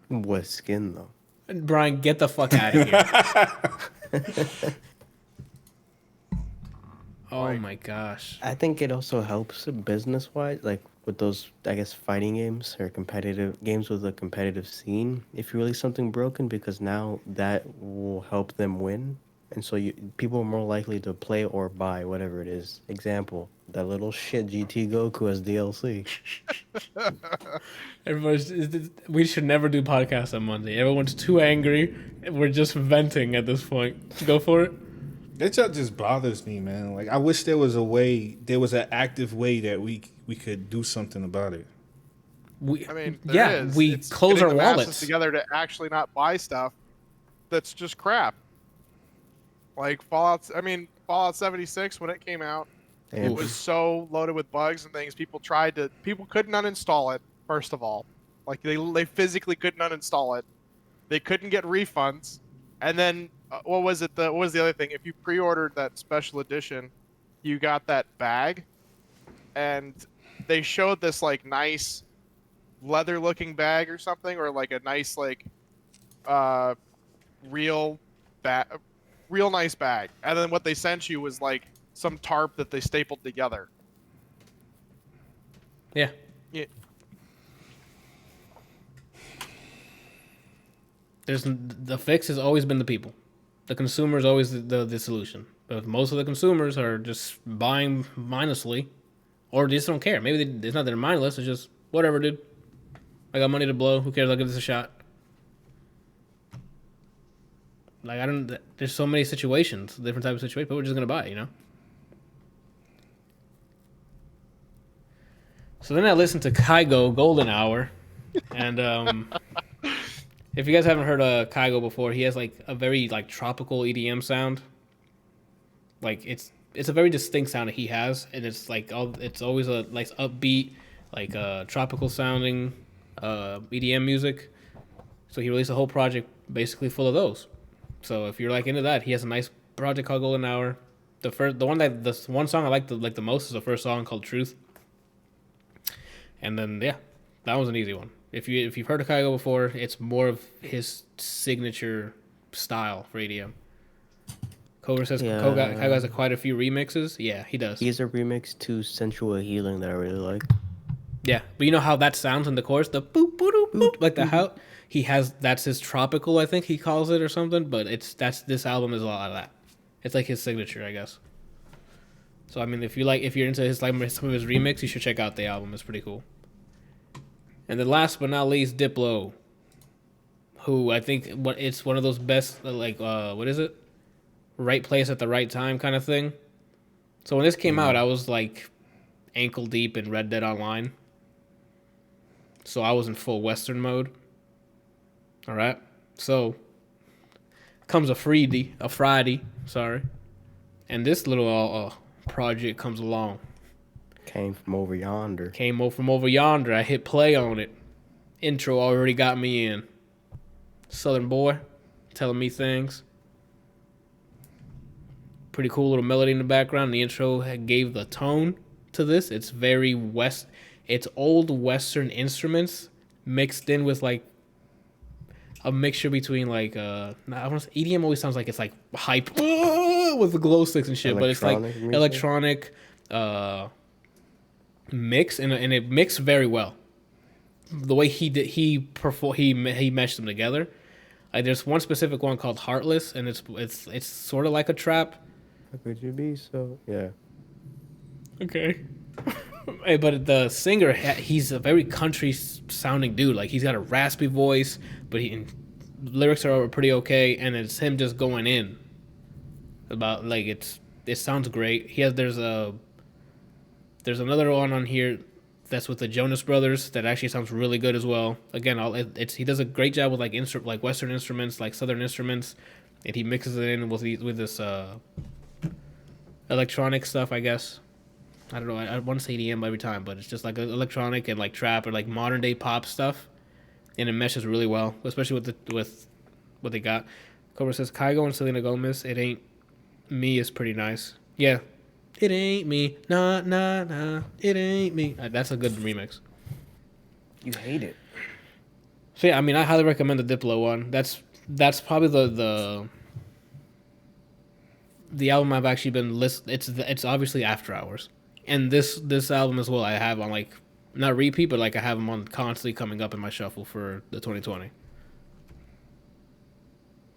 What skin though? Brian, get the fuck out of here. Oh my gosh. I think it also helps business wise, like with those, I guess, fighting games or competitive games with a competitive scene. If you release something broken, because now that will help them win, and so people are more likely to play or buy whatever it is. Example: that little shit GT Goku as DLC. We should never do podcasts on Monday. Everyone's too angry. We're just venting at this point. Go for it. That just bothers me, man. Like, I wish there was an active way that we could do something about it. I mean, there is. We It's close our getting the masses wallets together to actually not buy stuff that's just crap. Like Fallout 76 when it came out, And it was so loaded with bugs and things. People couldn't uninstall it. First of all, like they physically couldn't uninstall it. They couldn't get refunds, and then what was the other thing? If you pre-ordered that special edition, you got that bag, and they showed this like nice leather-looking bag or something, or like a nice like real nice bag, and then what they sent you was like some tarp that they stapled together. Yeah. Yeah. The fix has always been the people. The consumer is always the solution. But if most of the consumers are just buying mindlessly, or they just don't care. Maybe it's not that they're mindless. It's just whatever, dude. I got money to blow. Who cares? I'll give this a shot. Like, there's so many situations, different types of situations. People are just gonna buy it, you know. So then I listened to Kygo Golden Hour, and if you guys haven't heard of Kygo before, he has like a very like tropical EDM sound. Like it's a very distinct sound that he has, and it's like it's always a nice upbeat, like tropical sounding EDM music. So he released a whole project basically full of those. So if you're like into that, he has a nice project called Golden Hour. The one song I like the most is the first song called Truth. And then yeah, that was an easy one. If you've heard of Kygo before, it's more of his signature style for EDM. Cobra says Kygo has quite a few remixes. Yeah, he does. he has a remix to Sensual Healing that I really like. Yeah, but you know how that sounds in the chorus, the boop boop boop, boop like the how he has, that's his tropical, I think he calls it or something. But this album is a lot of that. It's like his signature, I guess. So I mean, if you're into his some of his remix, you should check out the album. It's pretty cool. And then last but not least, Diplo, who I think it's one of those best what is it? Right place at the right time kind of thing. So when this came out, I was like ankle deep in Red Dead Online. So I was in full Western mode. All right. So comes a Friday, sorry. And this little project comes along. Came from over yonder. I hit play on it. Intro already got me in. Southern boy telling me things. Pretty cool little melody in the background. The intro gave the tone to this. It's very it's old Western instruments mixed in with like a mixture between like EDM always sounds like it's like hype with the glow sticks and shit, but it's like music. electronic mix, and it mixed very well. The way he meshed them together. There's one specific one called Heartless, and it's sort of like a trap. How could you be so? Yeah. Okay. Hey, but the singer, he's a very country sounding dude. Like, he's got a raspy voice, but lyrics are pretty okay, and it's him just going in about, like, it sounds great. There's another one on here that's with the Jonas Brothers that actually sounds really good as well. Again, he does a great job with like Western instruments, like Southern instruments, and he mixes it in with this electronic stuff, I guess. I don't know. I want to say EDM every time, but it's just like electronic and like trap or like modern day pop stuff, and it meshes really well, especially with what they got. Cobra says Kygo and Selena Gomez. It Ain't Me is pretty nice. Yeah, it ain't me. Nah, nah, nah. It ain't me. That's a good remix. You hate it. So yeah, I mean, I highly recommend the Diplo one. That's probably the album I've actually been listening. It's obviously After Hours. And this album as well, I have on like not repeat, but like I have them on constantly coming up in my shuffle for the 2020.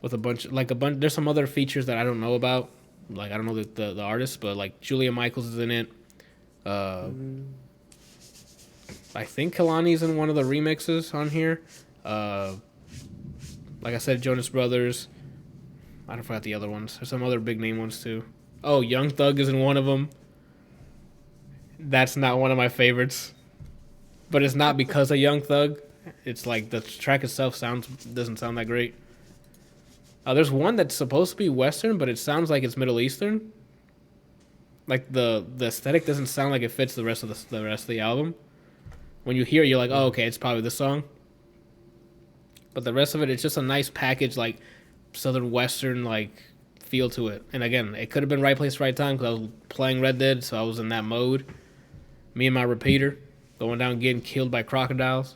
With a bunch. There's some other features that I don't know about. Like I don't know the artist, but like Julia Michaels is in it. I think Kalani's in one of the remixes on here. Like I said, Jonas Brothers. I don't forget the other ones. There's some other big name ones too. Oh, Young Thug is in one of them. That's not one of my favorites, but it's not because of Young Thug. It's like the track itself doesn't sound that great. There's one that's supposed to be Western, but it sounds like it's Middle Eastern. Like the aesthetic doesn't sound like it fits the rest of the album. When you hear it, you're like, oh, okay, it's probably this song. But the rest of it, it's just a nice package, like Southern Western, like feel to it. And again, it could have been right place, right time because I was playing Red Dead, so I was in that mode. Me and my repeater going down getting killed by crocodiles.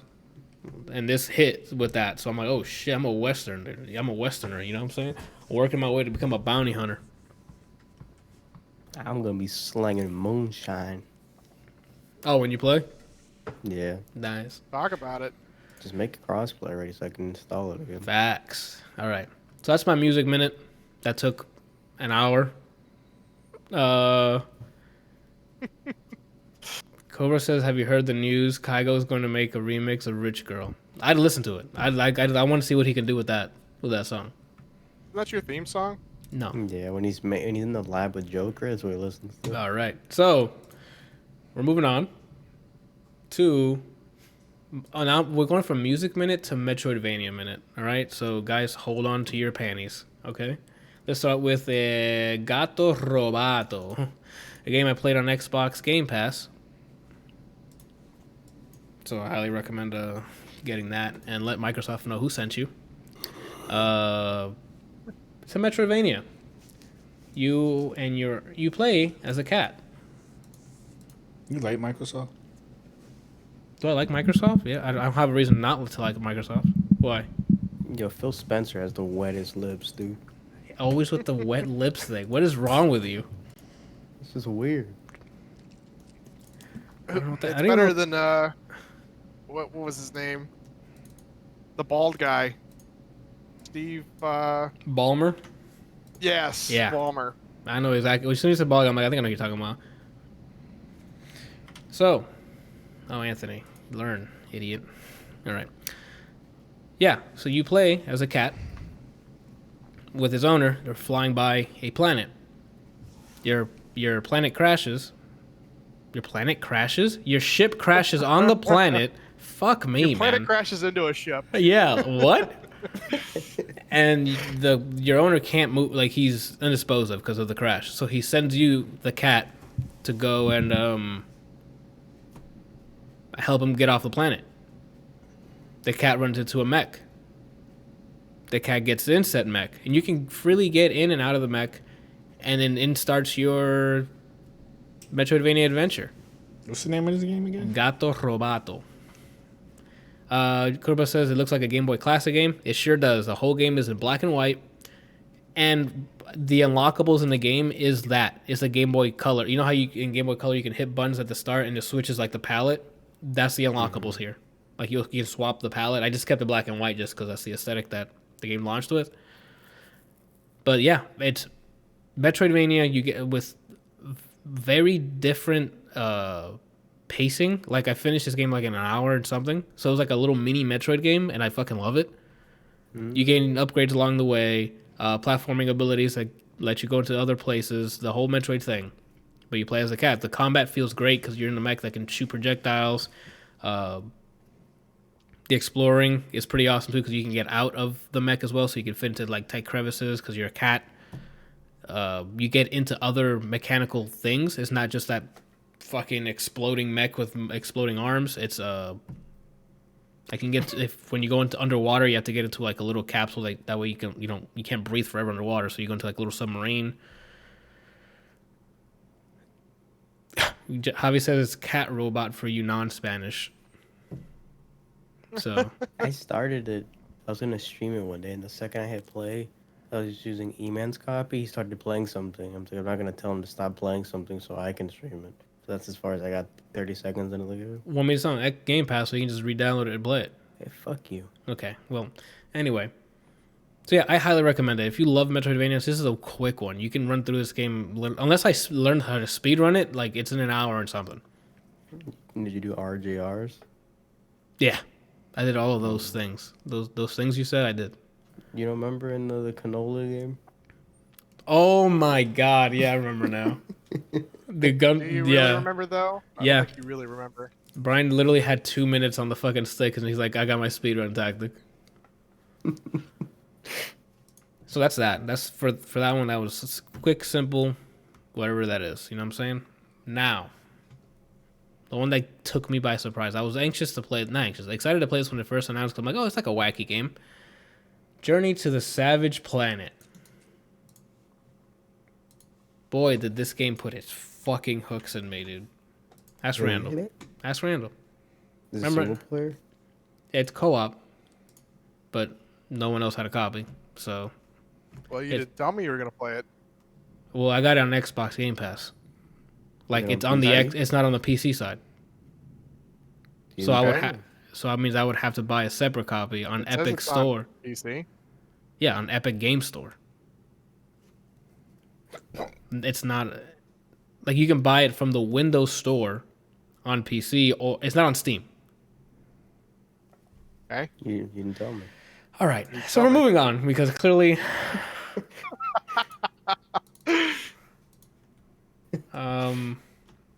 And this hit with that. So I'm like, oh shit, I'm a Westerner, you know what I'm saying? Working my way to become a bounty hunter. I'm going to be slanging moonshine. Oh, when you play? Yeah. Nice. Talk about it. Just make a crossplay ready so I can install it again. Facts. All right. So that's my music minute. That took an hour. Cobra says, have you heard the news? Kygo's going to make a remix of Rich Girl. I'd listen to it. I want to see what he can do with that song. That's your theme song? No. Yeah, when he's in the lab with Joker, that's what he listens to. All right. So we're moving on to now we're going from music minute to Metroidvania minute. All right. So guys, hold on to your panties. Okay. Let's start with Gato Roboto, a game I played on Xbox Game Pass. So I highly recommend getting that and let Microsoft know who sent you. It's a Metroidvania. You play as a cat. You like Microsoft? Do I like Microsoft? Yeah, I don't have a reason not to like Microsoft. Why? Yo, Phil Spencer has the wettest lips, dude. Always with the wet lips thing. What is wrong with you? This is weird. It's better than what was his name? The bald guy. Steve Ballmer? Yes. Yeah. Ballmer. I know exactly. As soon as you said ball, I'm like, I think I know what you're talking about. So, Anthony, learn, idiot. All right. Yeah, so you play as a cat with his owner. They're flying by a planet. Your planet crashes. Your planet crashes? Your ship crashes on the planet. Fuck me, Your planet man. crashes into a ship. Yeah, what? And your owner can't move, like he's indisposed of because of the crash. So he sends you the cat to go and help him get off the planet. The cat runs into a mech. The cat gets in said mech, and you can freely get in and out of the mech, and then in starts your Metroidvania adventure. What's the name of this game again? Gato Roboto. Kurba says it looks like a Game Boy Classic game. It sure does. The whole game is in black and white. And the unlockables in the game is that it's a Game Boy Color. You know how in Game Boy Color you can hit buttons at the start and it switches like the palette. That's the unlockables here. Like you can swap the palette. I just kept it black and white just because that's the aesthetic that the game launched with. But yeah, it's Metroidvania. You get with very different pacing. Like I finished this game like in an hour and something, so it was like a little mini Metroid game, and I fucking love it. You gain upgrades along the way, platforming abilities that let you go to other places, the whole Metroid thing. But you play as a cat. The combat feels great because you're in a mech that can shoot projectiles. The exploring is pretty awesome too because you can get out of the mech as well, so you can fit into like tight crevices because you're a cat. You get into other mechanical things. It's not just that fucking exploding mech with exploding arms. It's I can get to, if when you go into underwater, you have to get into like a little capsule. Like that way you can't breathe forever underwater. So you go into like a little submarine. Javi says it's cat robot for you non-Spanish. So I started it. I was gonna stream it one day, and the second I hit play, I was just using E-Man's copy. He started playing something. I'm not gonna tell him to stop playing something so I can stream it. So that's as far as I got. 30 seconds into the game. Well, I mean, it's on Game Pass, so you can just re-download it and play it. Hey, fuck you. Okay. Well, anyway. So yeah, I highly recommend it. If you love Metroidvania, this is a quick one. You can run through this game. Unless I learned how to speedrun it, like it's in an hour or something. Did you do RJRs? Yeah. I did all of those things. Those things you said, I did. You don't remember in the canola game? Oh my god! Yeah, I remember now. The gun. Do you really remember though? I don't think you really remember. Brian literally had 2 minutes on the fucking stick, and he's like, "I got my speedrun tactic." So that's that. That's for that one. That was quick, simple, whatever that is. You know what I'm saying? Now, the one that took me by surprise. I was anxious to play it. Not anxious. Excited to play this when it first announced. I'm like, oh, it's like a wacky game. Journey to the Savage Planet. Boy, did this game put its fucking hooks in me, dude. Ask Randall. Ask Randall. Is it single player? It's co-op, but no one else had a copy. So, well, you did tell me you were gonna play it. Well, I got it on Xbox Game Pass. Like it's on it's not on the PC side. So that means I would have to buy a separate copy on Epic Store. On PC. Yeah, on Epic Game Store. It's not like you can buy it from the Windows Store on PC, or it's not on Steam. Okay. You didn't tell me. All right, so we're moving on because clearly.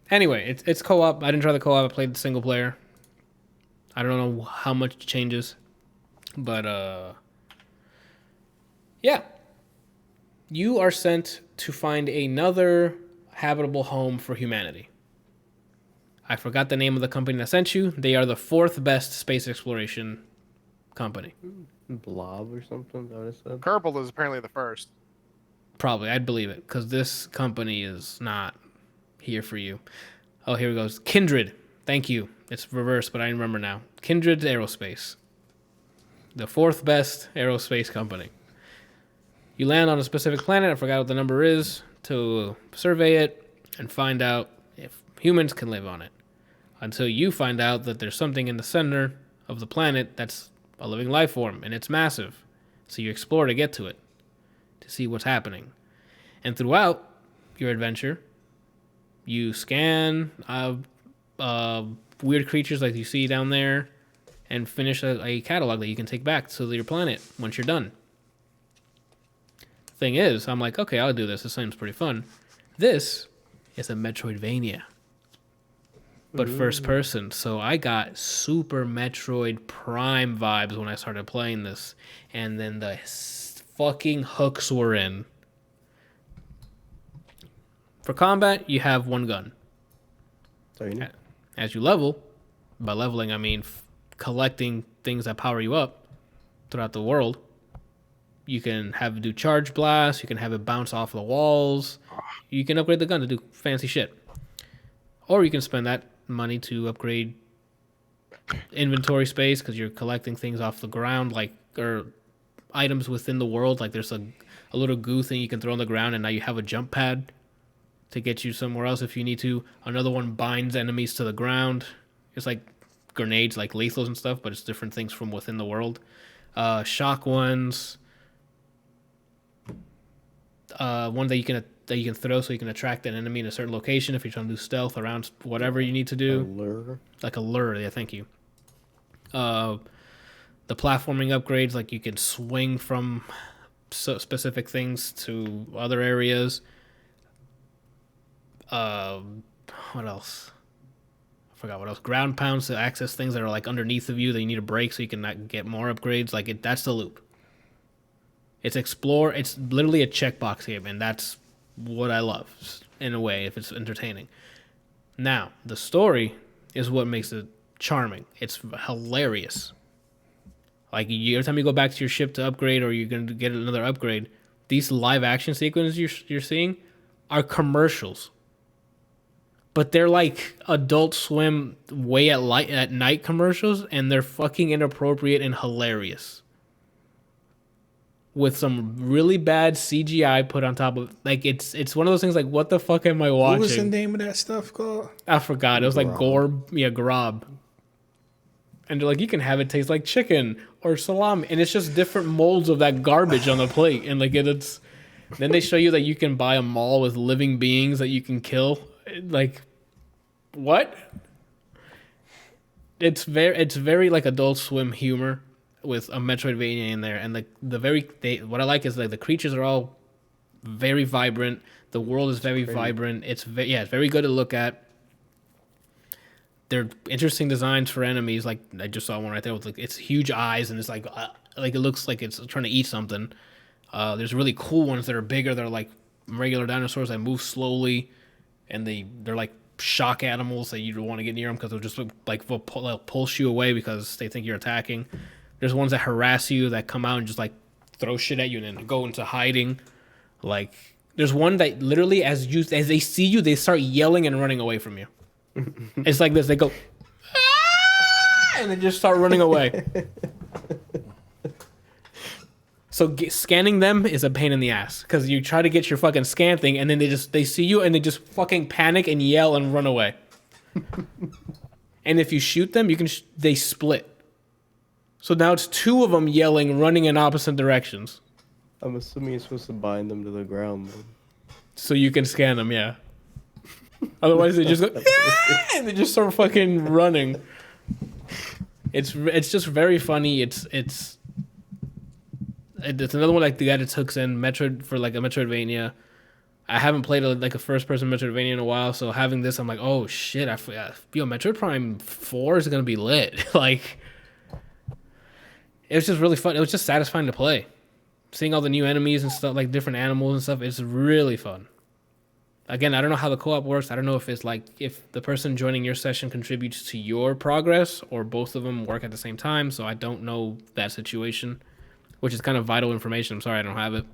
Anyway, it's co-op. I didn't try the co-op. I played the single player. I don't know how much changes, but yeah. You are sent to find another habitable home for humanity. I forgot the name of the company that sent you. They are the 4th best space exploration company. Blob or something? Is that what it said? Kerbal is apparently the first. Probably. I'd believe it because this company is not here for you. Oh, here it goes. Kindred. Thank you. It's reversed, but I remember now. Kindred Aerospace. The 4th best aerospace company. You land on a specific planet, I forgot what the number is, to survey it and find out if humans can live on it. Until you find out that there's something in the center of the planet that's a living life form, and it's massive. So you explore to get to it, to see what's happening. And throughout your adventure, you scan weird creatures like you see down there and finish a catalog that you can take back to your planet once you're done. Thing is, I'm like, okay, I'll do this. This seems pretty fun. This is a Metroidvania, but first person. So I got Super Metroid Prime vibes when I started playing this, and then the fucking hooks were in. For combat, you have one gun. As you level, by leveling I mean collecting things that power you up throughout the world. You can have it do charge blasts. You can have it bounce off the walls. You can upgrade the gun to do fancy shit. Or you can spend that money to upgrade inventory space because you're collecting things off the ground, like or items within the world. Like there's a little goo thing you can throw on the ground, and now you have a jump pad to get you somewhere else if you need to. Another one binds enemies to the ground. It's like grenades, like lethals and stuff, but it's different things from within the world. Shock ones. One that you can throw so you can attract an enemy in a certain location if you're trying to do stealth around whatever you need to do. Lure. Like a lure, yeah, thank you. The platforming upgrades, like you can swing from specific things to other areas. What else? I forgot what else. Ground pounds to access things that are like underneath of you that you need to break so you can not get more upgrades. Like that's the loop. It's explore. It's literally a checkbox game, and that's what I love in a way if it's entertaining. Now, the story is what makes it charming. It's hilarious. Like every time you go back to your ship to upgrade or you're going to get another upgrade, these live action sequences you're seeing are commercials. But they're like Adult Swim way at night commercials, and they're fucking inappropriate and hilarious. With some really bad CGI put on top of, like, it's one of those things like, what the fuck am I watching? What was the name of that stuff called? I forgot. It was like Grob. And they're like, you can have it taste like chicken or salami, and it's just different molds of that garbage on the plate. And like it's then they show you that you can buy a mall with living beings that you can kill. Like, what? It's very like Adult Swim humor with a Metroidvania in there, and what I like is like the creatures are all very vibrant. The world is very vibrant. It's very good to look at. They're interesting designs for enemies. Like I just saw one right there with like its huge eyes, and it's like it looks like it's trying to eat something. There's really cool ones that are bigger. They're like regular dinosaurs that move slowly, and they're like shock animals that you don't want to get near them because they'll just like they'll pulse you away because they think you're attacking. There's ones that harass you that come out and just like throw shit at you and then go into hiding. Like there's one that literally as they see you, they start yelling and running away from you. It's like this. They go, ah! And they just start running away. So scanning them is a pain in the ass because you try to get your fucking scan thing and then they see you and they just fucking panic and yell and run away. And if you shoot them, they split. So now it's two of them yelling, running in opposite directions. I'm assuming you're supposed to bind them to the ground. Then. So you can scan them, yeah. Otherwise, they just go, ah! And they just start fucking running. It's just very funny. It's another one like the guy that hooks in for like a Metroidvania. I haven't played a first-person Metroidvania in a while, so having this, I'm like, oh shit! I forgot. Metroid Prime 4 is gonna be lit. Like, it was just really fun. It was just satisfying to play. Seeing all the new enemies and stuff, like different animals and stuff, it's really fun. Again, I don't know how the co-op works. I don't know if it's like if the person joining your session contributes to your progress or both of them work at the same time. So I don't know that situation, which is kind of vital information. I'm sorry I don't have it.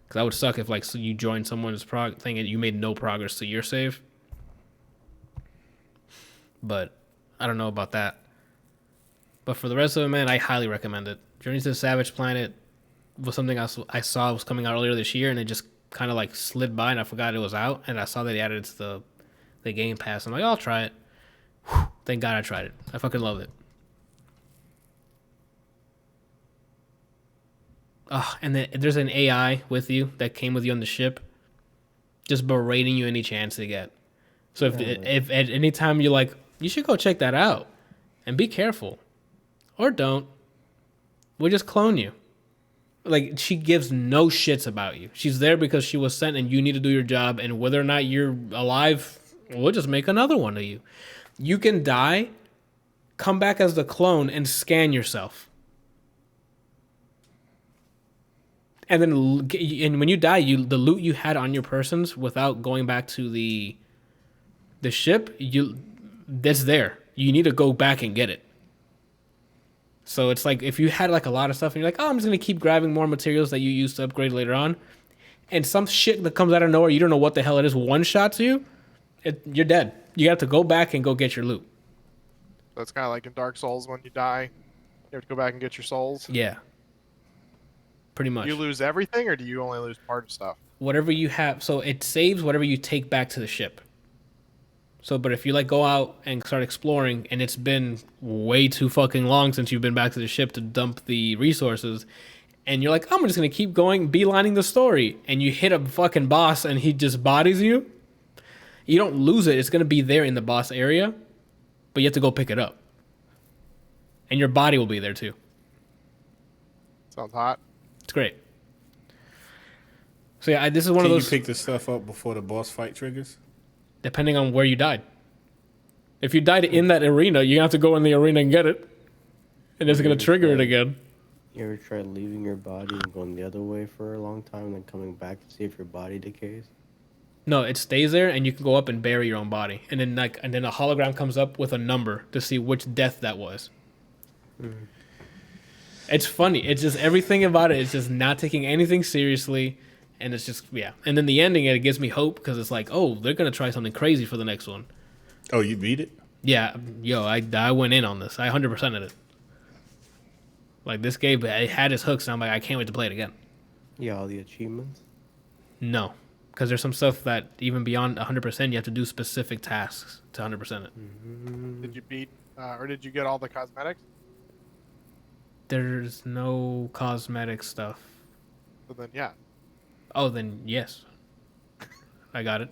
Because that would suck if like you joined someone's thing and you made no progress to your save. But I don't know about that. But for the rest of it, man, I highly recommend it. Journey to the Savage Planet was something I saw was coming out earlier this year, and it just kind of like slid by, and I forgot it was out. And I saw that they added it to the Game Pass. I'm like, oh, I'll try it. Whew, thank God I tried it. I fucking love it. And then there's an AI with you that came with you on the ship, just berating you any chance they get. So if at any time you're like, you should go check that out, and be careful, or don't, we'll just clone you. Like, she gives no shits about you. She's there because she was sent, and you need to do your job. And whether or not you're alive, we'll just make another one of you. You can die, come back as the clone, and scan yourself. And then, when you die, the loot you had on your persons without going back to the ship, that's there. You need to go back and get it. So it's like if you had like a lot of stuff and you're like, oh, I'm just gonna keep grabbing more materials that you use to upgrade later on, and some shit that comes out of nowhere, you don't know what the hell it is, one shots you, you're dead. You have to go back and go get your loot. That's kind of like in Dark Souls when you die, you have to go back and get your souls. Yeah. pretty much. You lose everything, or do you only lose part of stuff? Whatever you have, so it saves whatever you take back to the ship. So, but if you like go out and start exploring, and it's been way too fucking long since you've been back to the ship to dump the resources, and you're like, I'm just gonna keep going, beelining the story, and you hit a fucking boss, and he just bodies you. You don't lose it; it's gonna be there in the boss area, but you have to go pick it up, and your body will be there too. Sounds hot. It's great. So yeah, this is one Can of those. you pick the stuff up before the boss fight triggers? Depending on where you died. If you died in that arena, you have to go in the arena and get it. And it's going to trigger it again. You ever tried leaving your body and going the other way for a long time and then coming back to see if your body decays? No, it stays there and you can go up and bury your own body. And then a hologram comes up with a number to see which death that was. Mm-hmm. It's funny. It's just everything about it is just not taking anything seriously. And it's just, yeah. And then the ending, it gives me hope because it's like, oh, they're going to try something crazy for the next one. Oh, you beat it? Yeah. Yo, I went in on this. I 100%ed it. Like, this game, it had its hooks, and I'm like, I can't wait to play it again. Yeah, all the achievements? No. Because there's some stuff that, even beyond 100%, you have to do specific tasks to 100% it. Mm-hmm. Did you beat, or did you get all the cosmetics? There's no cosmetic stuff. So then, yeah. Oh, then yes. I got it.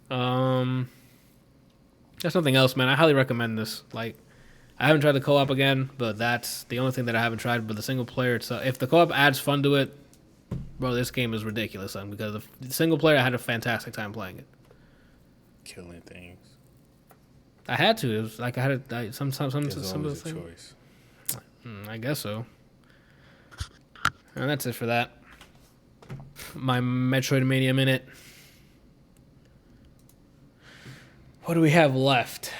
There's something else, man. I highly recommend this. Like, I haven't tried the co-op again, but that's the only thing that I haven't tried. But the single player, if the co-op adds fun to it, bro, this game is ridiculous. Son, because the single player, I had a fantastic time playing it. Killing things. I had to. It was like I had some There's of the always a things. choice. I guess so. And that's it for that. My Metroidvania minute. What do we have left?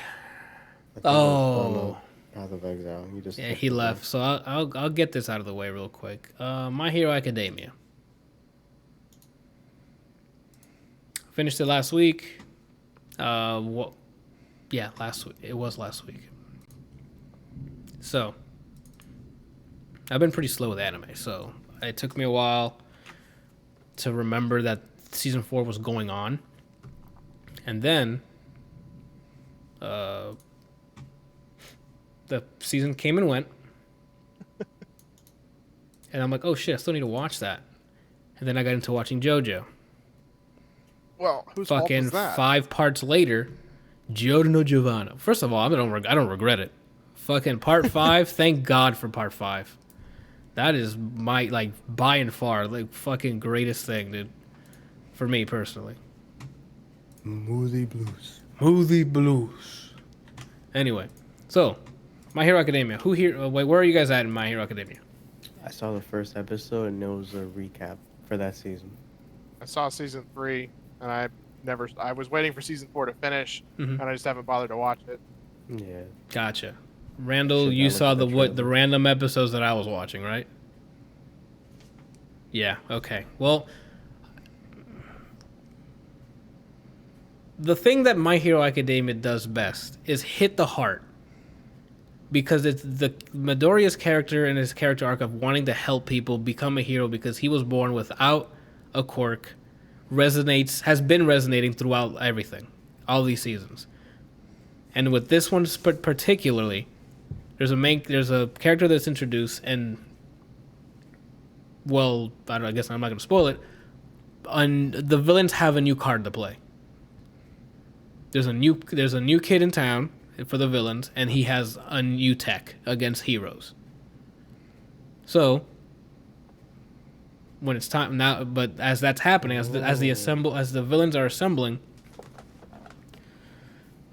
Oh, Path of Exile. Yeah, he left. So I'll get this out of the way real quick. My Hero Academia. Finished it last week. Yeah, last week. It was last week. So I've been pretty slow with anime, so it took me a while to remember that season 4 was going on. And then the season came and went. And I'm like, oh shit, I still need to watch that. And then I got into watching JoJo. Well, whose fault Fucking was that? 5 parts later, Giorno Giovanna. First of all, I don't regret it. Fucking part 5, thank God for part 5. That is my, like, by and far, like, fucking greatest thing, dude. For me, personally. Movie blues. Movie blues. Anyway, so, My Hero Academia. Who here, wait, where are you guys at in My Hero Academia? I saw the first episode and it was a recap for that season. I saw season 3, and I was waiting for season 4 to finish, and I just haven't bothered to watch it. Yeah. Gotcha. Randall, Shit, you I looked saw at the trailer. the random episodes that I was watching, right? Yeah, okay. Well, the thing that My Hero Academia does best is hit the heart. Because it's the Midoriya's character and his character arc of wanting to help people become a hero because he was born without a quirk has been resonating throughout everything, all these seasons. And with this one particularly, there's a character that's introduced, and well, I guess I'm not going to spoil it. The villains have a new card to play. There's a new kid in town for the villains, and he has a new tech against heroes. So when it's time now, but as that's happening, as the villains are assembling,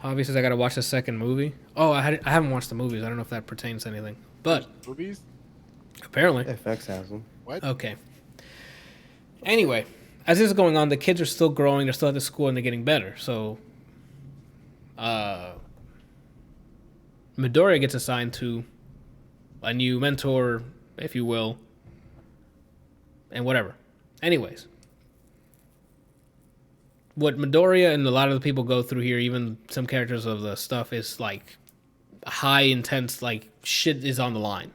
obviously I got to watch the second movie. Oh, I haven't watched the movies. I don't know if that pertains to anything, but Movies? apparently FX has them. What? Okay. Anyway, as this is going on, the kids are still growing. They're still at the school, and they're getting better. So, Midoriya gets assigned to a new mentor, if you will, and whatever. Anyways, what Midoriya and a lot of the people go through here, even some characters of the stuff, is like high intense, like shit is on the line.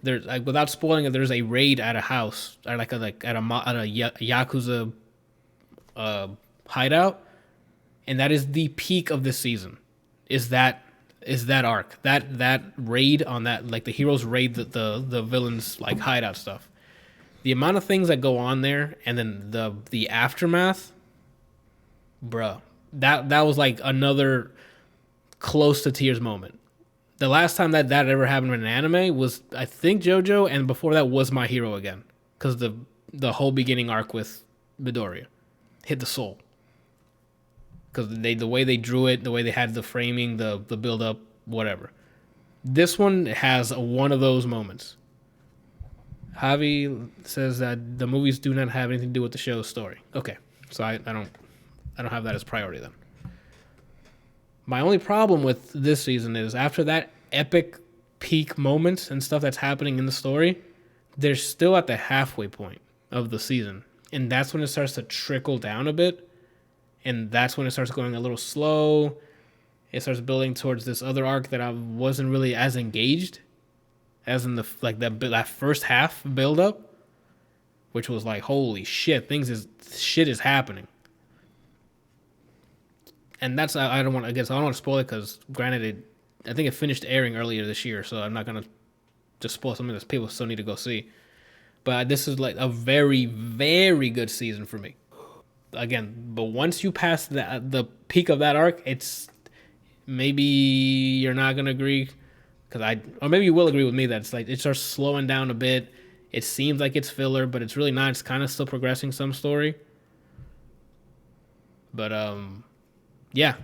there's like without spoiling it, there's a raid at a house or like at a yakuza hideout, and that is the peak of this season. Is that arc, that raid on that, like the heroes raid the villains like hideout stuff. The amount of things that go on there, and then the aftermath, bruh, that was like another close to tears moment. The last time that ever happened in an anime was, I think, JoJo, and before that was My Hero again, because the whole beginning arc with Midoriya hit the soul. Because the way they drew it, the way they had the framing, the build up, whatever. This one has one of those moments. Javi says that the movies do not have anything to do with the show's story. Okay, so I don't have that as priority then. My only problem with this season is after that epic peak moments and stuff that's happening in the story, they're still at the halfway point of the season. And that's when it starts to trickle down a bit. And that's when it starts going a little slow. It starts building towards this other arc that I wasn't really as engaged as in that first half build up, which was like, holy shit, shit is happening. And that's, I don't want to spoil it because granted, I think it finished airing earlier this year, so I'm not going to just spoil something that people still need to go see. But this is like a very, very good season for me. Again, but once you pass the peak of that arc, it's maybe you're not going to agree, or maybe you will agree with me that it's like it starts slowing down a bit. It seems like it's filler, but it's really not. It's kind of still progressing some story. But yeah,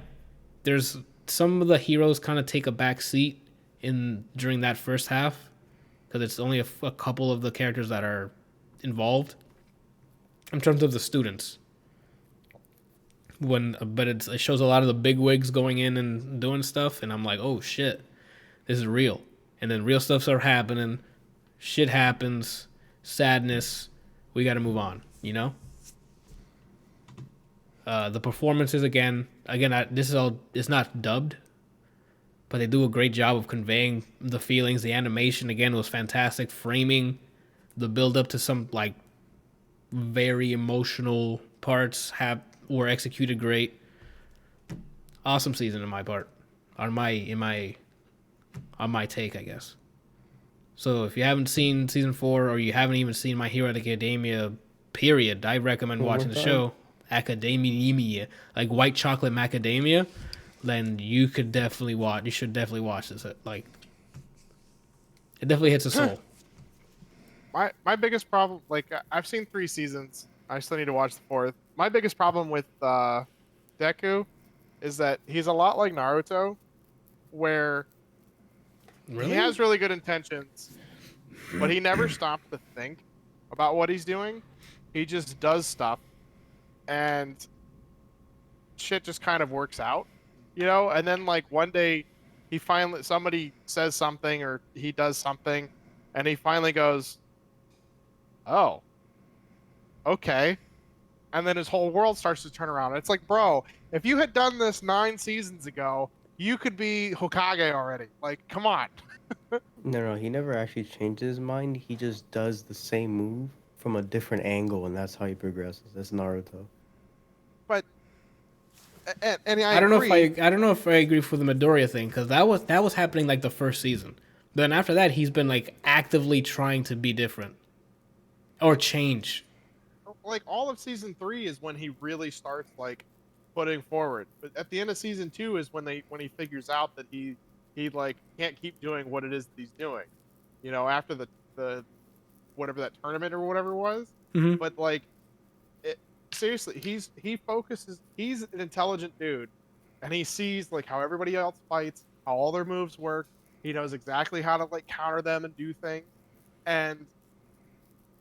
there's some of the heroes kind of take a back seat during that first half because it's only a couple of the characters that are involved in terms of the students. But it shows a lot of the big wigs going in and doing stuff, and I'm like, oh shit, this is real. And then real stuff starts happening, shit happens, sadness, we got to move on, you know. The performances it's not dubbed, but they do a great job of conveying the feelings. The animation again was fantastic, framing the build up to some like very emotional parts were executed great. Awesome season on my part, on my take, I guess. So if you haven't seen season 4 or you haven't even seen My Hero Academia, period, I recommend watching the show. Academia, like white chocolate macadamia, then you should definitely watch this. Like, it definitely hits a soul. My biggest problem, like, I've seen 3 seasons. I still need to watch the 4th. My biggest problem with Deku is that he's a lot like Naruto, where he has really good intentions, but he never stops to think about what he's doing. He just does stuff, and shit just kind of works out, you know? And then, like, one day, somebody says something or he does something, and he finally goes, oh, okay. And then his whole world starts to turn around. It's like, bro, if you had done this 9 seasons ago, you could be Hokage already. Like, come on. No, he never actually changes his mind. He just does the same move from a different angle, and that's how he progresses. That's Naruto. But and I don't know if I agree for the Midoriya thing, because that was happening like the first season. Then after that, he's been like actively trying to be different or change. Like all of season 3 is when he really starts like putting forward. But at the end of season 2 is when he figures out that he like can't keep doing what it is that he's doing. You know, after the whatever that tournament or whatever it was. Mm-hmm. But like, seriously, he's an intelligent dude, and he sees like how everybody else fights, how all their moves work. He knows exactly how to like counter them and do things, and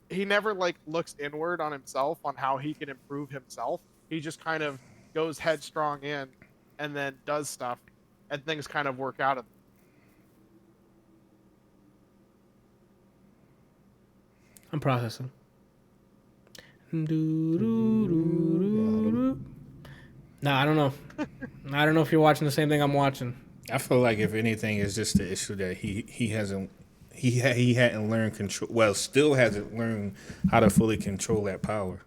he never like looks inward on himself on how he can improve himself. He just kind of goes headstrong in, and then does stuff, and things kind of work out of it. I'm processing. No, I don't know. I don't know if you're watching the same thing I'm watching. I feel like if anything, it's just the issue that he hasn't he hadn't learned control. Well, still hasn't learned how to fully control that power,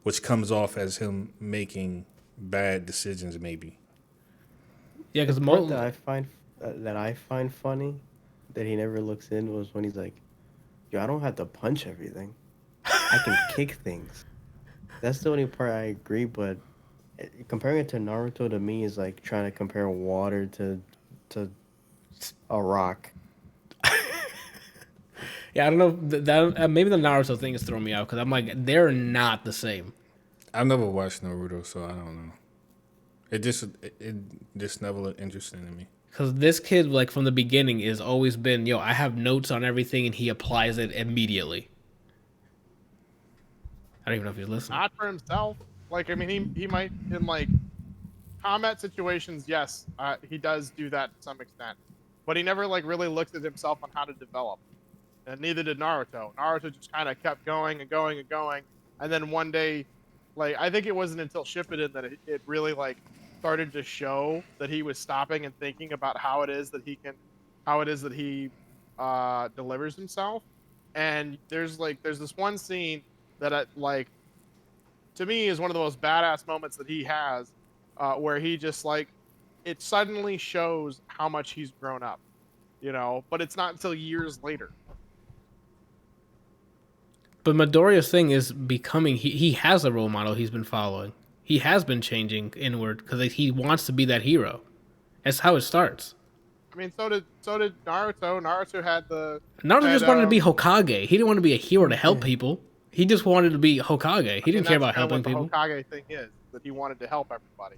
which comes off as him making bad decisions, maybe. Yeah, because The part that I find funny that he never looks in was when he's like, "Yo, I don't have to punch everything. I can kick things." That's the only part I agree, but comparing it to Naruto to me is like trying to compare water to a rock. yeah, I don't know that maybe the Naruto thing is throwing me out because I'm like they're not the same. I've never watched Naruto, so I don't know. It just never looked interesting to me. Because this kid, like from the beginning, is always been, yo, I have notes on everything, and he applies it immediately. I don't even know if he's listening. Not for himself. Like, I mean, he might in like combat situations. Yes, he does do that to some extent, but he never like really looked at himself on how to develop, and neither did Naruto. Naruto just kind of kept going and going and going, and then one day, like I think it wasn't until Shippuden that it really like started to show that he was stopping and thinking about how it is that he delivers himself. And there's this one scene that to me is one of the most badass moments that he has, where he just like it suddenly shows how much he's grown up, but it's not until years later. But Midoriya's thing is becoming, he has a role model he's been following. He has been changing inward because he wants to be that hero. That's how it starts. I mean, so did Naruto. Naruto just wanted to be Hokage. He didn't want to be a hero to help people. He just wanted to be Hokage. He didn't care about helping people. The Hokage thing is that he wanted to help everybody.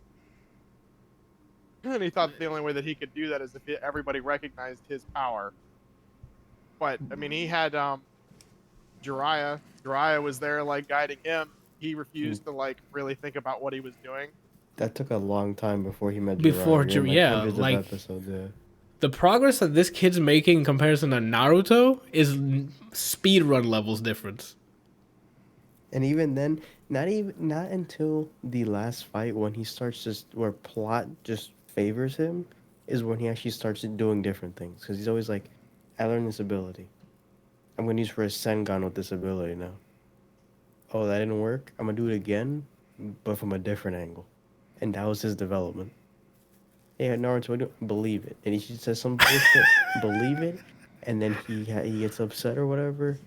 And he thought the only way that he could do that is if everybody recognized his power. But, I mean, he had Jiraiya. Jiraiya was there, like, guiding him. He refused to, like, really think about what he was doing. That took a long time before he met Jiraiya. The progress that this kid's making in comparison to Naruto is speedrun levels difference. And even then, not until the last fight when he starts where plot just favors him is when he actually starts doing different things. Because he's always like, I learned this ability. I'm going to use for a Sengon with this ability now. Oh, that didn't work? I'm going to do it again, but from a different angle. And that was his development. Yeah, Naruto, I don't believe it. And he says some bullshit, believe it, and then he gets upset or whatever,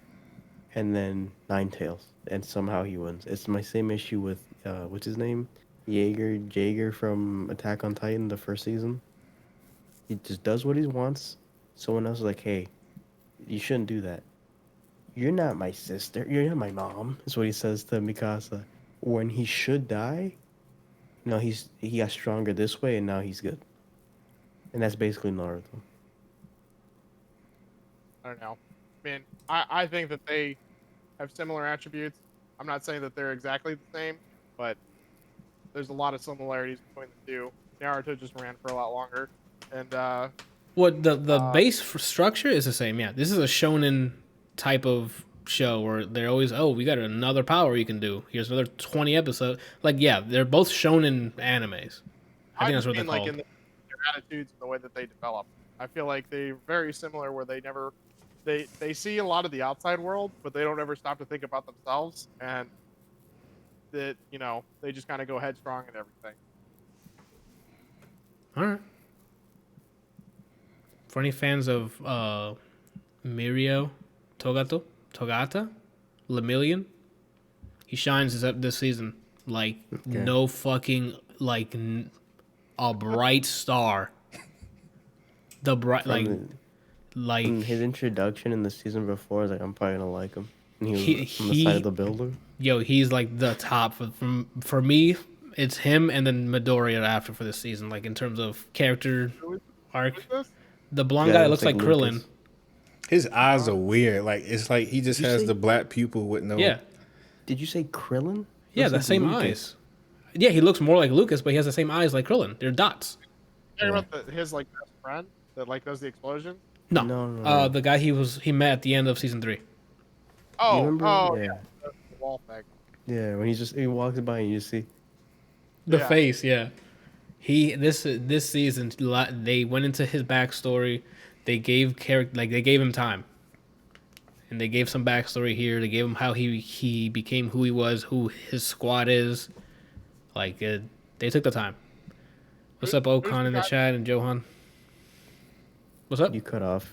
and then Nine Tails, and somehow he wins. It's my same issue with, what's his name? Jaeger from Attack on Titan, the first season. He just does what he wants. Someone else is like, hey, you shouldn't do that. You're not my sister. You're not my mom. That's what he says to Mikasa. When he should die, no, he got stronger this way, and now he's good. And that's basically Naruto. I don't know. I mean, I think that they have similar attributes. I'm not saying that they're exactly the same, but there's a lot of similarities between the two. Naruto just ran for a lot longer, and the base structure is the same. Yeah, this is a shonen type of show where they're always, we got another power you can do. Here's another 20 episodes. Like, yeah, they're both shonen animes. I think that's what they're called. Like in their attitudes and the way that they develop. I feel like they're very similar where they see a lot of the outside world, but they don't ever stop to think about themselves, and that, they just kind of go headstrong and everything. All right. For any fans of Mirio Togata, Lemillion, he shines this season like no fucking a bright star. The bright like his introduction in the season before is like, I'm probably gonna like him. And he was on the side of the builder. Yo, he's like the top for me. It's him and then Midoriya after for this season. Like in terms of character arc, the blonde guy looks like Krillin. Lucas. His eyes are weird. Like it's like he just has the black pupil with no. Yeah. Did you say Krillin? Yeah, the same eyes. Yeah, he looks more like Lucas, but he has the same eyes like Krillin. They're dots. You talking about his best friend that does the explosion? No. The guy he met at the end of season 3. Yeah. The wall thing. Yeah, when he walks by and you see the face. Yeah. This season they went into his backstory. They gave him time. and they gave some backstory here. They gave him how he became who he was, who his squad is. Like they took the time. What's up, Who's Okan in the chat and Johan? What's up? You cut off.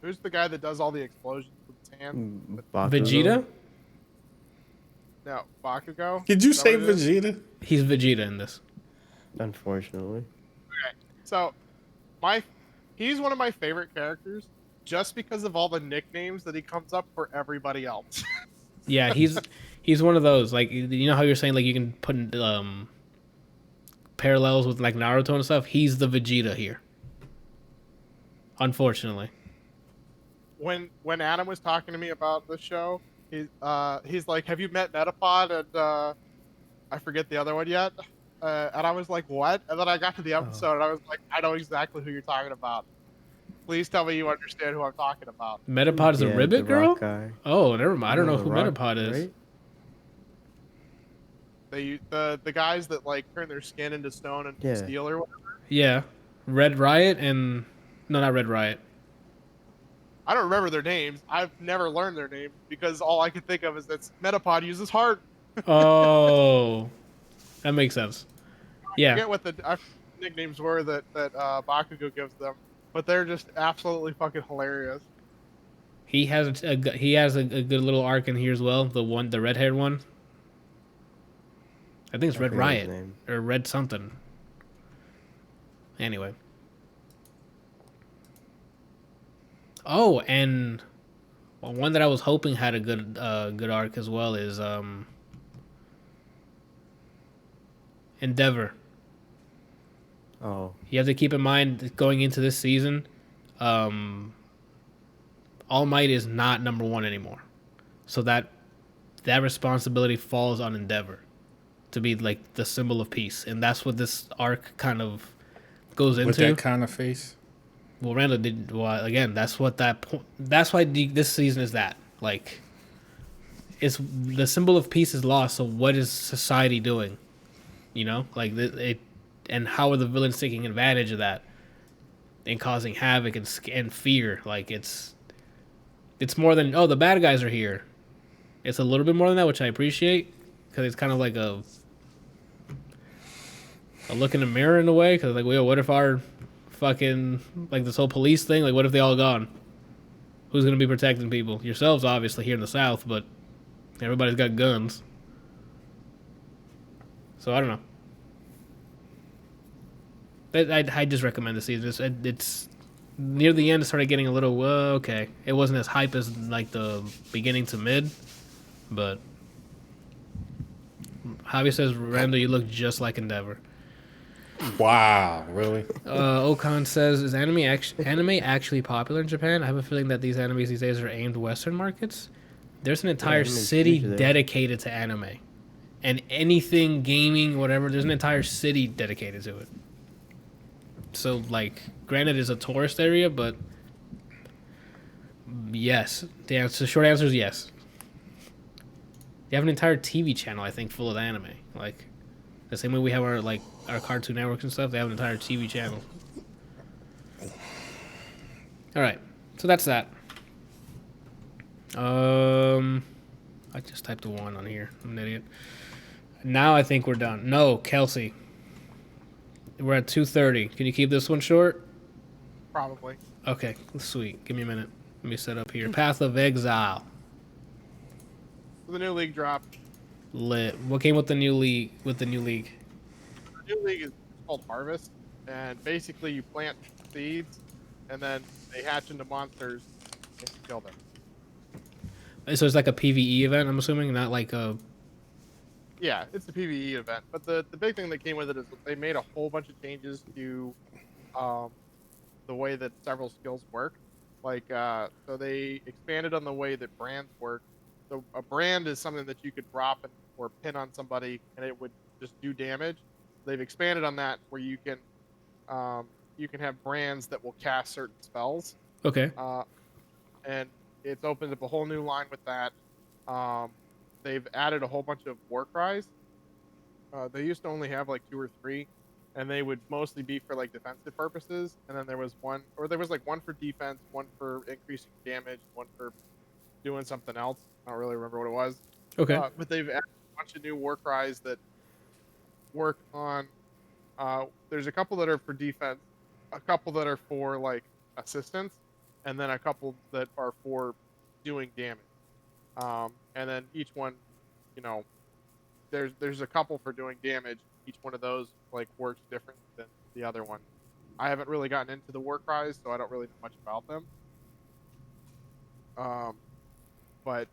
Who's the guy that does all the explosions with his hand? Bakugo? Vegeta? No, Bakugo. Did you Is that say what it is? Vegeta? He's Vegeta in this. Unfortunately. Okay, so he's one of my favorite characters just because of all the nicknames that he comes up for everybody else. Yeah, he's one of those. Like, you know how you're saying like you can put parallels with like Naruto and stuff. He's the Vegeta here. Unfortunately. When Adam was talking to me about the show, he's like, "Have you met Metapod?" And I forget the other one yet. And I was like, "What?" And then I got to the episode, and I was like, "I know exactly who you're talking about. Please tell me you understand who I'm talking about." Metapod is a Yeah, Ribbit the girl? rock guy. Oh, never mind. I don't know the who rock, Metapod is. right? The guys that like turn their skin into stone and Yeah. steel or whatever. Yeah. Red Riot and... No, not Red Riot. I don't remember their names. I've never learned their names because all I can think of is that Metapod uses heart. Oh. That makes sense. I Yeah. forget what the nicknames were that Bakugo gives them, but they're just absolutely fucking hilarious. He has a good little arc in here as well. The red-haired one. I think it's I Red forget his Riot. name. Or Red something. Anyway. Oh, and one that I was hoping had a good arc as well is Endeavor. Oh, You have to keep in mind going into this season, All Might is not number one anymore, so that responsibility falls on Endeavor to be like the symbol of peace, and that's what this arc kind of goes into. With that kind of face. Well, Randall did. Well, again, that's what that's why this season is that. Like, it's the symbol of peace is lost. So what is society doing? You know, like and how are the villains taking advantage of that and causing havoc and fear? Like it's more than the bad guys are here. It's a little bit more than that, which I appreciate because it's kind of like a look in the mirror in a way. Because like, what if our fucking like this whole police thing? Like, what if they all gone? Who's gonna be protecting people? Yourselves, obviously, here in the South, but everybody's got guns. So I don't know. I just recommend the season. It's near the end. It started getting a little okay. It wasn't as hype as like the beginning to mid, but Javi says, Randall, you look just like Endeavor. Wow, really? Okan says, is anime actually popular in Japan? I have a feeling that these animes these days are aimed Western markets. There's an entire anime's city huge there. dedicated to anime. And anything, gaming, whatever, there's an entire city dedicated to it. So, like, granted, it's a tourist area, but yes. The short answer is yes. They have an entire TV channel, I think, full of anime. Like, the same way we have our Cartoon Networks and stuff, they have an entire TV channel. All right, so that's that. I just typed a 1 on here. I'm an idiot. Now I think we're done. No, Kelsey. We're at 2:30. Can you keep this one short? Probably. Okay, sweet. Give me a minute. Let me set up here. Path of Exile. So the new league dropped. Lit. What came with the new league? The new league is called Harvest, and basically you plant seeds, and then they hatch into monsters, and you kill them. So it's like a PvE event, I'm assuming, not like a... Yeah, it's a PvE event, but the big thing that came with it is that they made a whole bunch of changes to the way that several skills work. Like, so they expanded on the way that brands work. So a brand is something that you could drop or pin on somebody, and it would just do damage. They've expanded on that where you can have brands that will cast certain spells. Okay. And it's opened up a whole new line with that. They've added a whole bunch of war cries. They used to only have like 2 or 3, and they would mostly be for like defensive purposes. And then there was one for defense, one for increasing damage, one for doing something else. I don't really remember what it was. Okay. But they've added a bunch of new war cries that work on. There's a couple that are for defense, a couple that are for like assistance, and then a couple that are for doing damage. And then each one, you know, there's a couple for doing damage. Each one of those like works different than the other one. I haven't really gotten into the war cries, so I don't really know much about them. But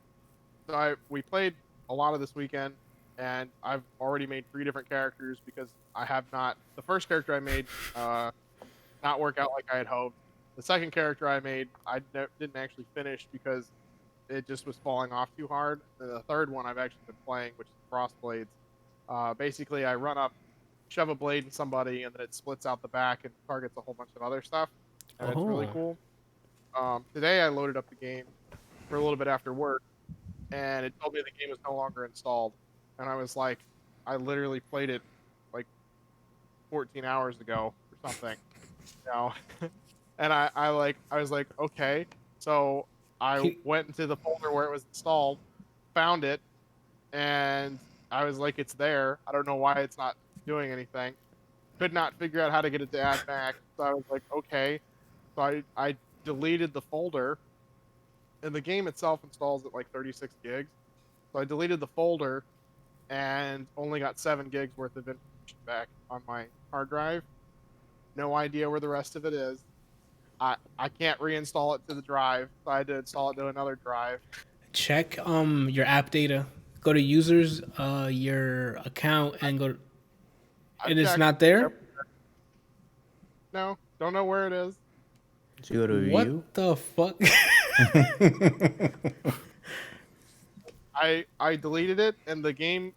we played a lot of this weekend, and I've already made 3 different characters because I have not. The first character I made not work out like I had hoped. The second character I made didn't actually finish because it just was falling off too hard. And the third one I've actually been playing, which is Crossblades. Basically, I run up, shove a blade in somebody, and then it splits out the back and targets a whole bunch of other stuff. And it's really cool. Today I loaded up the game for a little bit after work, and it told me the game was no longer installed. And I was like, I literally played it like 14 hours ago or something, you know. And I was like, okay. So I went into the folder where it was installed, found it, and I was like, it's there. I don't know why it's not doing anything. Could not figure out how to get it to add back. So I was like, okay. So I deleted the folder, and the game itself installs at like 36 gigs. So I deleted the folder and only got 7 gigs worth of information back on my hard drive. No idea where the rest of it is. I can't reinstall it to the drive, so I had to install it to another drive. Check your app data. Go to users, your account, and go. And it's not there. No, don't know where it is. Did you go to What review? the fuck? I deleted it, and the game,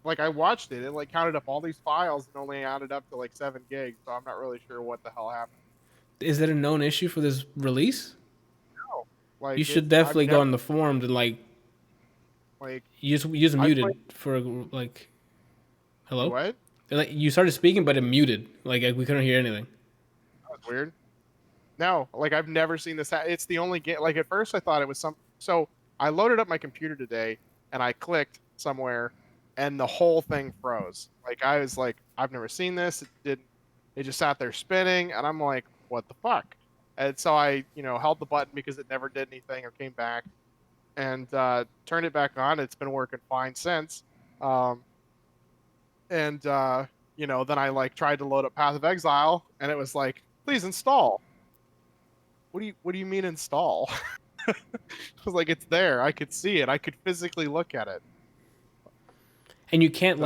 like I watched it, it like counted up all these files and only added up to like 7 gigs. So I'm not really sure what the hell happened. Is it a known issue for this release? No, like You should definitely go on the forums and like you just muted for like. Hello. What? Like you started speaking, but it muted. Like we couldn't hear anything. That was weird. No, like I've never seen this. It's the only game. Like at first, I thought it was some. So I loaded up my computer today, and I clicked somewhere, and the whole thing froze. Like I was like, I've never seen this. It didn't. It just sat there spinning, and I'm like, what the fuck? And so I, held the button because it never did anything or came back, and turned it back on. It's been working fine since. Then I like tried to load up Path of Exile, and it was like, please install. What do you mean install? I was like, it's there. I could see it. I could physically look at it. And you can't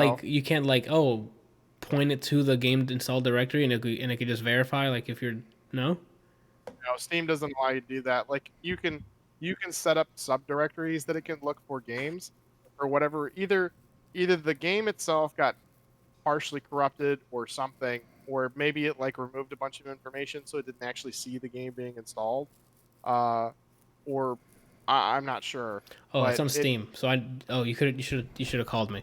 point it to the game install directory and it could just verify like if you're no. No, Steam doesn't allow you to do that. Like you can set up subdirectories that it can look for games or whatever. Either the game itself got partially corrupted or something, or maybe it like removed a bunch of information so it didn't actually see the game being installed. Or I'm not sure. Oh, it's on Steam. You should have called me.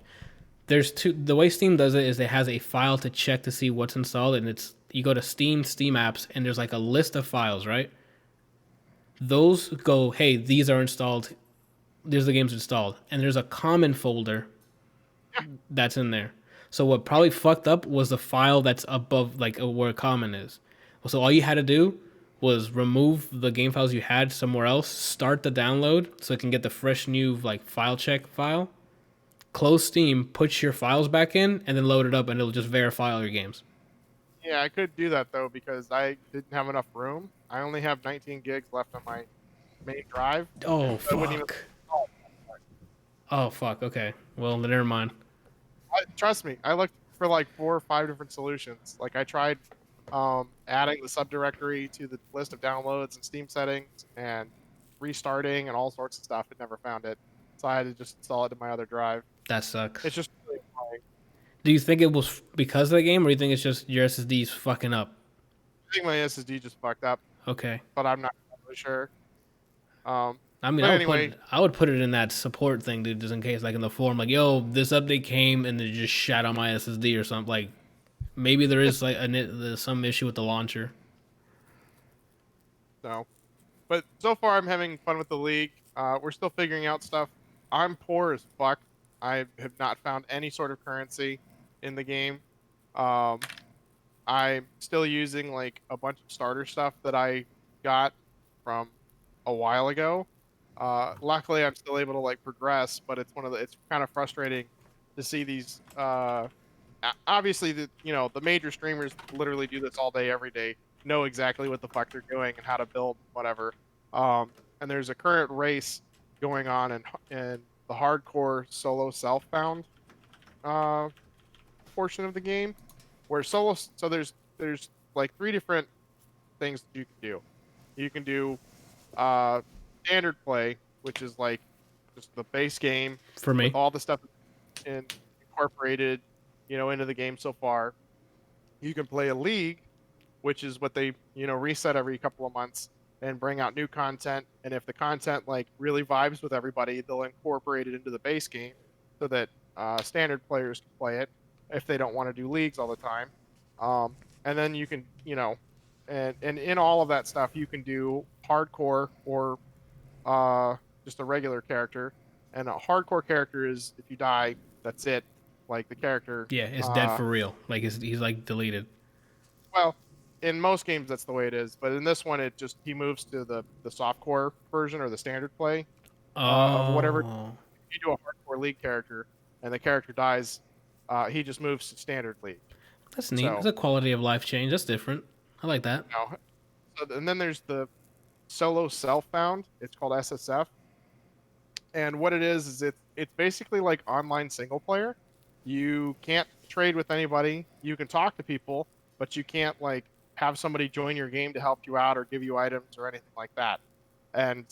There's the way Steam does it is it has a file to check to see what's installed, and you go to Steam apps, and there's like a list of files, right? Those go, hey, these are installed. There's the games installed, and there's a common folder that's in there. So what probably fucked up was the file that's above, like where common is. So all you had to do was remove the game files you had somewhere else, start the download so it can get the fresh new like file check file, close Steam, put your files back in, and then load it up, and it'll just verify all your games. Yeah, I could do that though because I didn't have enough room. I only have 19 gigs left on my main drive. Oh fuck. Oh fuck. Okay. Well, never mind. Trust me, I looked for like 4 or 5 different solutions. Like I tried adding the subdirectory to the list of downloads and Steam settings and restarting and all sorts of stuff. It never found it, so I had to just install it to my other drive. That sucks. It's just really annoying. Do you think it was because of the game, or do you think it's just your SSD's fucking up? I think my SSD just fucked up. Okay. But I'm not really sure. I mean, I would put it in that support thing, dude, just in case, like in the forum, like, yo, this update came and it just shat on my SSD or something. Like, maybe there is like there's some issue with the launcher. No, but so far I'm having fun with the league. We're still figuring out stuff. I'm poor as fuck. I have not found any sort of currency in the game. Um, I'm still using like a bunch of starter stuff that I got from a while ago. Luckily, I'm still able to like progress, but it's kind of frustrating to see these. Obviously, the major streamers literally do this all day, every day, know exactly what the fuck they're doing and how to build whatever. And there's a current race going on in the hardcore solo self-found uh, portion of the game, where solo. So there's like three different things that you can do. You can do uh, standard play, which is like just the base game For with me. all the stuff incorporated, into the game so far. You can play a league, which is what they, reset every couple of months and bring out new content. And if the content like really vibes with everybody, they'll incorporate it into the base game so that standard players can play it if they don't want to do leagues all the time. And then you can, and in all of that stuff, you can do hardcore or just a regular character. And a hardcore character is if you die, that's it. Like the character. Yeah, it's dead for real. Like he's like deleted. Well, in most games that's the way it is, but in this one he moves to the softcore version or the standard play of whatever. Oh, You do a hardcore league character and the character dies, he just moves to standard league. that's neat. So, It's a quality of life change. That's different. I like that. And then there's the solo self-found. It's called SSF. And what it is it's basically like online single player. You can't trade with anybody. You can talk to people, but you can't like have somebody join your game to help you out or give you items or anything like that. And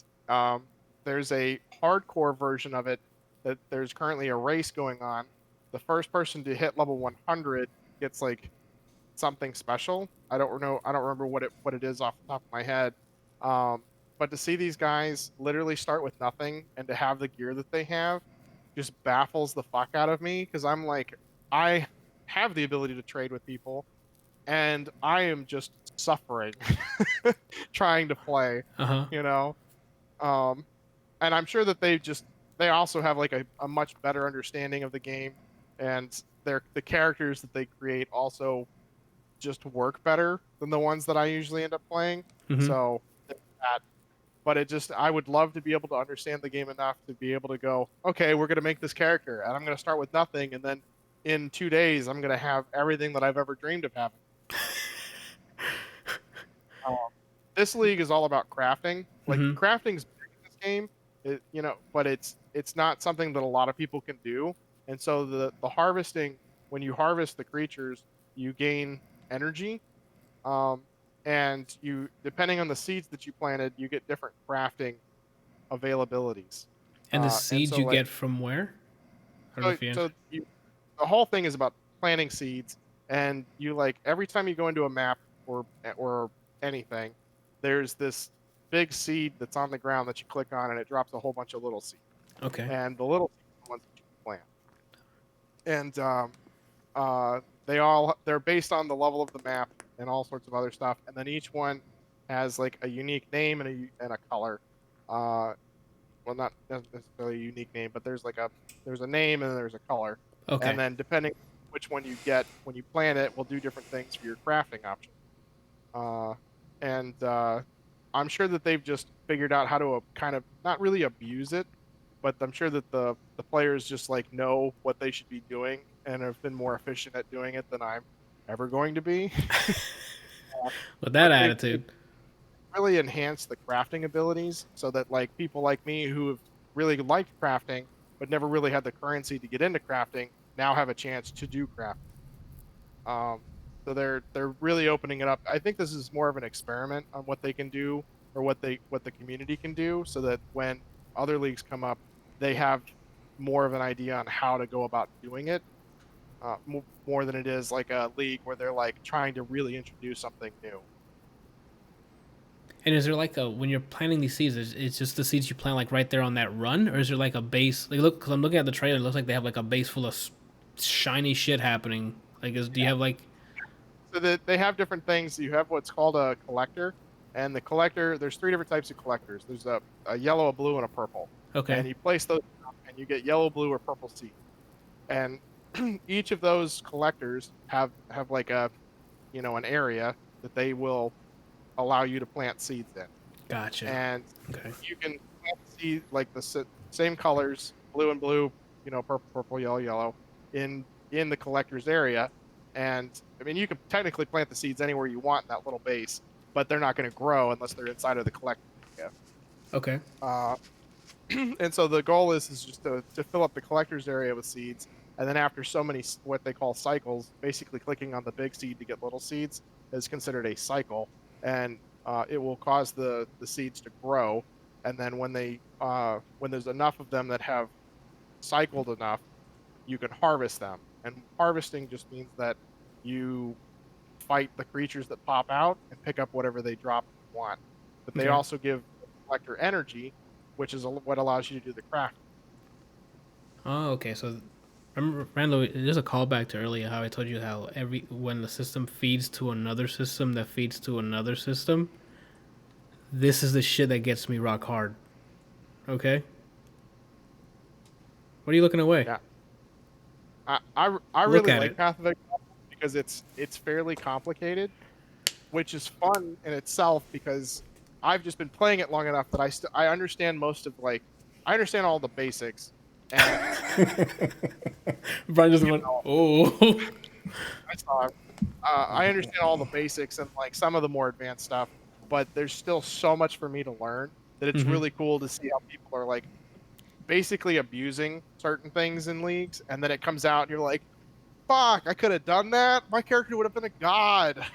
there's a hardcore version of it that there's currently a race going on. The first person to hit level 100 gets like something special. I don't know. I don't remember what it is off the top of my head. But to see these guys literally start with nothing and to have the gear that they have just baffles the fuck out of me because I'm like, I have the ability to trade with people and I am just suffering trying to play, Uh-huh. And I'm sure that they also have like a much better understanding of the game and the characters that they create also just work better than the ones that I usually end up playing. Mhm. So that, but I would love to be able to understand the game enough to be able to go, okay, we're going to make this character and I'm going to start with nothing. And then in 2 days, I'm going to have everything that I've ever dreamed of having. This league is all about crafting. Like crafting's big in this game, but it's not something that a lot of people can do. And so the harvesting, when you harvest the creatures, you gain energy. And you, depending on the seeds that you planted, you get different crafting availabilities. And the seeds you like, get from where? I don't know if you answered. The whole thing is about planting seeds, and you like every time you go into a map or anything, there's this big seed that's on the ground that you click on, and it drops a whole bunch of little seeds. Okay. And the little seeds are the ones that you plant. And they're based on the level of the map and all sorts of other stuff. And then each one has like a unique name and a color. Well, not necessarily a unique name, but there's a name and there's a color. Okay. And then depending which one you get when you plant it, will do different things for your crafting options. I'm sure that they've just figured out how to kind of not really abuse it, but I'm sure that the players just like know what they should be doing and have been more efficient at doing it than I'm ever going to be. With that attitude. Really enhance the crafting abilities so that like people like me who have really liked crafting but never really had the currency to get into crafting now have a chance to do crafting. So they're really opening it up. I think this is more of an experiment on what they can do or what the community can do so that when other leagues come up, they have more of an idea on how to go about doing it. More than it is like a league where they're like trying to really introduce something new. And is there like when you're planting these seeds, it's just the seeds you plant like right there on that run, or is there like a base? Like, look, because I'm looking at the trailer, it looks like they have like a base full of shiny shit happening. Like, do you have like? So they have different things. You have what's called a collector, And the collector, there's 3 different types of collectors. There's a yellow, a blue, and a purple. Okay. And you place those down, and you get yellow, blue, or purple seeds. And each of those collectors have like a, an area that they will allow you to plant seeds in. Gotcha. And Okay. you can plant seed like the same colors, blue and blue, purple, purple, yellow, yellow, in the collector's area. And I mean, you can technically plant the seeds anywhere you want in that little base, but they're not going to grow unless they're inside of the collector area. Okay. And so the goal is just to fill up the collector's area with seeds. And then after so many, what they call cycles, basically clicking on the big seed to get little seeds is considered a cycle. And it will cause the seeds to grow. And then when there's enough of them that have cycled enough, you can harvest them. And harvesting just means that you fight the creatures that pop out and pick up whatever they drop you want. But they Okay. also give the collector energy, which is what allows you to do the craft. Oh, okay. So, remember, Randall, there's a callback to earlier how I told you how when the system feeds to another system that feeds to another system, this is the shit that gets me rock hard. Okay? What are you looking away? Yeah. I Look really at like it. Path of Exile because it's fairly complicated, which is fun in itself because I've just been playing it long enough that I understand most of I understand all the basics, and Brian just went, oh. I saw it. I understand all the basics and some of the more advanced stuff, but there's still so much for me to learn that it's Mhm. really cool to see how people are basically abusing certain things in leagues, and then it comes out and you're like, fuck, I could have done that. My character would have been a god.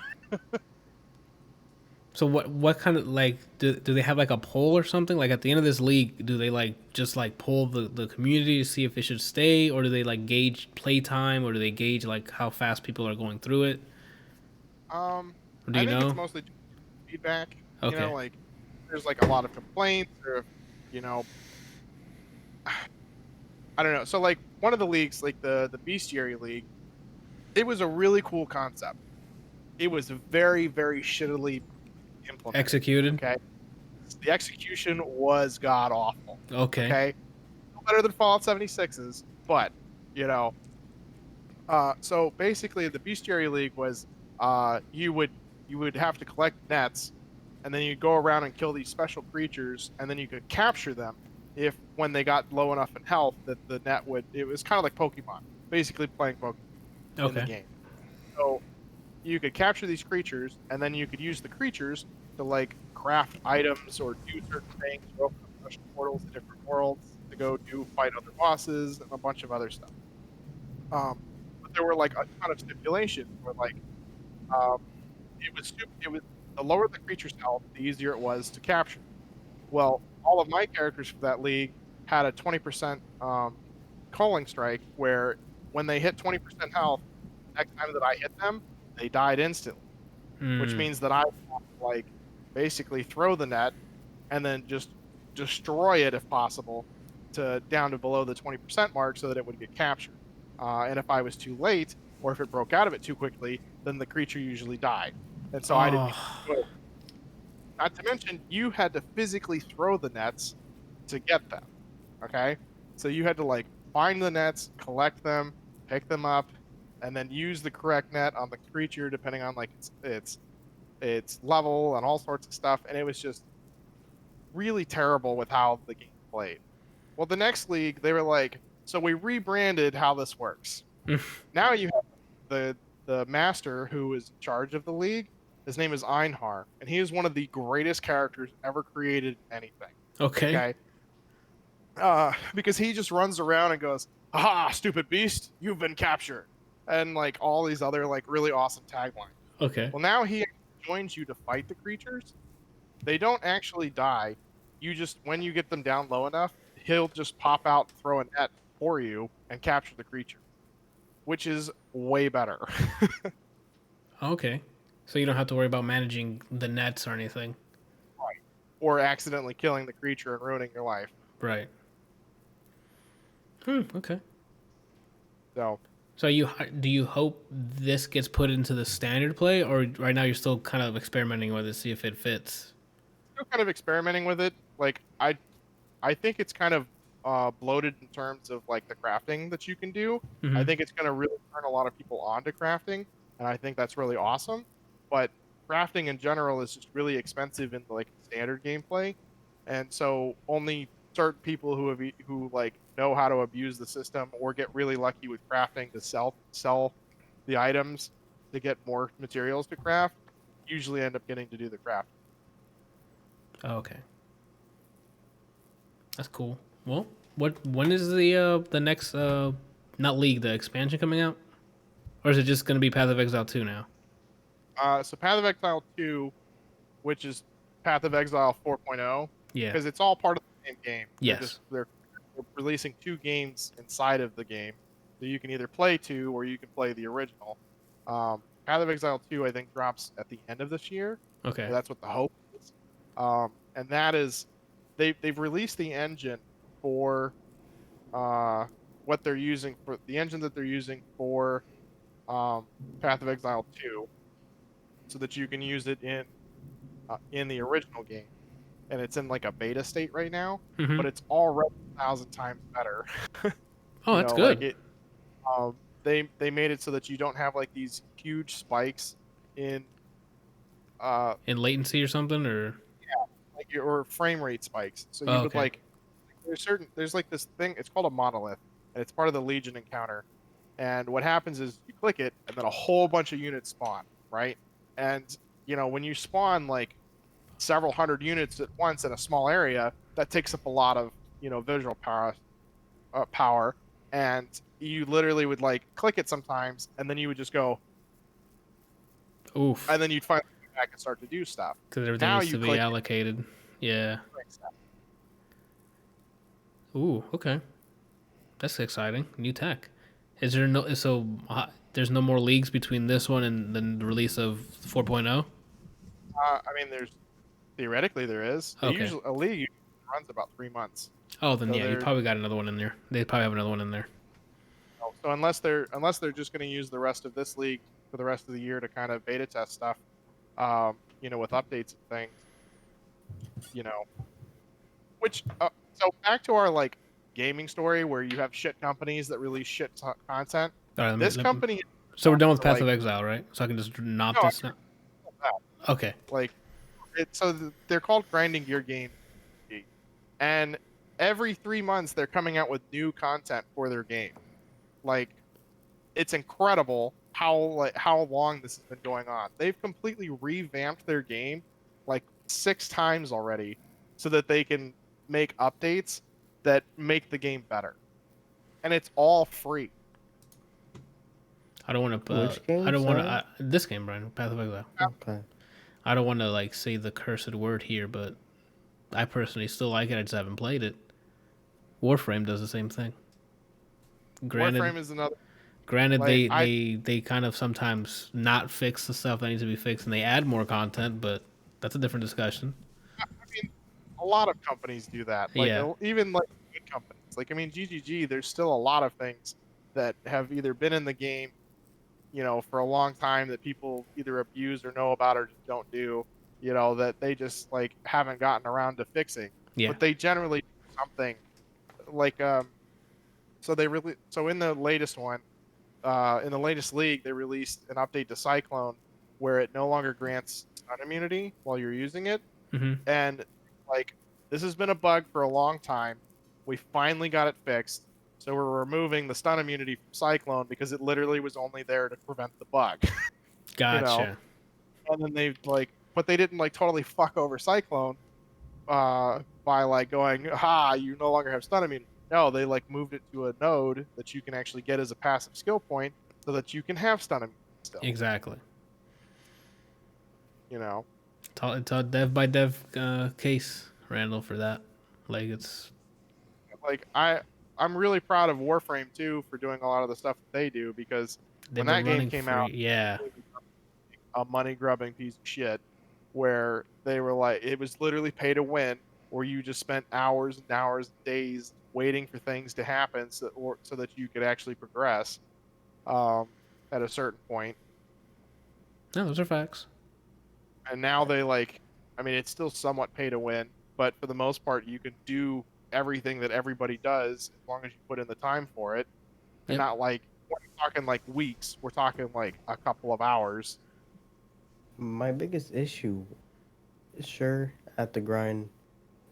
So what kind of do they have a poll or something? At the end of this league, do they just poll the community to see if it should stay, or do they gauge playtime, or do they gauge how fast people are going through it? Or do I you think know? it's mostly feedback. Okay. There's a lot of complaints, or I don't know. So one of the leagues, the Bestiary League, it was a really cool concept. It was very, very shittily implemented. Executed. Okay. The execution was god awful. Okay. Okay. Better than Fallout 76's, but so basically the Bestiary League was you would have to collect nets, and then you'd go around and kill these special creatures, and then you could capture them if when they got low enough in health that the net would. It was kind of like Pokemon, basically playing Pokemon in the Okay. game. So you could capture these creatures, and then you could use the creatures to craft items or do certain things, or open up special portals to different worlds to go fight other bosses and a bunch of other stuff. But there were a ton of stipulations where it was the lower the creature's health, the easier it was to capture. Well, all of my characters for that league had a 20% calling strike, where when they hit 20% health, next time that I hit them, they died instantly. Which Mm. means that I have to, basically throw the net and then just destroy it if possible to down to below the 20% mark so that it would get captured. And if I was too late, or if it broke out of it too quickly, then the creature usually died. And so I didn't do it. Not to mention, you had to physically throw the nets to get them. Okay? So you had to find the nets, collect them, pick them up, and then use the correct net on the creature depending on its level and all sorts of stuff. And it was just really terrible with how the game played. Well, the next league, they were so we rebranded how this works. Now you have the master who is in charge of the league. His name is Einhar, and he is one of the greatest characters ever created in anything. Okay. Okay. Because he just runs around and goes, "Aha, stupid beast, you've been captured," and all these other really awesome taglines. Okay. Well, now he joins you to fight the creatures. They don't actually die. You just, when you get them down low enough, he'll just pop out, throw a net for you, and capture the creature, which is way better. Okay. So you don't have to worry about managing the nets or anything. Right. Or accidentally killing the creature and ruining your life. Right. Okay. So So do you hope this gets put into the standard play, or right now you're still kind of experimenting with it, see if it fits? Still kind of experimenting with it. Like I think it's kind of bloated in terms of like the crafting that you can do. I Hmm. think it's going to really turn a lot of people on to crafting, and I think that's really awesome. But crafting in general is just really expensive in like standard gameplay, and so only certain people who like know how to abuse the system or get really lucky with crafting to sell the items to get more materials to craft usually end up getting to do the craft. Oh, okay, that's cool. Well, when is the next not league, the expansion coming out, or is it just gonna be Path of Exile 2 now? So Path of Exile 2, which is Path of Exile 4.0, Yeah. because it's all part of the same game. Yes. They're releasing two games inside of the game, so you can either play two or you can play the original. Path of Exile 2, I think, drops at the end of this year. Okay. That's what the hope is. And that is, they've released the engine for what they're using for the engine that they're using for Path of Exile 2, so that you can use it in the original game, and it's in like a beta state right now, Hmm. but it's already 1,000 times better. Oh, that's Like good. it, they made it so that you don't have like these huge spikes in uh In latency or something, or or frame rate spikes. So oh, you would okay. like there's like this thing. It's called a monolith, and it's part of the Legion encounter. And what happens is you click it, and then a whole bunch of units spawn, right? And when you spawn like several hundred units at once in a small area, that takes up a lot of visual power, and you literally would like click it sometimes, and then you would just go, Oof, and then you'd finally go back and start to do stuff. because everything Now needs you to be click allocated. Yeah. it, Ooh, okay. That's exciting. New tech. Is there no so there's no more leagues between this one and the release of 4.0? I mean, theoretically there is. Okay. A league usually runs about 3 months. Oh, then So yeah, you probably got another one in there. They probably have another one in there. so unless they're just going to use the rest of this league for the rest of the year to kind of beta test stuff, with updates and things, you know, which so back to our like gaming story where you have shit companies that release shit content. All right, This company, so we're done with Path like, of Exile, right? So I can just knock no, this now. Okay. like they're called Grinding Gear Games, and every 3 months they're coming out with new content for their game. Like, it's incredible how long this has been going on. They've completely revamped their game like 6 times already, so that they can make updates that make the game better, and it's all free. I don't want to. Which game? I don't want Sorry? to. This game, Brian, Path of Exile. Okay. I don't want to like say the cursed word here, but I personally still like it. I just haven't played it. Warframe does the same thing. Granted, Warframe is another. granted, Like, they kind of sometimes not fix the stuff that needs to be fixed, and they add more content, but that's a different discussion. I mean, a lot of companies do that. Like, Yeah. even like good companies. Like, I mean, GGG. There's still a lot of things that have either been in the game, for a long time that people either abuse or know about or just don't do. That they just like haven't gotten around to fixing. Yeah. But they generally do something. Like, so in the latest one, in the latest league, they released an update to Cyclone where it no longer grants stun immunity while you're using it. Hmm. And like, this has been a bug for a long time. We finally got it fixed. So we're removing the stun immunity from Cyclone because it literally was only there to prevent the bug. Gotcha. And then but they didn't like totally fuck over Cyclone by like going, you no longer have stun immunity. No, they like moved it to a node that you can actually get as a passive skill point so that you can have stun immunity still. Exactly. It's It's a dev by dev case, Randall, for that. Like it's like I'm really proud of Warframe too for doing a lot of the stuff that they do, because they've when that been game running came free. out, Yeah. a money grubbing piece of shit where they were like, it was literally pay to win, where you just spent hours and hours, days waiting for things to happen so that you could actually progress. at a certain point. No, those are facts. And now they like, I mean, it's still somewhat pay to win, but for the most part, you can do everything that everybody does as long as you put in the time for it. And Yep. not like, we're talking like weeks, we're talking like a couple of hours. My biggest issue, sure, at the grind,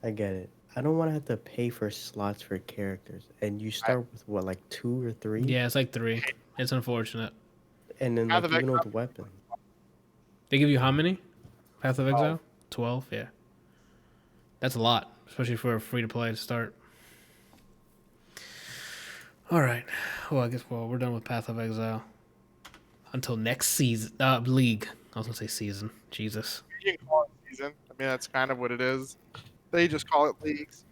I get it. I don't want to have to pay for slots for characters, and you start with what, like 2 or 3, Yeah, it's like 3. It's unfortunate. and then Path like of even with Exile- weapons. They give you how many? Path of 12. Exile? 12, yeah. That's a lot, especially for a free-to-play to start. All right. Well, I guess we're done with Path of Exile. Until next season. League. I was going to say season. Jesus. You can call it season. I mean, that's kind of what it is. They just call it leagues.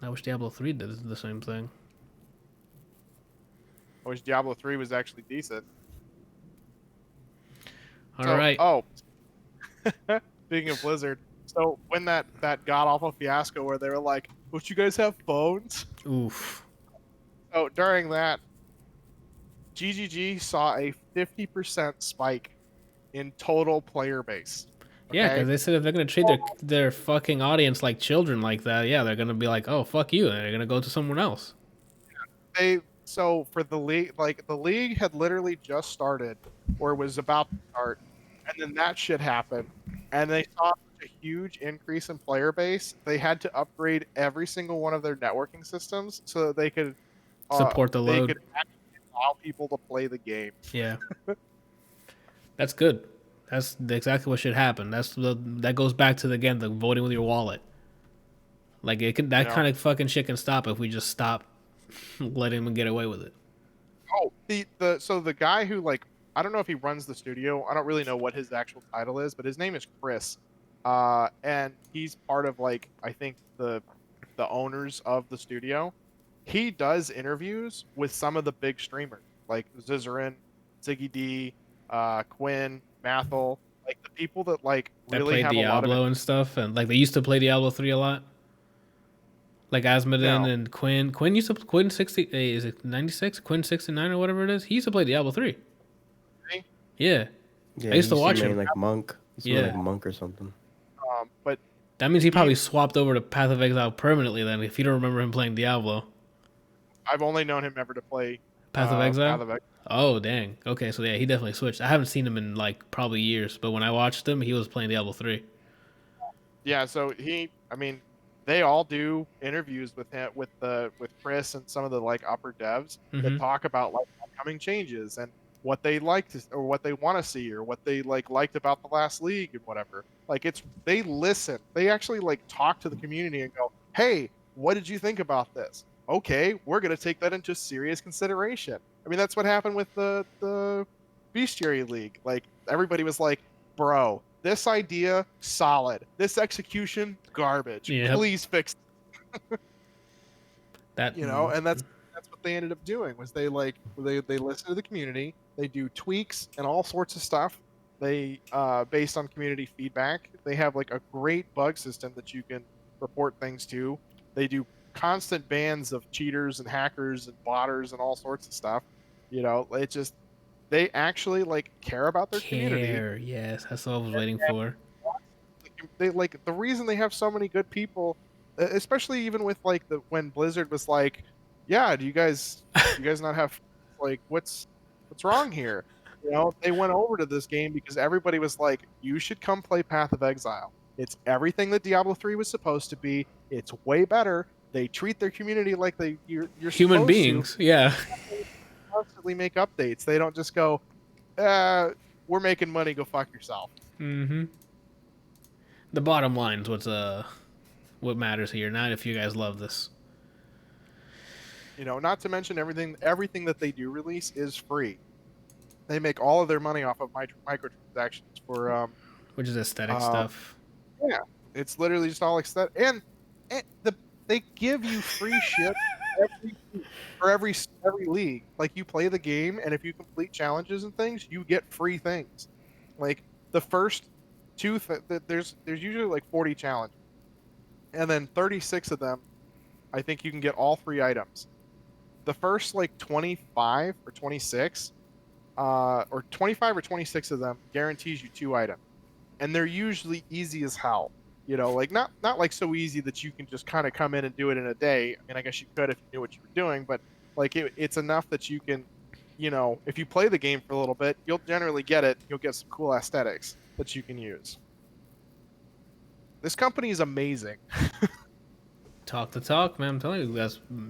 I wish Diablo 3 did the same thing. I wish Diablo 3 was actually decent. All right. Oh, speaking of Blizzard, so when that god awful fiasco where they were like, "Don't you guys have phones?" Oof. So during that, GGG saw a 50% spike in total player base. Yeah, Okay? because they said if they're going to treat their fucking audience like children like that, yeah, they're going to be like, oh, fuck you, and they're going to go to someone else. So for the league, like the league had literally just started or was about to start, and then that shit happened, and they saw such a huge increase in player base. They had to upgrade every single one of their networking systems so that they could Support the they load. could actually allow people to play the game. Yeah. That's good. That's exactly what should happen. That goes back to the voting with your wallet. Like that kind of fucking shit can stop if we just stop letting them get away with it. Oh, the guy who like I don't know if he runs the studio. I don't really know what his actual title is, but his name is Chris, and he's part of like I think the owners of the studio. He does interviews with some of the big streamers like Zizarin, Ziggy D, Quinn, Mathel, like the people that like That really played have a lot Diablo of and stuff, and like they used to play Diablo 3 a lot. Like Asmodee No. and Quinn. Quinn 60. Is it 96? Quinn 69 or whatever it is. He used to play Diablo 3. Really? Yeah. Yeah, I used to he watch main, him. like Monk. Yeah. Like Monk or something. but That means he probably swapped over to Path of Exile permanently then, if you don't remember him playing Diablo. I've only known him ever to play Path of Exile? Path of Exile. Oh, dang. Okay, so yeah, he definitely switched. I haven't seen him in like probably years, but when I watched him, he was playing Diablo 3. Yeah, so I mean, they all do interviews with him, with Chris and some of the like upper devs that Mhm. talk about like upcoming changes and what they like to or what they want to see or what they liked about the last league and whatever. Like they listen. They actually like talk to the community and go, "Hey, what did you think about this?" Okay, we're gonna take that into serious consideration. I mean, that's what happened with the Bestiary League. Like everybody was like, "Bro, this idea solid. This execution garbage. Yep. Please fix it." That And that's what they ended up doing was they listen to the community, they do tweaks and all sorts of stuff. They based on community feedback, they have like a great bug system that you can report things to. They do constant bans of cheaters and hackers and botters and all sorts of stuff. It just they actually like care about their community. care. Yes, that's what I was waiting for. They like the reason they have so many good people, especially even with like when Blizzard was like, "Yeah, do you guys not have like what's wrong here?" They went over to this game because everybody was like, "You should come play Path of Exile. It's everything that Diablo 3 was supposed to be. It's way better. They treat their community like you're Human supposed beings, to. yeah. Constantly make updates. They don't just go, we're making money. Go fuck yourself." Mm-hmm. The bottom line is what matters here, not if you guys love this. Not to mention everything that they do release is free. They make all of their money off of microtransactions for Which is aesthetic stuff. yeah, it's literally just all aesthetic. And they give you free shit for every league. Like you play the game, and if you complete challenges and things, you get free things. Like the first two, there's usually like 40 challenges, and then 36 of them, I think you can get all 3 items. the first like 25 or 26, or 25 or 26 of them guarantees you 2 items, and they're usually easy as hell. Like not like so easy that you can just kind of come in and do it in a day. I mean, I guess you could if you knew what you were doing, but like it's enough that you can, if you play the game for a little bit, you'll generally get it. You'll get some cool aesthetics that you can use. This company is amazing. Talk the talk, man. I'm telling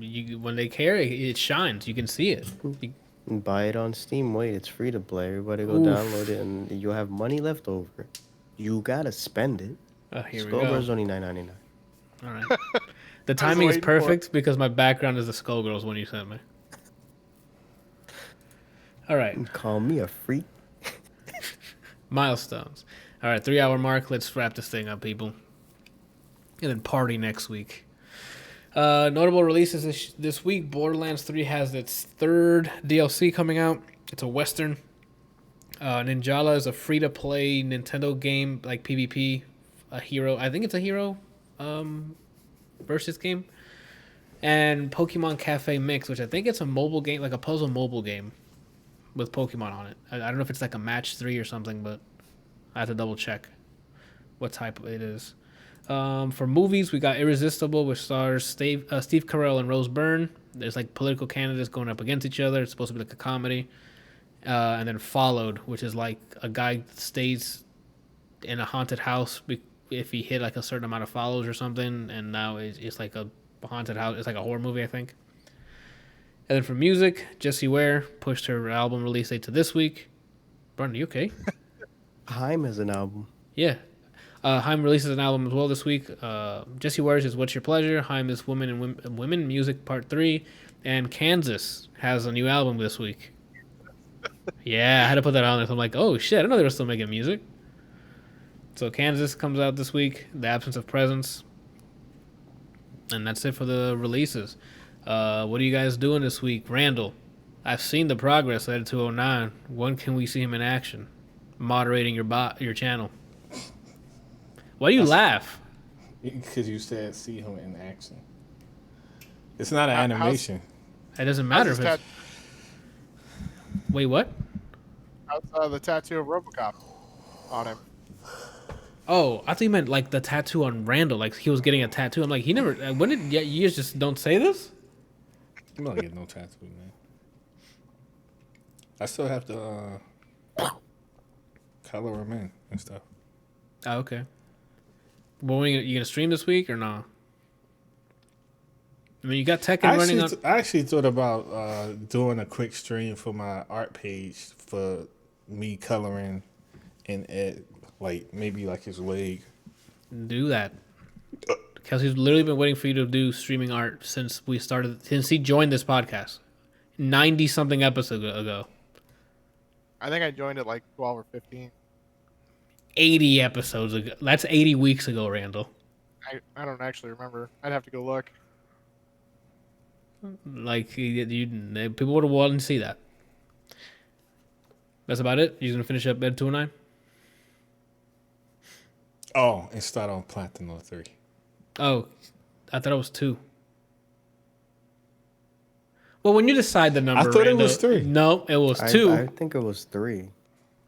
you, when they carry it shines. You can see it. Buy it on Steam. Wait, it's free to play. Everybody go Oof. download it, and you'll have money left over. You gotta spend it. Here we go. Skullgirls only $9.99. All right. The timing is perfect because my background is the Skullgirls one you sent me. All right. Call me a freak. Milestones. All right, 3-hour mark. Let's wrap this thing up, people. And then party next week. Notable releases this week. Borderlands 3 has its 3rd DLC coming out. It's a Western. Ninjala is a free-to-play Nintendo game, like PvP. A hero. I think it's a hero versus game. And Pokemon Cafe Mix, which I think it's a mobile game, like a puzzle mobile game with Pokemon on it. I don't know if it's like a match 3 or something, but I have to double check what type it is. For movies, we got Irresistible, which stars Steve Carell and Rose Byrne. There's like political candidates going up against each other. It's supposed to be like a comedy. And then Followed, which is like a guy stays in a haunted house if he hit like a certain amount of follows or something. And now it's like a haunted house. It's like a horror movie, I think. And then for music, Jessie Ware pushed her album release date to this week. Brandon, you okay? Haim has an album. Yeah. Haim releases an album as well this week. Jessie Ware's is What's Your Pleasure? Haim is Women Music Part 3. And Kansas has a new album this week. Yeah, I had to put that on there. So I'm like, oh shit, I didn't know they were still making music. So Kansas comes out this week. The Absence of Presence. And that's it for the releases. What are you guys doing this week? Randal, I've seen the progress at 209. When can we see him in action? Moderating your channel. Why do you laugh? Because you said see him in action. It's not an animation. It doesn't matter if it's... Wait, what? How's the tattoo of RoboCop on him? Oh, I thought you meant like the tattoo on Randal. Like he was getting a tattoo. I'm like, he never... When did you just don't say this? I'm not getting no tattoo, man. I still have to color him in and stuff. Oh, okay. Well, you gonna stream this week or no? I mean, you got Tekken running on. I actually thought about doing a quick stream for my art page for me coloring in it, like maybe like his leg. Do that. Kelsey's literally been waiting for you to do streaming art since he joined this podcast 90-something episodes ago. I think I joined it like 12 or 15. 80 episodes ago. That's 80 weeks ago, Randal. I don't actually remember. I'd have to go look. Like, people would have wanted to see that. That's about it? You're going to finish up Ed 209? Oh, and start on Platinum 3. Oh, I thought it was 2. Well, when you decide the number, I thought Randal, it was 3. No, it was 2. I think it was 3.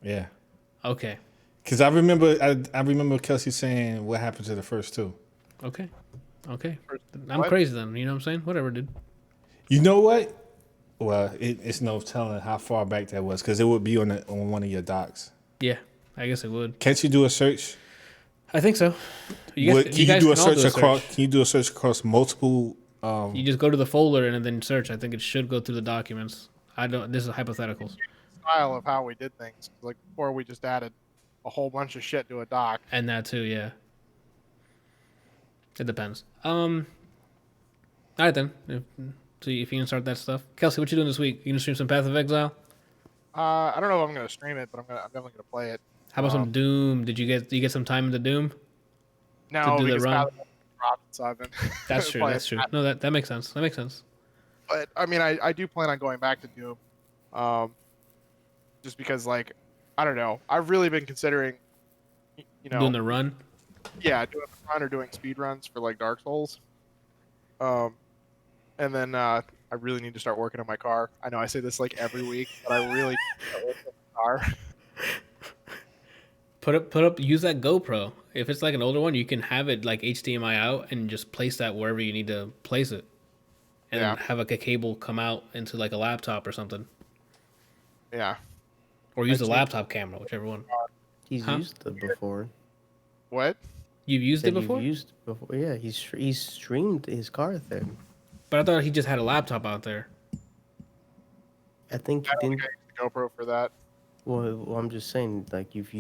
Yeah. Okay. Because I remember Kelsey saying what happened to the first 2. Okay. I'm crazy then. You know what I'm saying? Whatever, dude. You know what? Well, it's no telling how far back that was because it would be on one of your docs. Yeah, I guess it would. Can't you do a search? I think so. Can you do a search across? Can you do a search across multiple? You just go to the folder and then search. I think it should go through the documents. This is hypotheticals. Style of how we did things. Like before, we just added a whole bunch of shit to a doc. And that too, yeah. It depends. All right then. See if you can start that stuff. Kelsey, what you doing this week? You gonna stream some Path of Exile? I don't know if I'm gonna stream it, but I'm definitely gonna play it. How about some Doom? Did you get some time into Doom? No, to do the run. So I've been That's true. That's true. No, that makes sense. That makes sense. But I mean, I do plan on going back to Doom, just because like I don't know. I've really been considering, doing the run. Yeah, doing the run or doing speed runs for like Dark Souls. And then I really need to start working on my car. I know I say this like every week, but I really need to start working on my car. Put up. Use that GoPro. If it's like an older one, you can have it like HDMI out and just place that wherever you need to place it, and Yeah. then have like a cable come out into like a laptop or something, Yeah. or use the just need- laptop camera, whichever one. He's Huh? used it before. What? You've used it Said before, you've used it before. Yeah, he's streamed his car thing. but I thought he just had a laptop out there. I think I he don't didn't. think I use the GoPro for that. Well, I'm just saying, like you've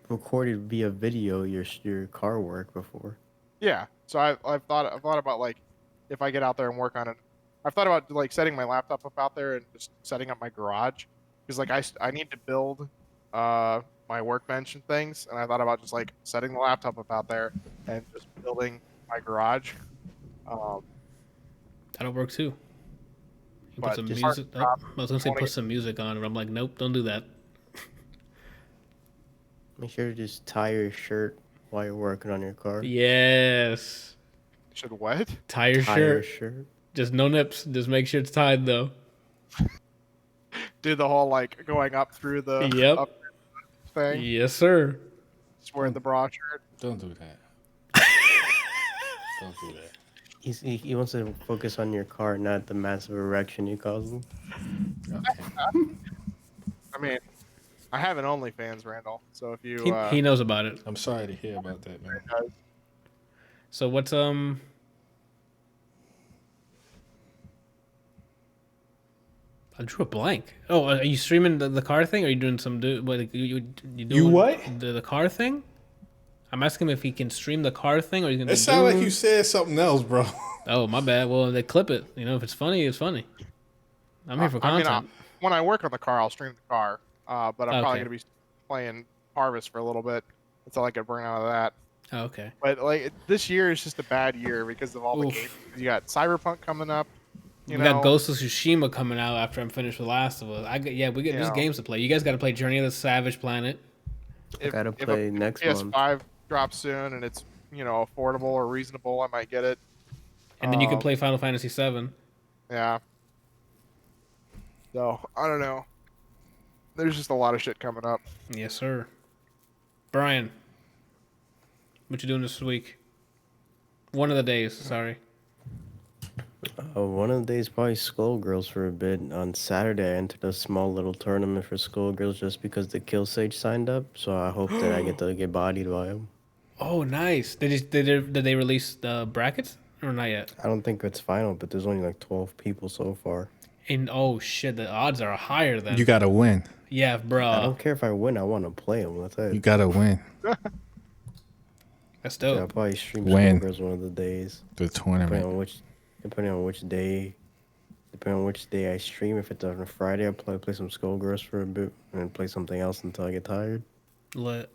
recorded via video your car work before. Yeah. So I've thought about like if I get out there and work on it. I've thought about like setting my laptop up out there and just setting up my garage because like I need to build my workbench and things, and I thought about just like setting the laptop up out there and just building my garage. That'll work too. You put But some just music. hard Oh, to I was gonna say wanna put get- some music on, and I'm like, nope, don't do that. Make sure to just tie your shirt while you're working on your car. Yes, Should what? tie your Tie your shirt. shirt. Just no nips. Just make sure it's tied though. Do the whole like going up through the Yep. up thing, Yes, sir. just wearing the bra shirt. Don't do that. Don't do that. He wants to focus on your car, not the massive erection you caused him. Okay. I mean, I have an OnlyFans, Randall. So if you He knows about it. I'm sorry to hear about that, man. So what's I drew a blank. Oh, are you streaming the car thing? Or are you doing some what you doing what? the car thing? I'm asking him if he can stream the car thing, or he's gonna. It sounded like you said something else, bro. Oh, my bad. Well, they clip it. You know, if it's funny, it's funny. I'm here for I mean, content. when I work on the car, I'll stream the car. But I'm probably Okay. gonna be playing Harvest for a little bit. That's all I could bring out of that. Oh, okay. But like this year is just a bad year because of all the Oof. games. You got Cyberpunk coming up. We got Ghost of Tsushima coming out after I'm finished with Last of Us. We get You there's know. games to play. You guys got to play Journey of the Savage Planet. I gotta play next month. PS5 drops soon and it's affordable or reasonable, I might get it. And then you can Um, play Final Fantasy VII. Yeah. So I don't know. There's just a lot of shit coming up. Yes, sir. Brian, what you doing this week? One of the days, sorry. One of the days probably Skullgirls for a bit. On Saturday, I entered a small little tournament for Skullgirls just because the Kill Sage signed up. So I hope that I get to get bodied by him. Oh, nice. Did they release the brackets or not yet? I don't think it's final, but there's only like 12 people so far. And oh shit, the odds are higher than. You gotta win. Yeah, I bro. don't care if I win. I want to play him. That's it. You gotta win That's Yeah, I'll dope. probably stream When? Skullgirls one of the days. the Depending tournament. on which day. Depending on which day I stream. If it's on a Friday, I'll probably play some Skullgirls for a bit and then play something else until I get tired. Lit.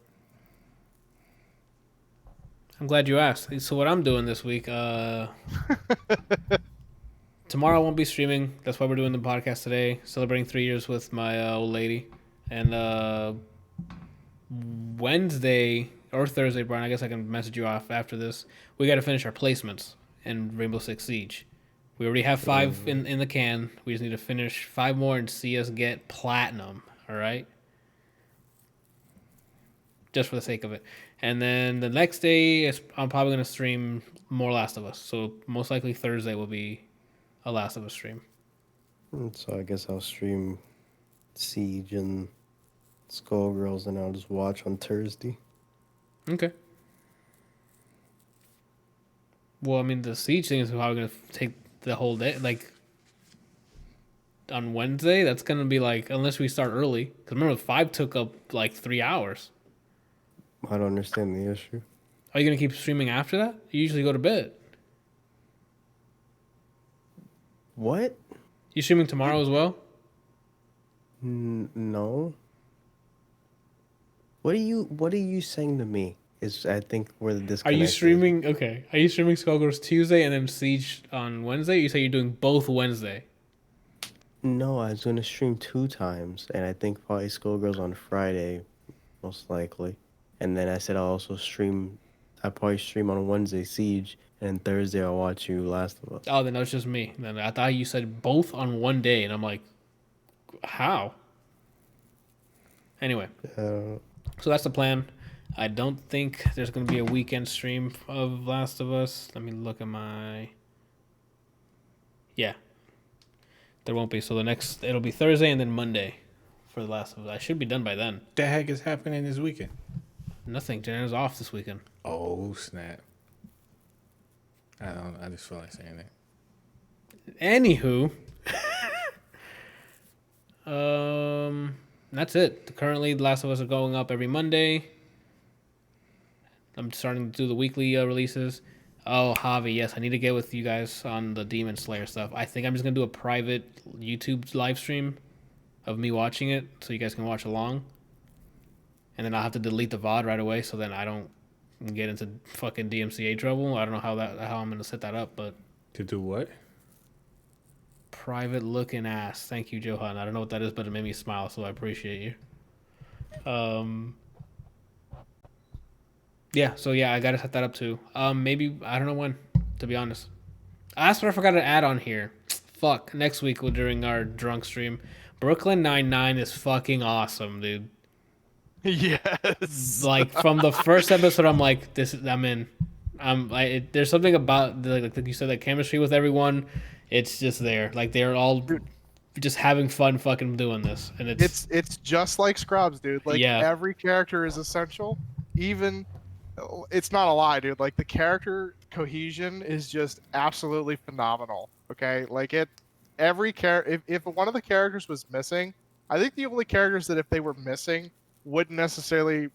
I'm glad you asked. So what I'm doing this week, tomorrow I won't be streaming. That's why we're doing the podcast today. Celebrating 3 years with my old lady. And Wednesday or Thursday, Brian, I guess I can message you off after this. We got to finish our placements in Rainbow Six Siege. We already have 5 in the can. We just need to finish 5 more and see us get platinum. All right? Just for the sake of it. And then the next day, I'm probably going to stream more Last of Us. So most likely Thursday will be a Last of Us stream. So I guess I'll stream Siege and Skullgirls and I'll just watch on Thursday. Okay. Well, I mean, the Siege thing is probably going to take the whole day. Like, on Wednesday, that's going to be like, unless we start early. Because remember, 5 took up like 3 hours. I don't understand the issue. Are you going to keep streaming after that? You usually go to bed. What? You streaming tomorrow as well? No. What are you saying to me? Is I think where the Are disconnect you is. streaming? Okay. Are you streaming Skullgirls Tuesday and then Siege on Wednesday? You say you're doing both Wednesday. No, I was gonna stream 2 times, and I think probably Skullgirls on Friday, most likely. And then I said I'll also stream I probably stream on Wednesday Siege, and Thursday I'll watch you Last of Us. Oh, then that was just me. Then I thought you said both on one day, and I'm like, how? Anyway, Uh, so that's the plan. I don't think there's going to be a weekend stream of Last of Us. Let me look at my. Yeah, there won't be. So it'll be Thursday and then Monday for The Last of Us. I should be done by then. The heck is happening this weekend? Nothing. Jenna's off this weekend. Oh snap! I just feel like saying that. Anywho, that's it. Currently, The Last of Us are going up every Monday. I'm starting to do the weekly releases. Oh, Javi, yes, I need to get with you guys on the Demon Slayer stuff. I think I'm just gonna do a private YouTube live stream of me watching it, so you guys can watch along. And then I'll have to delete the VOD right away, so then I don't get into fucking DMCA trouble. I don't know how I'm gonna set that up, but To do what? private looking ass. Thank you, Johan. I don't know what that is, but it made me smile, so I appreciate you. Yeah, so yeah, I gotta set that up too. Maybe I don't know when, to be honest. That's what I forgot to add on here. Fuck, next week during our drunk stream, Brooklyn Nine-Nine is fucking awesome, dude. Yes. Like from the first episode, I'm like, I'm in. There's something about like you said, the chemistry with everyone. It's just there. Like they're all just having fun, fucking doing this, and It's just like Scrubs, dude. Like Yeah. every character is essential. Even it's not a lie, dude. Like the character cohesion is just absolutely phenomenal. Okay, like every character. If one of the characters was missing, I think the only characters that if they were missing wouldn't necessarily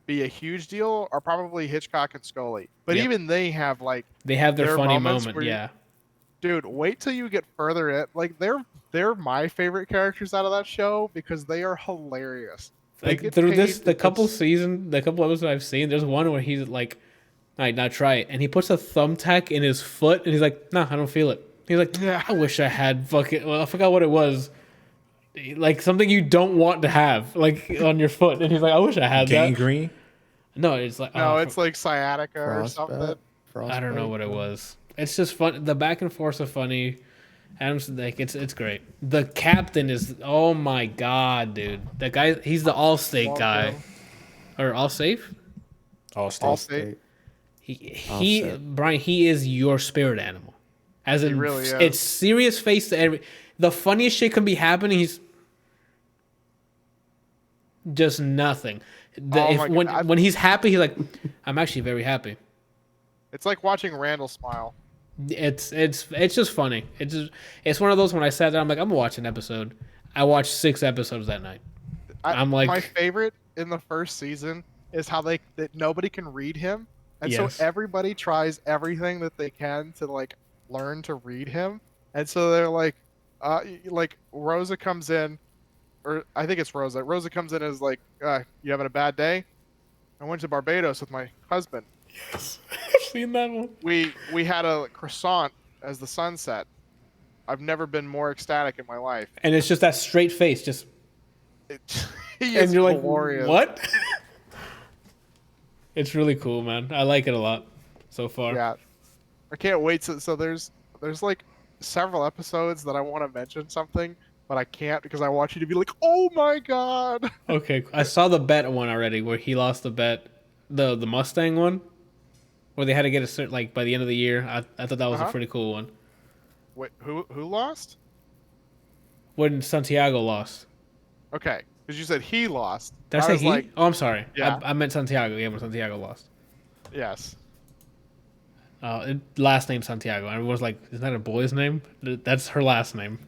be a huge deal are probably Hitchcock and Scully. But Yep. even they have like they have their funny moments moment. where Yeah. dude, wait till you get further in. Like they're my favorite characters out of that show because they are hilarious. They Like get through paid- the couple episodes I've seen, there's one where he's like, "All right, now try it," and he puts a thumbtack in his foot, and he's like, "Nah, I don't feel it." He's like, Yeah. "I wish I had fucking." Well, I forgot what it was. Like something you don't want to have, like on your foot, and he's like, "I wish I had that." Gangrene? No, it's like No, oh, it's like sciatica or something. Frostbite. I don't know what it was. It's just fun. The back and forth are funny. Adam's like it's great. The captain is oh my god, dude. That guy, he's the Allstate guy, or Allsafe. Allstate. He Offset. Bryant, he is your spirit animal. As in, really is. it's serious face to every. The funniest shit can be happening. He's just nothing. Oh my God. When he's happy, he's like, I'm actually very happy. It's like watching Randall smile. It's just funny. It's one of those when I sat down, I'm like, I'm gonna watch an episode. I watched 6 episodes that night. I'm like- my favorite in the first season is how that nobody can read him, and Yes. so everybody tries everything that they can to like learn to read him, and so they're like Rosa comes in, or I think it's Rosa. Rosa comes in as like, you having a bad day? I went to Barbados with my husband. I've seen that one. We had a croissant as the sunset. I've never been more ecstatic in my life. And it's just that straight face, just He and is you're like, glorious. what? It's really cool, man. I like it a lot so far. Yeah, I can't wait. So there's like several episodes that I want to mention something, but I can't because I want you to be like, oh my god. Okay, I saw the bet one already where he lost the bet, the Mustang one, where they had to get a certain like by the end of the year. I thought that was a Uh-huh. pretty cool one. Wait, who lost? When Santiago lost. Okay, because you said he lost. Did I say was he? like, Oh, I'm sorry. Yeah. I meant Santiago. Yeah, when Santiago lost. yes. Last name Santiago. I was like, isn't that a boy's name? That's her last name.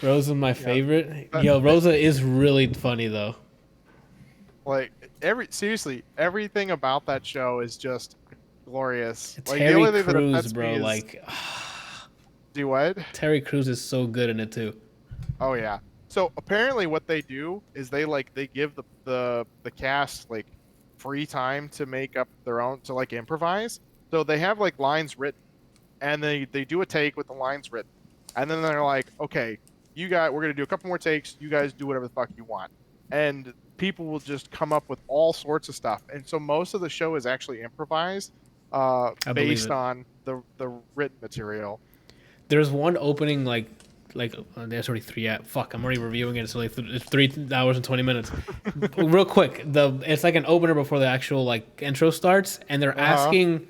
Rosa's my favorite. Yo, Rosa is really funny though. Like seriously, everything about that show is just glorious. Like Terry the only thing that Crews, offends bro. me is, Like do what? Terry Crews is so good in it too. Oh yeah. So apparently, what they do is they give the cast like free time to make up their own to like improvise. So they have like lines written, and they do a take with the lines written, and then they're like, okay, we're gonna do a couple more takes. You guys do whatever the fuck you want, and people will just come up with all sorts of stuff, and so most of the show is actually improvised, based it. on the written material. There's one opening there's already three at fuck. I'm already reviewing it. It's only it's 3 hours and 20 minutes. Real quick, it's like an opener before the actual like intro starts, and they're asking,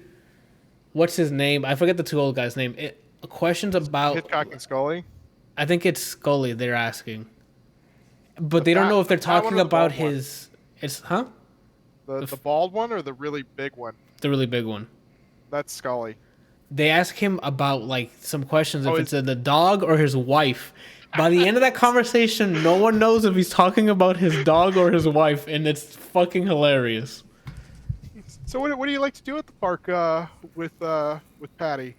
what's his name? I forget the two old guys' name. Questions about Hitchcock and Scully. I think it's Scully they're asking, but they don't know if they're talking about his. It's the bald one or the really big one. The really big one. That's Scully. They ask him about like some questions if it's the dog or his wife. By the end of that conversation, no one knows if he's talking about his dog or his wife, and it's fucking hilarious. So what do you like to do at the park with Patty?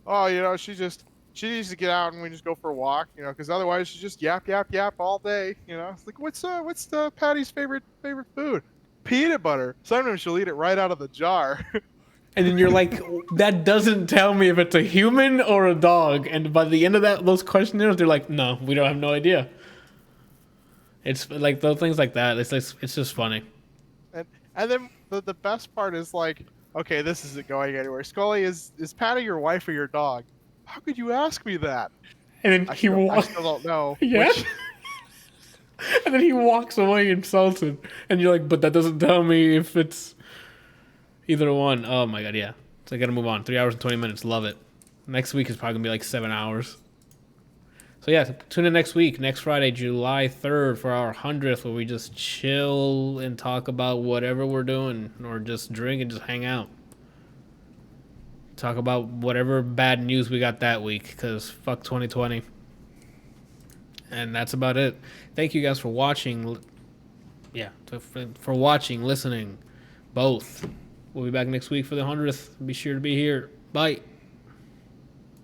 Oh, you know, she needs to get out and we just go for a walk, you know, because otherwise she just yap all day, you know. It's like what's the Patty's favorite food? Peanut butter. Sometimes she'll eat it right out of the jar. And then you're like, that doesn't tell me if it's a human or a dog. And by the end of those questionnaires, they're like, no, we don't have no idea. It's like those things like that. It's just funny. And then the best part is like, okay, this isn't going anywhere. Scully, is Patty your wife or your dog? How could you ask me that? And then I still don't know. Yeah. And then he walks away insulted. And you're like, but that doesn't tell me if it's either one. Oh my god, yeah. So I gotta move on. 3 hours and 20 minutes. Love it. Next week is probably gonna be like 7 hours. So yeah, tune in next week, next Friday, July 3rd, for our 100th, where we just chill and talk about whatever we're doing, or just drink and just hang out. Talk about whatever bad news we got that week, because fuck 2020. And that's about it. Thank you guys for watching. Yeah, for watching, listening, both. We'll be back next week for the 100th. Be sure to be here. Bye.